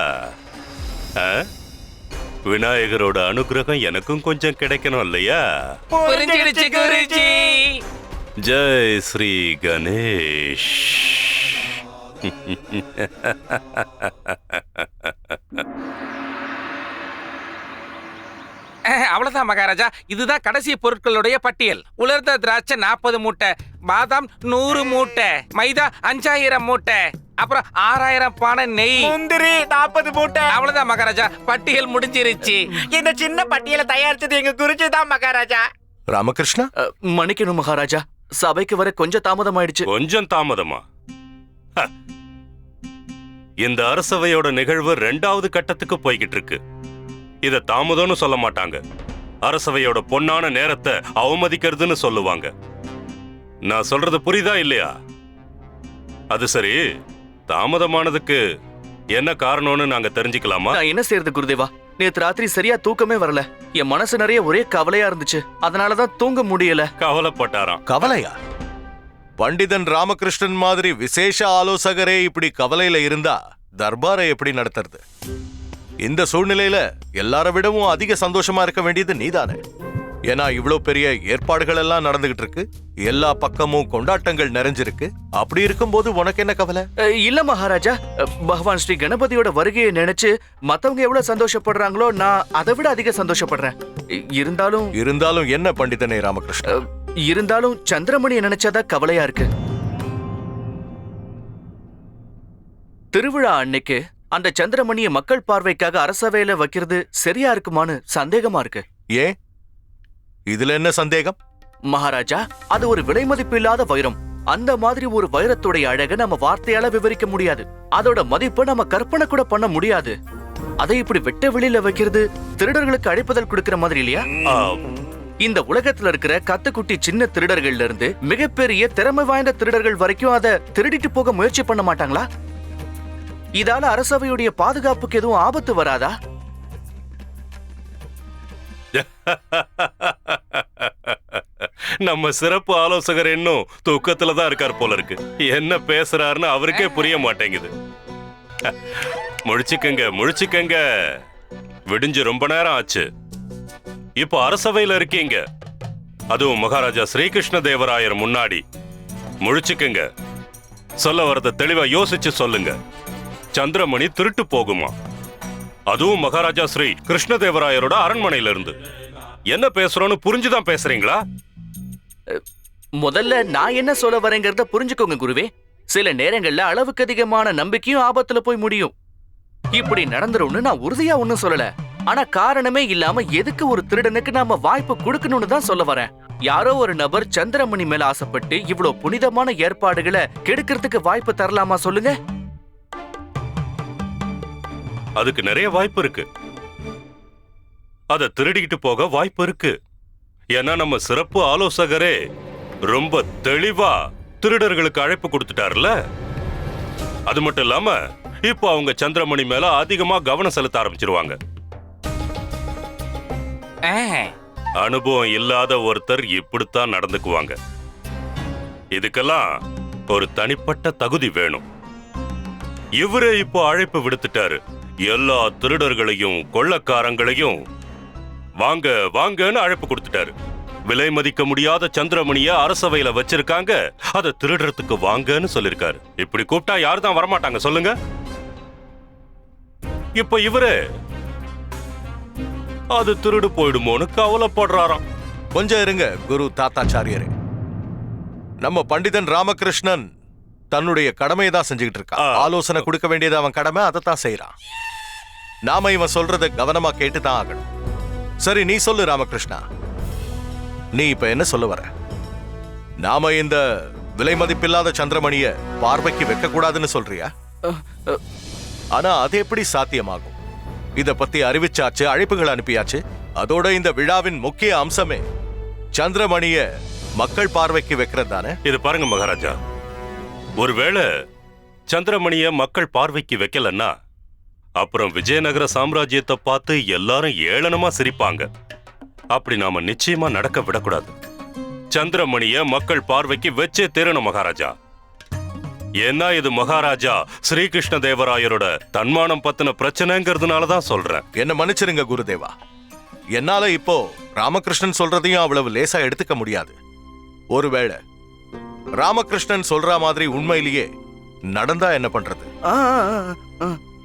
விநாயகரோட அனுகிரகம் எனக்கும் கொஞ்சம் கிடைக்கணும் இல்லையா? ஜெய் ஸ்ரீ கணேஷ். அவ்வளவுதான் மகாராஜா, இதுதான் கடைசி பொருட்களுடைய பட்டியல். உலர்ந்த திராட்சை 40 மூட்டை, பாதாம் 100 மூட்டை, மைதா 5000 மூட்டை, அப்புறம் 6000 பானை நெய், முந்திரி 40 மூட்டை. அவ்வளவுதான் மகாராஜா, பட்டியல் முடிஞ்சிருச்சு. இந்த சின்ன பட்டியலை தயாரிச்சது எங்க குருஜி தான் மகாராஜா. ராமகிருஷ்ணா, மன்னிக்கணும் மகாராஜா, சபைக்கு வர கொஞ்சம் தாமதம் ஆயிடுச்சு. கொஞ்சம் தாமதமா? இந்த அரசவையோட நிகழ்வு 2வது கட்டத்துக்கு போய்கிட்டு இருக்கு. இத தாமதம்னு சொல்ல மாட்டாங்க, அரசவையோட பொன்னான நேரத்தை அவமதிக்கிறதுன்னு சொல்லுவாங்க. நான் சொல்றது புரியுதா இல்லையா? அது சரி, தாமதமானதுக்கு என்ன காரணம்னு நாங்க தெரிஞ்சுக்கலாமா? நான் என்ன செய்யறது குருதேவா? நேத்து ராத்திரி சரியா தூக்கமே வரல. என் மனசு நிறைய ஒரே கவலையா இருந்துச்சு. அதனாலதான் தூங்க முடியல. கவலைப்பட்டாராம். கவலையா? பண்டிதன் ராமகிருஷ்ணன் மாதிரி விசேஷ ஆலோசகரே இப்படி கவலையில இருந்தா தர்பாரை எப்படி நடத்துறது? இந்த சூழ்நிலையில எல்லாரை விடவும் அதிக சந்தோஷமா இருக்க வேண்டியது நீதானே. ஏன்னா இவ்வளவு பெரிய ஏற்பாடுகள் எல்லாம் நடந்துகிட்டு இருக்கு, எல்லா பக்கமும் கொண்டாட்டங்கள் நிறைஞ்சிருக்கு. அப்படி இருக்கும்போது உனக்கு என்ன கவலை? இல்ல மகாராஜா, பகவான் ஸ்ரீ கணபதியோட வருகையை நினைச்சு மத்தவங்க எவ்வளவு சந்தோஷப்படுறாங்களோ நான் அதை விட அதிக சந்தோஷப்படுறேன். இருந்தாலும் என்ன பண்டிதனே ராமகிருஷ்ணன்? இருந்தாலும் சந்திரமணியை நினைச்சாதான் கவலையா இருக்கு. திருவிழா அன்னைக்கு அந்த சந்திரமணியை மக்கள் பார்வைக்காக அரசவையில வைக்கிறது சரியா இருக்குமான்னு சந்தேகமா இருக்கு. ஏன், இதுல என்ன சந்தேகம்? மகாராஜா, அது ஒரு விலை மதிப்பு இல்லாத வைரம். அந்த மாதிரி ஒரு வைரத்துடைய அழகை நம்ம வார்த்தையால விவரிக்க முடியாது. அதோட மதிப்பை நம்ம கற்பனை கூட பண்ண முடியாது. அதை இப்படி வெட்ட வெளியில வைக்கிறது திருடர்களுக்கு அழைப்புதல் கொடுக்கிற மாதிரி இல்லையா? இந்த உலகத்துல இருக்கிற கத்துக்குட்டி சின்ன திருடர்கள்ல இருந்து மிகப்பெரிய திறமை வாய்ந்த திருடர்கள் வரைக்கும் அதை திருடிட்டு போக முயற்சி பண்ண மாட்டாங்களா? இதால அரசவையுடைய பாதுகாப்புக்கு எதுவும் ஆபத்து வராதா? நம்ம சிறப்பு ஆலோசகர் இன்னும் தூக்கத்துல தான் இருக்கார் போல இருக்கு. என்ன பேசுறாருன்னு அவருக்கே புரிய மாட்டேங்குது. முழிச்சுக்கங்க. விடிஞ்சு ரொம்ப நேரம் ஆச்சு. இப்போ அரசவையில இருக்கீங்க, அதுவும் மகாராஜா ஸ்ரீகிருஷ்ண தேவராயர் முன்னாடி. முழிச்சுக்கங்க. சொல்ல வரத தெளிவா யோசிச்சு சொல்லுங்க. சந்திரமணி திருட்டு போகுமா? அதுவும் மகாராஜா ஸ்ரீ கிருஷ்ணதேவராயரோட அரண்மனையில இருந்து. என்ன பேசுறோன்னு புரிஞ்சுதான் பேசுறீங்களா? முதல்ல நான் என்ன சொல்ல வரேங்கிறத புரிஞ்சுக்கோங்க குருவே. சில நேரங்கள்ல அளவுக்கு அதிகமான நம்பிக்கையும் ஆபத்துல போய் முடியும். இப்படி நடந்துரும்னு நான் உறுதியா ஒண்ணும் சொல்லல. ஆனா காரணமே இல்லாம எதுக்கு ஒரு திருடனுக்கு நாம வாய்ப்பு கொடுக்கணும்னு தான் சொல்ல வரேன். யாரோ ஒரு நபர் சந்திரமணி மேல ஆசைப்பட்டு இவ்வளவு புனிதமான ஏற்பாடுகளை கெடுக்கிறதுக்கு வாய்ப்பு தரலாமா சொல்லுங்க? அதுக்கு நிறைய வாய்ப்பு இருக்கு. அதை திருடிக்கிட்டு போக வாய்ப்பு இருக்கு. ஏன்னா நம்ம சிறப்பு ஆலோசகரே ரொம்ப தெளிவா திருடர்களுக்கு அழைப்பு கொடுத்துட்டாருல. அது மட்டும் இல்லாம இப்போ அவங்க சந்திரமணி மேல அதிகமா கவனம் செலுத்த ஆரம்பிச்சிருவாங்க. அனுபவம் இல்லாத ஒருத்தர் இப்படித்தான் நடந்துக்குவாங்க. இதுக்கெல்லாம் ஒரு தனிப்பட்ட தகுதி வேணும். இவரே இப்போ அழைப்பு விடுத்துட்டாரு. எல்லா திருடர்களையும் கொள்ளக்காரங்களையும் வாங்க வாங்கன்னு அழைப்பு கொடுத்துட்டாரு. விலை மதிக்க முடியாத சந்திரமணிய அரசவையில வச்சிருக்காங்க, அதை திருடுறதுக்கு வாங்கன்னு சொல்லிருக்காரு. இப்படி கூப்பிட்டா யாரு தான் வரமாட்டாங்க சொல்லுங்க? இப்ப இவரு அது திருடு போயிடுமோன்னு கவலைப்படுறாராம். கொஞ்சம் இருங்க குரு தாத்தாச்சாரியரே. நம்ம பண்டிதன் ராமகிருஷ்ணன் தன்னுடைய கடமையை தான் செஞ்சுக்கிட்டு இருக்கான். ஆலோசனை கொடுக்க வேண்டியது அவன் கடமை, அதைத்தான் செய்யறான். நாம இவன் சொல்றத கவனமா கேட்டுதான் ஆகணும். சரி, நீ சொல்லு ராமகிருஷ்ணா, நீ இப்ப என்ன சொல்ல வர? நாம இந்த விலை மதிப்பில்லாத சந்திரமணிய பார்வைக்கு வைக்க கூடாதுன்னு சொல்றியா? ஆனா அது எப்படி சாத்தியமாகும்? இத பத்தி அறிவிச்சாச்சு, அழைப்புகள் அனுப்பியாச்சு. அதோட இந்த விழாவின் முக்கிய அம்சமே சந்திரமணிய மக்கள் பார்வைக்கு வைக்கிறது தானே. இது பாருங்க மகாராஜா, ஒருவேளை சந்திரமணிய மக்கள் பார்வைக்கு வைக்கலன்னா அப்புறம் விஜயநகர சாம்ராஜ்யத்தை பார்த்து எல்லாரும் ஏளனமா சிரிப்பாங்க. அப்படி நாம நிச்சயமா நடக்க விடக்கூடாது. சந்திரமணிய மக்கள் பார்வைக்கு வச்சே தீரணும் மகாராஜா. ஏன்னா இது மகாராஜா ஸ்ரீகிருஷ்ண தேவராயரோட தன்மானம் பத்தின பிரச்சனைங்கிறதுனாலதான் சொல்றேன். என்ன மன்னிச்சிருங்க குருதேவா. என்னால இப்போ ராமகிருஷ்ணன் சொல்றதையும் அவ்வளவு லேசா எடுத்துக்க முடியாது. ஒருவேளை ராமகிருஷ்ணன் சொல்ற மாதிரி உண்மையிலேயே நடந்தா என்ன பண்றது?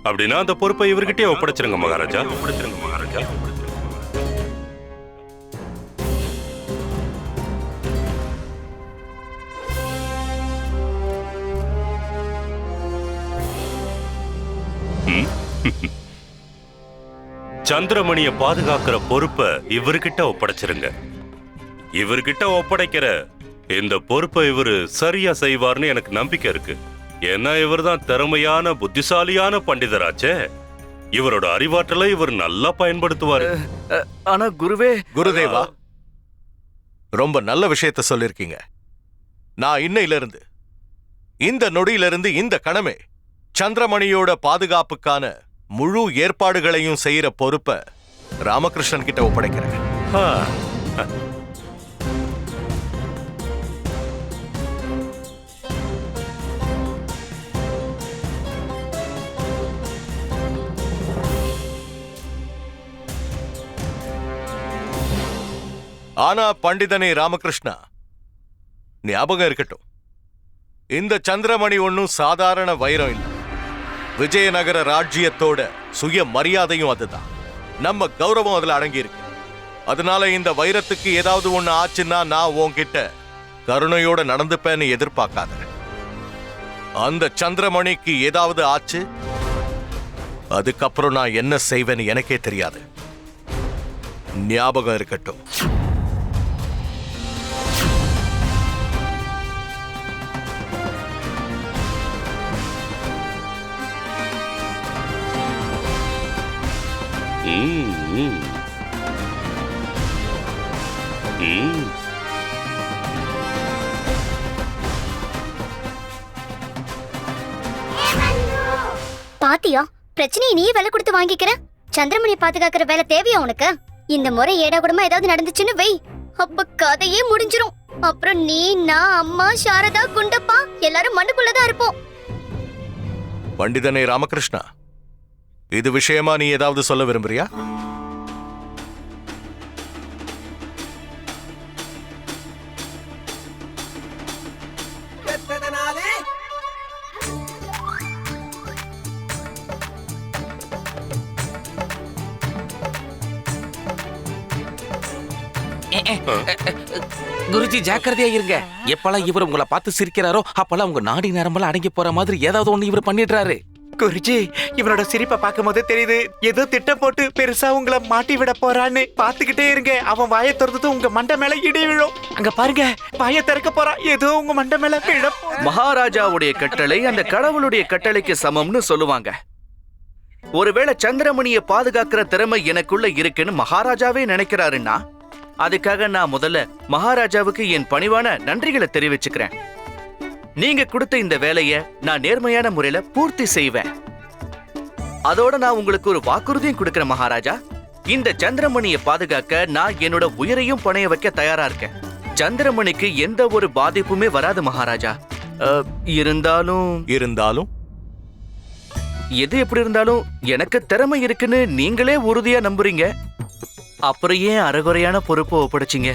அப்படின்னா அந்த பொறுப்பை இவர்கிட்டயே ஒப்படைச்சிருங்க மகாராஜா. சந்திரமணிய பாதுகாக்கிற பொறுப்பை இவர்கிட்ட ஒப்படைச்சிருங்க. இவர்கிட்ட ஒப்படைக்கிற இந்த பொறுப்பை இவரு சரியா செய்வார்னு எனக்கு நம்பிக்கை இருக்கு. ஏன்னா இவர் தான் திறமையான புத்திசாலியான பண்டிதராச்சே. இவரோட அறிவாற்றலை இவர் நல்லா பயன்படுத்துவாரு. ஆனா குருவே. குருதேவா, ரொம்ப நல்ல விஷயத்த சொல்லிருக்கீங்க. நான் இன்னையிலிருந்து, இந்த நொடியிலிருந்து, இந்த கணமே சந்திரமணியோட பாதுகாப்புக்கான முழு ஏற்பாடுகளையும் செய்யற பொறுப்பை ராமகிருஷ்ணன் கிட்ட ஒப்படைக்கிறேன். ஆனா பண்டிதனே ராமகிருஷ்ணா, ஞாபகம் இருக்கட்டும், இந்த சந்திரமணி ஒன்னும் சாதாரண வைரம் இல்லை. விஜயநகர ராஜ்யத்தோட சுய மரியாதையும் அதுதான். நம்ம கௌரவம் அதுல அடங்கி இருக்கு. அதனால இந்த வைரத்துக்கு ஏதாவது ஒண்ணு ஆச்சுன்னா நான் உன்கிட்ட கருணையோட நடந்துப்பேன்னு எதிர்பார்க்காத. அந்த சந்திரமணிக்கு ஏதாவது ஆச்சு, அதுக்கப்புறம் நான் என்ன செய்வேன்னு எனக்கே தெரியாது. ஞாபகம் இருக்கட்டும். பாத்தியா, பிரச்சனையை நீ வேலை கொடுத்து வாங்கிக்கிற. சந்திரமணி பாதுகாக்கிற வேலை தேவையா உனக்கு? இந்த முறை ஏடா கூடமா ஏதாவது நடந்துச்சுன்னு வை, அப்ப கதையே முடிஞ்சிரும். அப்புறம் நீ, நான், அம்மா, சாரதா, குண்டப்பா எல்லாரும் மண்ணுக்குள்ளதான் இருப்போம். பண்டிதனே ராமகிருஷ்ணா, இது விஷயமா நீ ஏதாவது சொல்ல விரும்புறியா? குருஜி ஜாக்கிரதையா இருங்க. எப்பெல்லாம் இவர் உங்களை பார்த்து சிரிக்கிறாரோ அப்பெல்லாம் உங்க நாடி நரம்பெல்லாம் அடங்கி போற மாதிரி ஏதாவது ஒண்ணு இவர் பண்ணிடுறாரு. குருஜி, இவரோட சிரிப்பை பார்க்கும் போது தெரியுது ஏதோ திட்டம் போட்டு பெருசா உங்களை மாட்டி விட போறான்னு. பாத்துக்கிட்டே இருங்க, அவன் வாயை திறந்து உங்க மண்டை மேல இடி விழும். அங்க பாருங்க, வாயை திறக்க போறான், ஏதோ உங்க மண்டை மேல விழ. மகாராஜாவுடைய கட்டளை அந்த கடவுளுடைய கட்டளைக்கு சமம்னு சொல்லுவாங்க. ஒருவேளை சந்திரமணியை பாதுகாக்கிற திறமை எனக்குள்ள இருக்குன்னு மகாராஜாவே நினைக்கிறாருன்னா அதுக்காக நான் முதல்ல மகாராஜாவுக்கு என் பணிவான நன்றிகளை தெரிவிச்சுக்கிறேன். நீங்க கொடுத்த இந்த வேலையை நான் நேர்மையான முறையில பூர்த்தி செய்வேன். அதோட நான் உங்களுக்கு ஒரு வாக்குறுதியும் கொடுக்கிறேன் மகாராஜா. இந்த சந்திரமணியை பாதுகாக்க நான் என்னோட உயிரையும் பணைய வைக்க தயாரா இருக்கேன். சந்திரமணிக்கு எந்த ஒரு பாதிப்புமே வராது மகாராஜா. இருந்தாலும் எது எப்படி இருந்தாலும் எனக்கு திறமை இருக்குன்னு நீங்களே உறுதியா நம்புறீங்க. அப்புறம் ஏன் அரைகுறையான பொறுப்பை ஒப்படைச்சிங்க?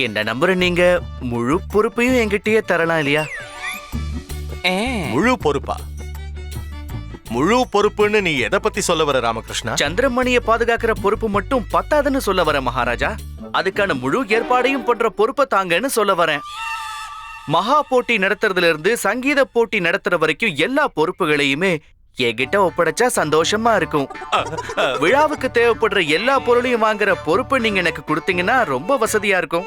என்ன நம்புற நீங்க முழு பொறுப்பையும் என்கிட்டயே தரலாம் இல்லையா? முழு பொறுப்பா? முழு பொறுப்புன்னு நீ எதை பத்தி சொல்ல வர ராமகிருஷ்ணா? சந்திரமணியை பாதுகாக்கிற பொறுப்பு மட்டும் பத்தாதுன்னு சொல்ல வர மகாராஜா. அதுக்கான முழு ஏற்பாடையும் பண்ற பொறுப்பை தாங்கன்னு சொல்ல வரேன். மகா போட்டி நடத்துறதுல இருந்து சங்கீத போட்டி நடத்துற வரைக்கும் எல்லா பொறுப்புகளையுமே என்கிட்ட ஒப்படைச்சா சந்தோஷமா இருக்கும். விழாவுக்கு தேவைப்படுற எல்லா பொருளையும் வாங்குற பொறுப்பு நீங்க எனக்கு கொடுத்தீங்கன்னா ரொம்ப வசதியா இருக்கும்.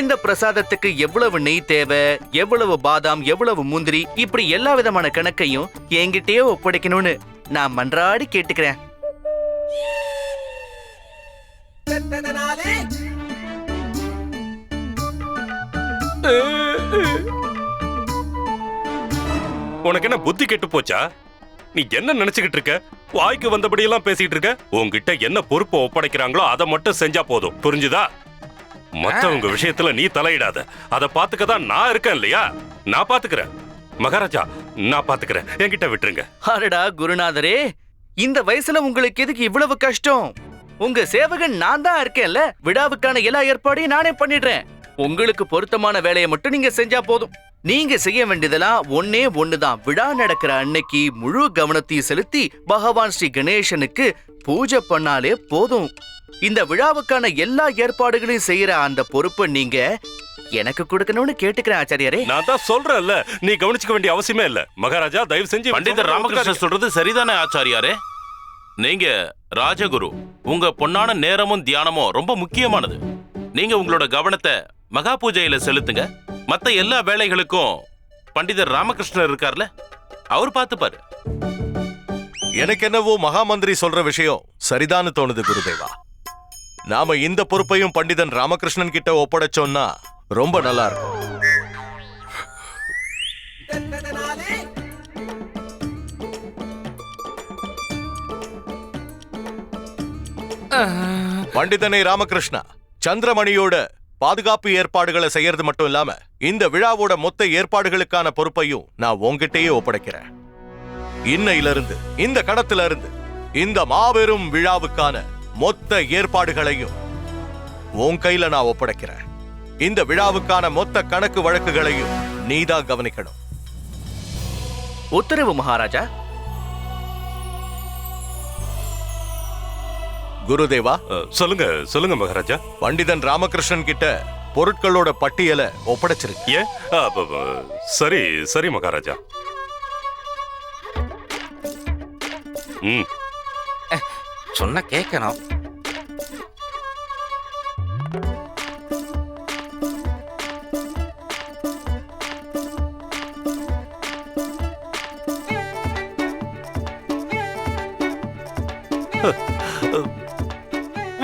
இந்த பிரசாதத்துக்கு எவ்வளவு நெய் தேவை, எவ்வளவு பாதாம், எவ்வளவு முந்திரி, இப்படி எல்லா விதமான கணக்கையும் என்கிட்டயே ஒப்படைக்கணும்னு நான் மன்றாடி கேட்டுக்கிறேன். உனக்கு என்ன புத்தி கெட்டு போச்சா? நீ என்ன நினைச்சுக்கிட்டு இருக்க? வாய்க்கு வந்தபடி எல்லாம் பேசிட்டு இருக்க. உன்கிட்ட என்ன பொறுப்பை ஒப்படைக்கிறாங்களோ அதை மட்டும் செஞ்சா போதும், புரிஞ்சுதா? மத்தவங்க விஷயத்துல நீ தலையிடாத. அதை பாத்துக்கதான் நான் இருக்கேன் இல்லையா? நான் பாத்துக்கிறேன் மகாராஜா, நான் பாத்துக்கிறேன். என்கிட்ட விட்டுருங்க. அடடா குருநாதரே, இந்த வயசுல உங்களுக்கு எதுக்கு இவ்வளவு கஷ்டம்? உங்க சேவகன் நான் தான் இருக்கேன்ல. விழாவுக்கான எல்லா ஏற்பாடையும் நானே பண்ணிடுறேன். உங்களுக்கு பொருத்தமான வேலையை மட்டும் நீங்க செஞ்சா போதும். நீங்க செய்ய வேண்டியதெல்லாம் ஒன்னே ஒண்ணுதான். விழா நடக்கிற அன்னைக்கு முழு கவனத்தையும் செலுத்தி பகவான் ஸ்ரீ கணேசனுக்கு பூஜை பண்ணாலே போதும். இந்த விழாவுக்கான எல்லா ஏற்பாடுகளையும் செய்யற அந்த பொறுப்பை நீங்க எனக்கு கொடுக்கணும்னு கேட்டுக்கிறேன் ஆச்சாரியாரே. நான் தான் சொல்றேன்ல, நீ கவனிச்சுக்க வேண்டிய அவசியமே இல்ல. மகாராஜா தயவு செஞ்சு பண்டிதர் ராமகிருஷ்ணன் சொல்றது சரிதானே ஆச்சாரியாரே? நீங்க ராஜகுரு, உங்க பொன்னான நேரமும் தியானமும் ரொம்ப முக்கியமானது. நீங்க உங்களோட கவனத்தை மகா பூஜையில செலுத்துங்க. மத்த எல்லா வேலைகளுக்கும் பண்டிதர் ராமகிருஷ்ணர் இருக்கார்ல, அவர் பார்த்துப்பாரு. எனக்கு என்னவோ மகாமந்திரி சொல்ற விஷயம் சரிதான்னு தோணுது குருதேவா. நாம இந்த பொறுப்பையும் பண்டிதன் ராமகிருஷ்ணன் கிட்ட ஒப்படைச்சோம்னா ரொம்ப நல்லா இருக்கும். பண்டிதனை ராமகிருஷ்ணா, சந்திரமணியோட பாதுகாப்பு ஏற்பாடுகளை செய்யறது மட்டும் இல்லாம இந்த விழாவோட மொத்த ஏற்பாடுகளுக்கான பொறுப்பையும் நான் உங்ககிட்டயே ஒப்படைக்கிறேன். இன்னையிலிருந்து இந்த கடத்துல இருந்து இந்த மாபெரும் விழாவுக்கான மொத்த ஏற்பாடுகளையும் உன் கையில நான் ஒப்படைக்கிறேன். இந்த விழாவுக்கான மொத்த கணக்கு வழக்குகளையும் நீதான் கவனிக்கணும். உத்தரவு மகாராஜா. குருதேவா, சொல்லுங்க சொல்லுங்க மகாராஜா. பண்டிதன் ராமகிருஷ்ணன் கிட்ட பொருட்களோட பட்டியலை ஒப்படைச்சிருக்கு. சரி சரி மகாராஜா. சொன்ன கேட்கணும்.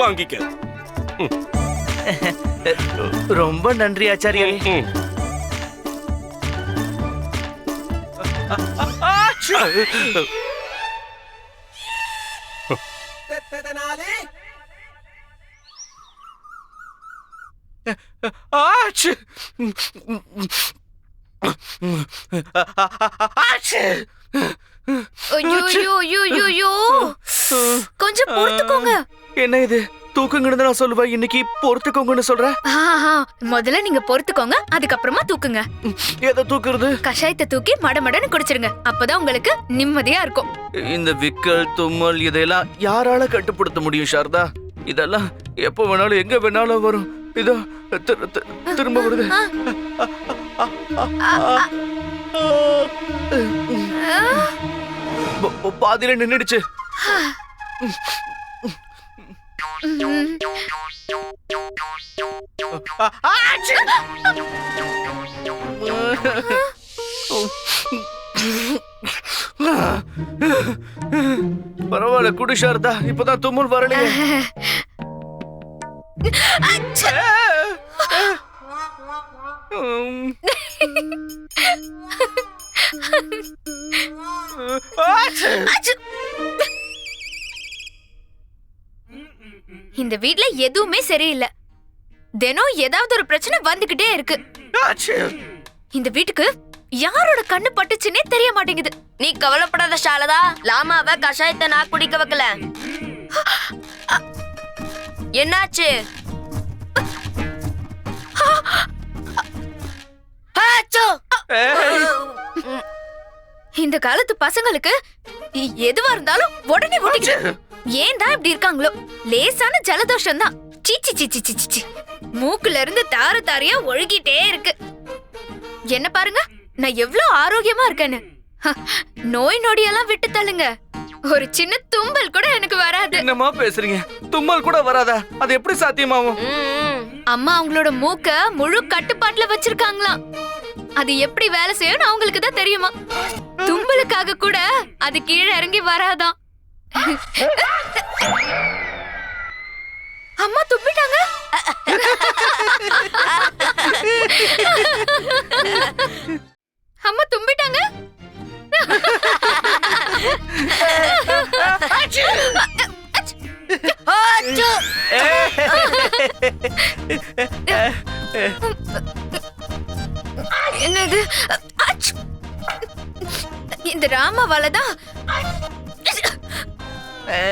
வாங்கிக்க. ரொம்ப நன்றி ஆச்சாரியரே. கொஞ்சம் பொறுத்துக்கோங்க. என்ன இது தூக்குங்கன்னு நான் சொல்லுவேன், இன்னைக்கு பொறுத்துக்கோங்கன்னு சொல்றேன். முதல்ல நீங்க பொறுத்துக்கோங்க, அதுக்கப்புறமா தூக்குங்க. எதை தூக்குறது? கஷாயத்தை தூக்கி மடமடன்னு குடிச்சிருங்க, அப்பதான் உங்களுக்கு நிம்மதியா இருக்கும். இந்த விக்கல் தும்மல் இதெல்லாம் யாரால கட்டுப்படுத்த முடியும் சாரதா? இதெல்லாம் எப்ப வேணாலும் எங்க வேணாலும் வரும். இதோ திரும்ப வருது. பாதியில நின்னுடுச்சு. பரவாயில்ல குடி சாரதா, இப்பதான் தும்மல் வரலையே. இந்த வீட்ல எதுவுமே சரியில்லை. தினம் ஏதாவது ஒரு பிரச்சனை வந்துகிட்டே இருக்கு. இந்த வீட்டுக்கு யாரோட கண்ணு பட்டுச்சுன்னே தெரிய மாட்டேங்குது. நீ கவலைப்படாத சாரதா, லாமாவ கஷாயத்தை நான் குடிக்க வைக்கல. என்னாச்சு? இந்த காலத்து பசங்களுக்கு எதுவா இருந்தாலும் உடனே ஒட்டிக்கிட்டு ஏன் தான் இப்படி இருக்காங்களோ. லேசான ஜலதோஷம் தான். சீச்சி சீச்சி சீச்சி, மூக்குல இருந்து தார தாரையா ஒழுகிட்டே இருக்கு. என்ன பாருங்க, நான் எவ்வளவு ஆரோக்கியமா இருக்கேன்னு. நோய் நொடியெல்லாம் விட்டு தள்ளுங்க, ஒரு சின்ன தும்மல் கூட எனக்கு வராது. என்னமா பேசுறீங்க? தும்மல் கூட வராதா? அது எப்படி சாத்தியமாகும்? அம்மா அவங்களோட மூக்க முழு கட்டுப்பாட்டுல வச்சிருக்காங்களாம். அது எப்படி வேலை செய்யும் அவங்களுக்கு தான் தெரியுமா. தும்பலுக்காக கூட அது கீழே இறங்கி வராதான். அம்மா தும்பிட்டாங்க. அம்மா தும்பிட்டாங்க. என்னது? இந்த ராமாவாலதான்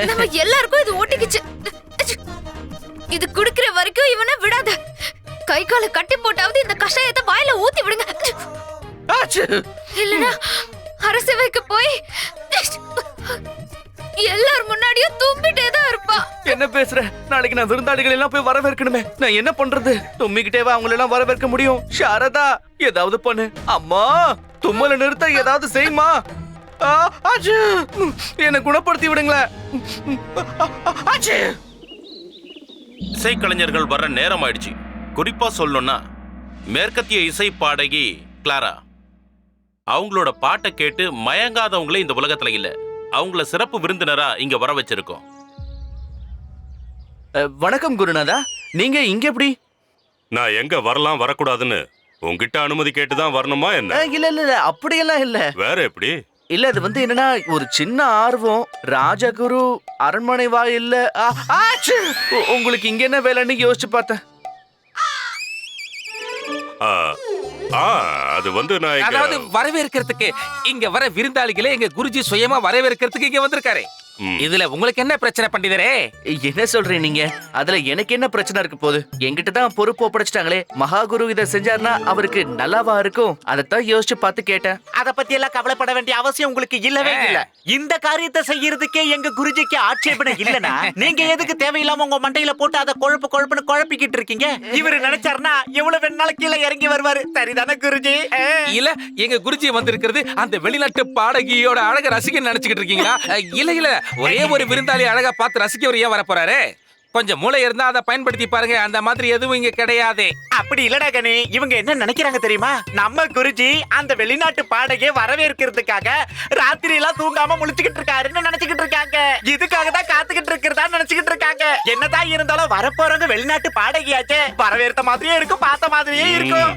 நம்ம எல்லாருக்கும் இது ஓட்டிக்கிச்சு. இது குடுக்கிற வரைக்கும் இவனை விடாத. கை காலை கட்டி போட்டாவது இந்த கஷாயத்தை வாயில ஊத்தி விடுங்க. இல்லனா அரசவைக்கு போய் எல்லாரும் முன்னாடியும் தும்பிட்டே தான் இருப்பா. என்ன பேசுற? நாளைக்கு நான் விருந்தாளிகள் எல்லாம் போய் வரவேற்கணுமே, நான் என்ன பண்றது? தும்மிக்கிட்டேவா அவங்கள எல்லாம் வரவேற்க முடியும்? சாரதா, ஏதாவது பண்ணு. அம்மா, தும்மல நிறுத்த ஏதாவது செய்யுமா? என்ன குணப்படுத்தி விடுங்களேன். இசைக்கலைஞர்கள் வர்ற நேரம் ஆயிடுச்சு. குறிப்பா சொல்லணும்னா மேற்கத்திய இசை பாடகி கிளாரா. அவங்களோட பாட்டை கேட்டு மயங்காதவங்களே இந்த உலகத்துல இல்ல. அவங்கள சிறப்பு விருந்தினரா இங்க வர வச்சிருக்கோம். வணக்கம் குருநாதா, நீங்க இங்க எப்படி? நான் எங்க வரலாம் வரக்கூடாதுன்னு உங்ககிட்ட அனுமதி கேட்டுதான் வரணுமா என்ன? இல்ல இல்ல இல்ல, அப்படியெல்லாம் இல்ல. வேற எப்படி? இல்ல, அது வந்து என்னன்னா ஒரு சின்ன ஆர்வம். ராஜகுரு அரண்மனை வாயில்ல உங்களுக்கு இங்க என்ன வேலைன்னு யோசிச்சு பார்த்தேன். அது வந்து நான் அதாவது வரவேற்கிறதுக்கு இங்க வர விருந்தாளிகளே எங்க குருஜி சுயமா வரவேற்கிறதுக்கு இங்க வந்திருக்காரு. இதுல உங்களுக்கு என்ன பிரச்சனை பண்டிதரே? என்ன சொல்றீங்க நீங்க? அதுல எனக்கு என்ன பிரச்சனை இருக்கு போகுது? என்கிட்ட தான் பொறுப்பு ஒப்படைச்சிட்டாங்களே. மகாகுரு இதை செஞ்சாருன்னா அவருக்கு நல்லாவா இருக்கும்? அதைத்தான் யோசிச்சு பார்த்து கேட்டேன். அத பத்தி எல்லாம் கவலைப்பட வேண்டிய அவசியம் உங்களுக்கு இல்லவே இல்ல. இந்த காரியத்தை செய்யறதுக்கே எங்க குருஜிக்கு ஆட்சேபனை இல்லனா நீங்க எதுக்கு தேவையில்லாம உங்க மண்டையில போட்டு அதை குழப்புன்னு குழப்பிக்கிட்டு இருக்கீங்க? இவரு நினைச்சாருன்னா எவ்வளவு வேணாலும் கீழே இறங்கி வருவாரு. சரிதானே குருஜி? இல்ல, எங்க குருஜி வந்திருக்கிறது அந்த வெளிநாட்டு பாடகியோட அழக ரசிகன் நினைச்சுக்கிட்டு இருக்கீங்களா? இல்ல, ஒரே ஒரு விருந்தாளி அழகா பார்த்து ரசிக்க ஏன் வர போறாரு? கொஞ்சம் மூளை இருந்தா அதை பயன்படுத்தி பாருங்க. அந்த மாதிரி எதுவும் இங்க கிடையாது. அப்படி இல்லடா கனி, இவங்க என்ன நினைக்கிறாங்க தெரியுமா? நம்ம குருஜி அந்த வெளிநாட்டு பாடகையை வரவேற்கிறதுக்காக ராத்திரி எல்லாம் தூங்காம முழிச்சுக்கிட்டு இருக்காருன்னு நினைச்சுக்கிட்டு இருக்காங்க. இதுக்காக தான் காத்துக்கிட்டு இருக்கிறதா நினைச்சுக்கிட்டு இருக்காங்க. என்னதான் இருந்தாலும் வரப்போறவங்க வெளிநாட்டு பாடகியாச்சே, வரவேற்ற மாதிரியே இருக்கும், பார்த்த மாதிரியே இருக்கும்.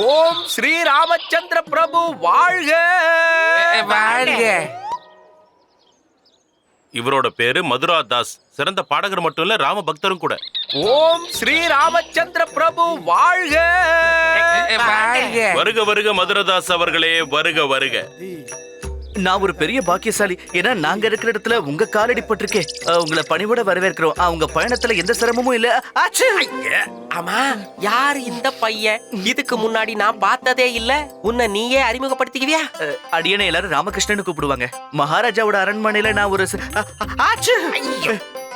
ஓம் ஸ்ரீ ராமச்சந்திர பிரபு வாழ்க வாழ்க. இவரோட பேரு மதுரா தாஸ். சிறந்த பாடகர் மட்டும் இல்ல, ராம பக்தரும் கூட. ஓம் ஸ்ரீ ராமச்சந்திர பிரபு வாழ்க வாழ்க. வருக வருக மதுரதாஸ் அவர்களே, வருக வருக. நான் ஒரு பெரிய பாக்கியசாலி. ஏன்னா நாங்க இருக்கிற இடத்துல உங்க காலடி பட்டிருக்கே. உங்களை பணிவோட வரவேற்கிறோம். உங்க பயணத்துல எந்த சிரமமும் இல்ல. ஆமா, யார் இந்த பையன்? இதுக்கு முன்னாடி நான் பார்த்ததே இல்ல. உன்னை நீயே அறிமுகப்படுத்திக்குவியா? அடியனை எல்லாரும் ராமகிருஷ்ணன் கூப்பிடுவாங்க. மகாராஜாவோட அரண்மனையில நான் ஒரு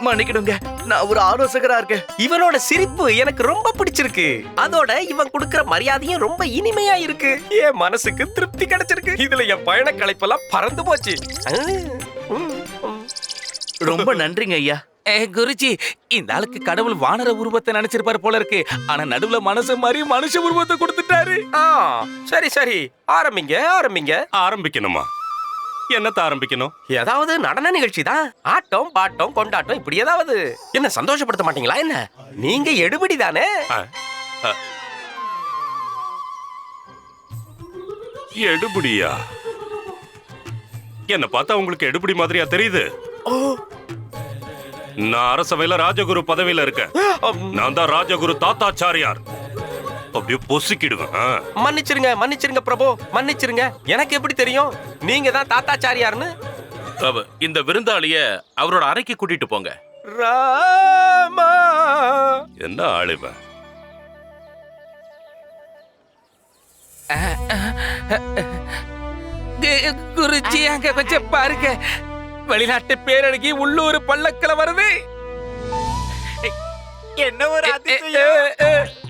மன்னிக்கணுங்க, நான் ஒரு ஆலோசகரா இருக்கேன். இவனோட சிரிப்பு எனக்கு ரொம்ப பிடிச்சிருக்கு. அதோட இவன் கொடுக்கிற மரியாதையும் ரொம்ப இனிமையா இருக்கு. என் மனசுக்கு திருப்தி கிடைச்சிருக்கு. இதுல என் பயண களைப்பெல்லாம் பறந்து போச்சு. ரொம்ப நன்றிங்க ஐயா. குருஜி, இந்த ஆளுக்கு கடவுள் வானர உருவத்தை நினைச்சிருப்பாரு போல இருக்கு. ஆனா நடுவுல மனசு மாதிரி மனுஷ உருவத்தை கொடுத்துட்டாரு. சரி சரி, ஆரம்பிங்க ஆரம்பிங்க. ஆரம்பிக்கணுமா? என்னத்த ஆரம்பிக்கணும்? ஏதாவது நடன நிகழ்ச்சி தான். ஆட்டம் பாட்டம் கொண்டாட்டம் இப்படி ஏதாவது. என்ன சந்தோஷப்படுத்த மாட்டீங்களா என்ன? நீங்க எடுபடி தானே? எடுபடியா? என்ன பார்த்தா உங்களுக்கு எடுபடி மாதிரியா தெரியுது? நான் அரசவையில ராஜகுரு பதவியில இருக்கேன். நான் தான் ராஜகுரு தாத்தாச்சாரியார். அப்படியே பொசுக்கிடுவேன். மன்னிச்சிருங்க மன்னிச்சிருங்க பிரபு, மன்னிச்சிருங்க. எனக்கு எப்படி தெரியும் நீங்க தான் தாத்தாச்சாரியார்னு? இந்த விருந்தாளிய அவரோட அறைக்கு கூட்டிட்டு போங்க. ராமா, என்ன ஆளுவன்? குருஜி, அங்க கொஞ்சம் பாருங்க. வெளிநாட்டு பேரழகி உள்ளூர் பல்லக்கில வருது. என்ன ஒரு அதிசயம்!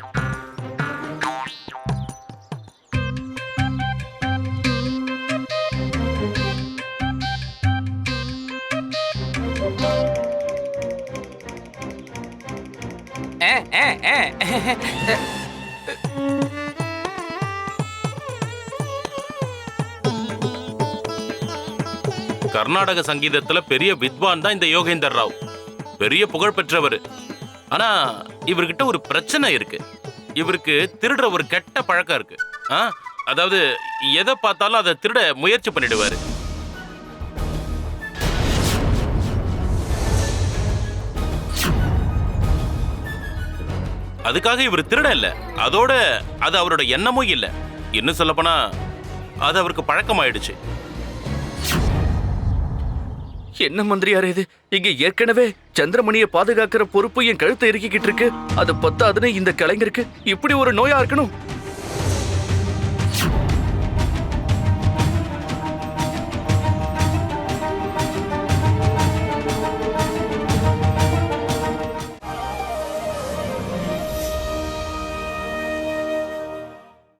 கர்நாடக சங்கீதத்துல பெரிய வித்வான் தான் இந்த யோகேந்தர் ராவ். பெரிய புகழ் பெற்றவர். ஆனா இவர்கிட்ட ஒரு பிரச்சனை இருக்கு. இவருக்கு திருடுற ஒரு கெட்ட பழக்கம் இருக்கு. அதாவது எதை பார்த்தாலும் அதை திருட முயற்சி பண்ணிடுவாரு. அதுக்காக இவர் திருட இல்ல, அதோட அது அவரோட எண்ணமும் இல்ல. இன்னும் சொல்லப்போனா அது அவருக்கு பழக்கமாயிடுச்சு. என்ன மந்திரியாரே இது? இங்க ஏற்கனவே சந்திரமணியை பாதுகாக்கிற பொறுப்பு என் கழுத்தை இறுக்கிக்கிட்டு இருக்கு. அது பத்தாதுன்னு இந்த கலைஞருக்கு இப்படி ஒரு நோயா இருக்கணும்.